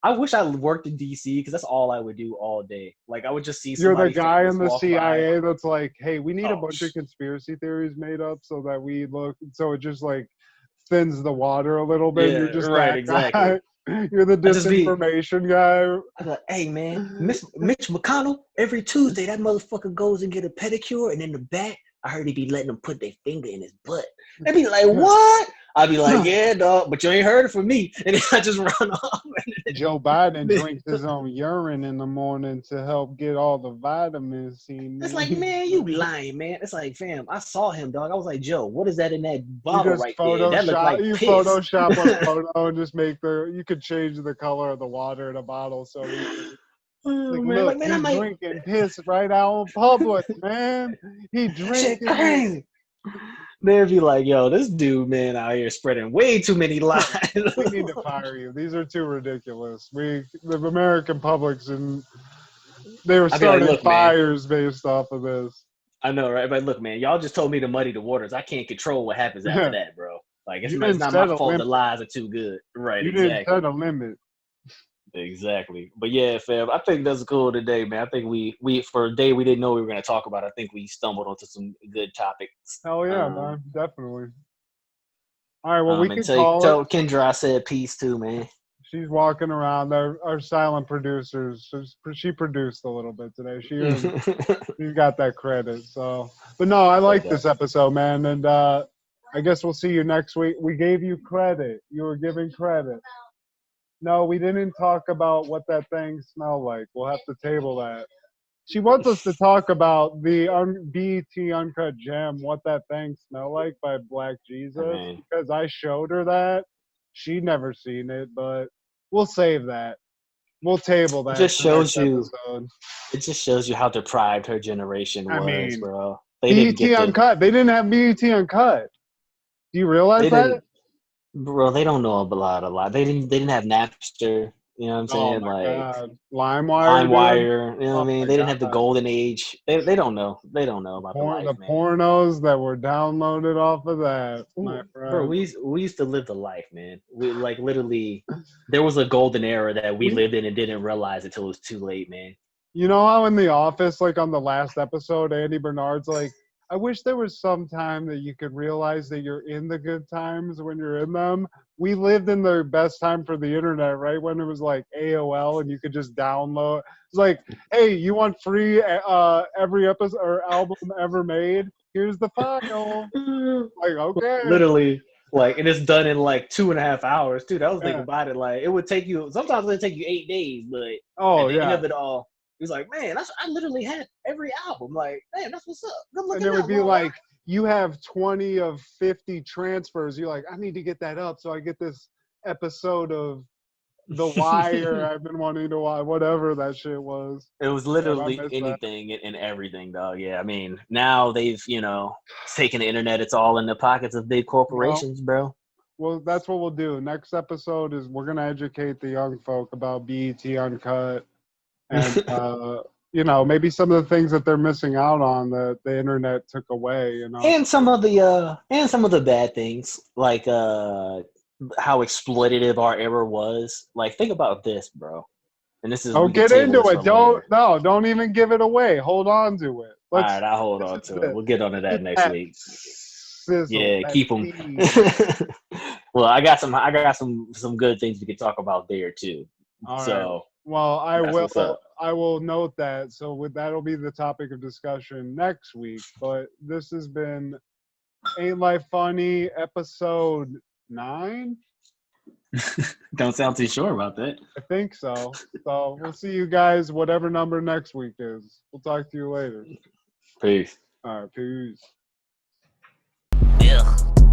I wish I worked in DC because that's all I would do all day. Like I would just see somebody. You're the guy in the CIA that's like, hey, we need a bunch of conspiracy theories made up so that we look, so it just like thins the water a little bit. Yeah, you're just right, that exactly. Guy. You're the disinformation guy. I'm like, hey man, Mitch McConnell, every Tuesday that motherfucker goes and get a pedicure, and in the back, I heard he be letting them put their finger in his butt. They'd be like, what? I'd be like, yeah, dog, but you ain't heard it from me. And then I just run off. Joe Biden drinks his own urine in the morning to help get all the vitamins he needs. It's like, man, you lying, man. It's like, fam, I saw him, dog. I was like, Joe, what is that in that bottle right there? That looked like piss. Photoshop a photo and just make you could change the color of the water in a bottle so look, he's drinking piss right out in public, man. He drinking crazy. They'd be like, yo, this dude, man, out here spreading way too many lies. We need to fire you. These are too ridiculous. The American public's and they were starting fires based off of this. I know, right? But look, man, y'all just told me to muddy the waters. I can't control what happens after that, bro. Like, it's not my fault the lies are too good. Right, you exactly. didn't set a limit. Exactly. But yeah, fam, I think that's cool today, man. I think we for a day we didn't know we were going to talk about. I think we stumbled onto some good topics. Hell yeah, man. Definitely. All right, well, we can tell Kendra I said peace too, man. She's walking around. Our silent producers. She produced a little bit today. She got that credit. So, but no, I like this episode, man. And I guess we'll see you next week. We gave you credit. You were giving credit. No, we didn't talk about what that thing smelled like. We'll have to table that. She wants us to talk about the BET Uncut Gem, What That Thing Smelled Like by Black Jesus, because I showed her that. She'd never seen it, but we'll save that. We'll table that. It just shows you how deprived her generation was, bro. BET Uncut. They didn't have BET Uncut. Do you realize that? Bro, they don't know a lot. They didn't have Napster. You know what I'm saying? God. LimeWire. You know what I mean? They didn't have the golden age. They don't know. They don't know about the pornos that were downloaded off of that. My friend. Bro, we used to live the life, man. We like literally. There was a golden era that we lived in and didn't realize until it was too late, man. You know how in The Office, like on the last episode, Andy Bernard's like, I wish there was some time that you could realize that you're in the good times when you're in them. We lived in the best time for the internet, right? When it was like AOL and you could just download. It's like, hey, you want free every episode or album ever made? Here's the file. Like, okay. Literally. Like, and it's done in like 2.5 hours, too. That was thinking about it. Like, it would take you, sometimes it would take you 8 days, but at the end of it all, he's like, man, I literally had every album. Like, man, that's what's up. Good looking. And it would be like, you have 20 of 50 transfers. You're like, I need to get that up so I get this episode of The Wire I've been wanting to watch, whatever that shit was. It was Damn, I literally missed that. anything and everything, dog. Yeah, I mean, now they've, taken the internet. It's all in the pockets of big corporations, bro. Well, that's what we'll do. Next episode is we're going to educate the young folk about BET Uncut and, maybe some of the things that they're missing out on that the internet took away, And some of the bad things, like how exploitative our era was. Like, think about this, bro. And this is Don't get into it. Don't even give it away. Hold on to it. All right, I'll hold on to it. We'll get onto that next week. Sizzle, yeah, keep them. Well, I got some good things we can talk about there too. All so, right. Well, I will note that. So that'll be the topic of discussion next week. But this has been Ain't Life Funny, episode 9. Don't sound too sure about that. I think so. So we'll see you guys, whatever number next week is. We'll talk to you later. Peace. All right, peace. Ugh.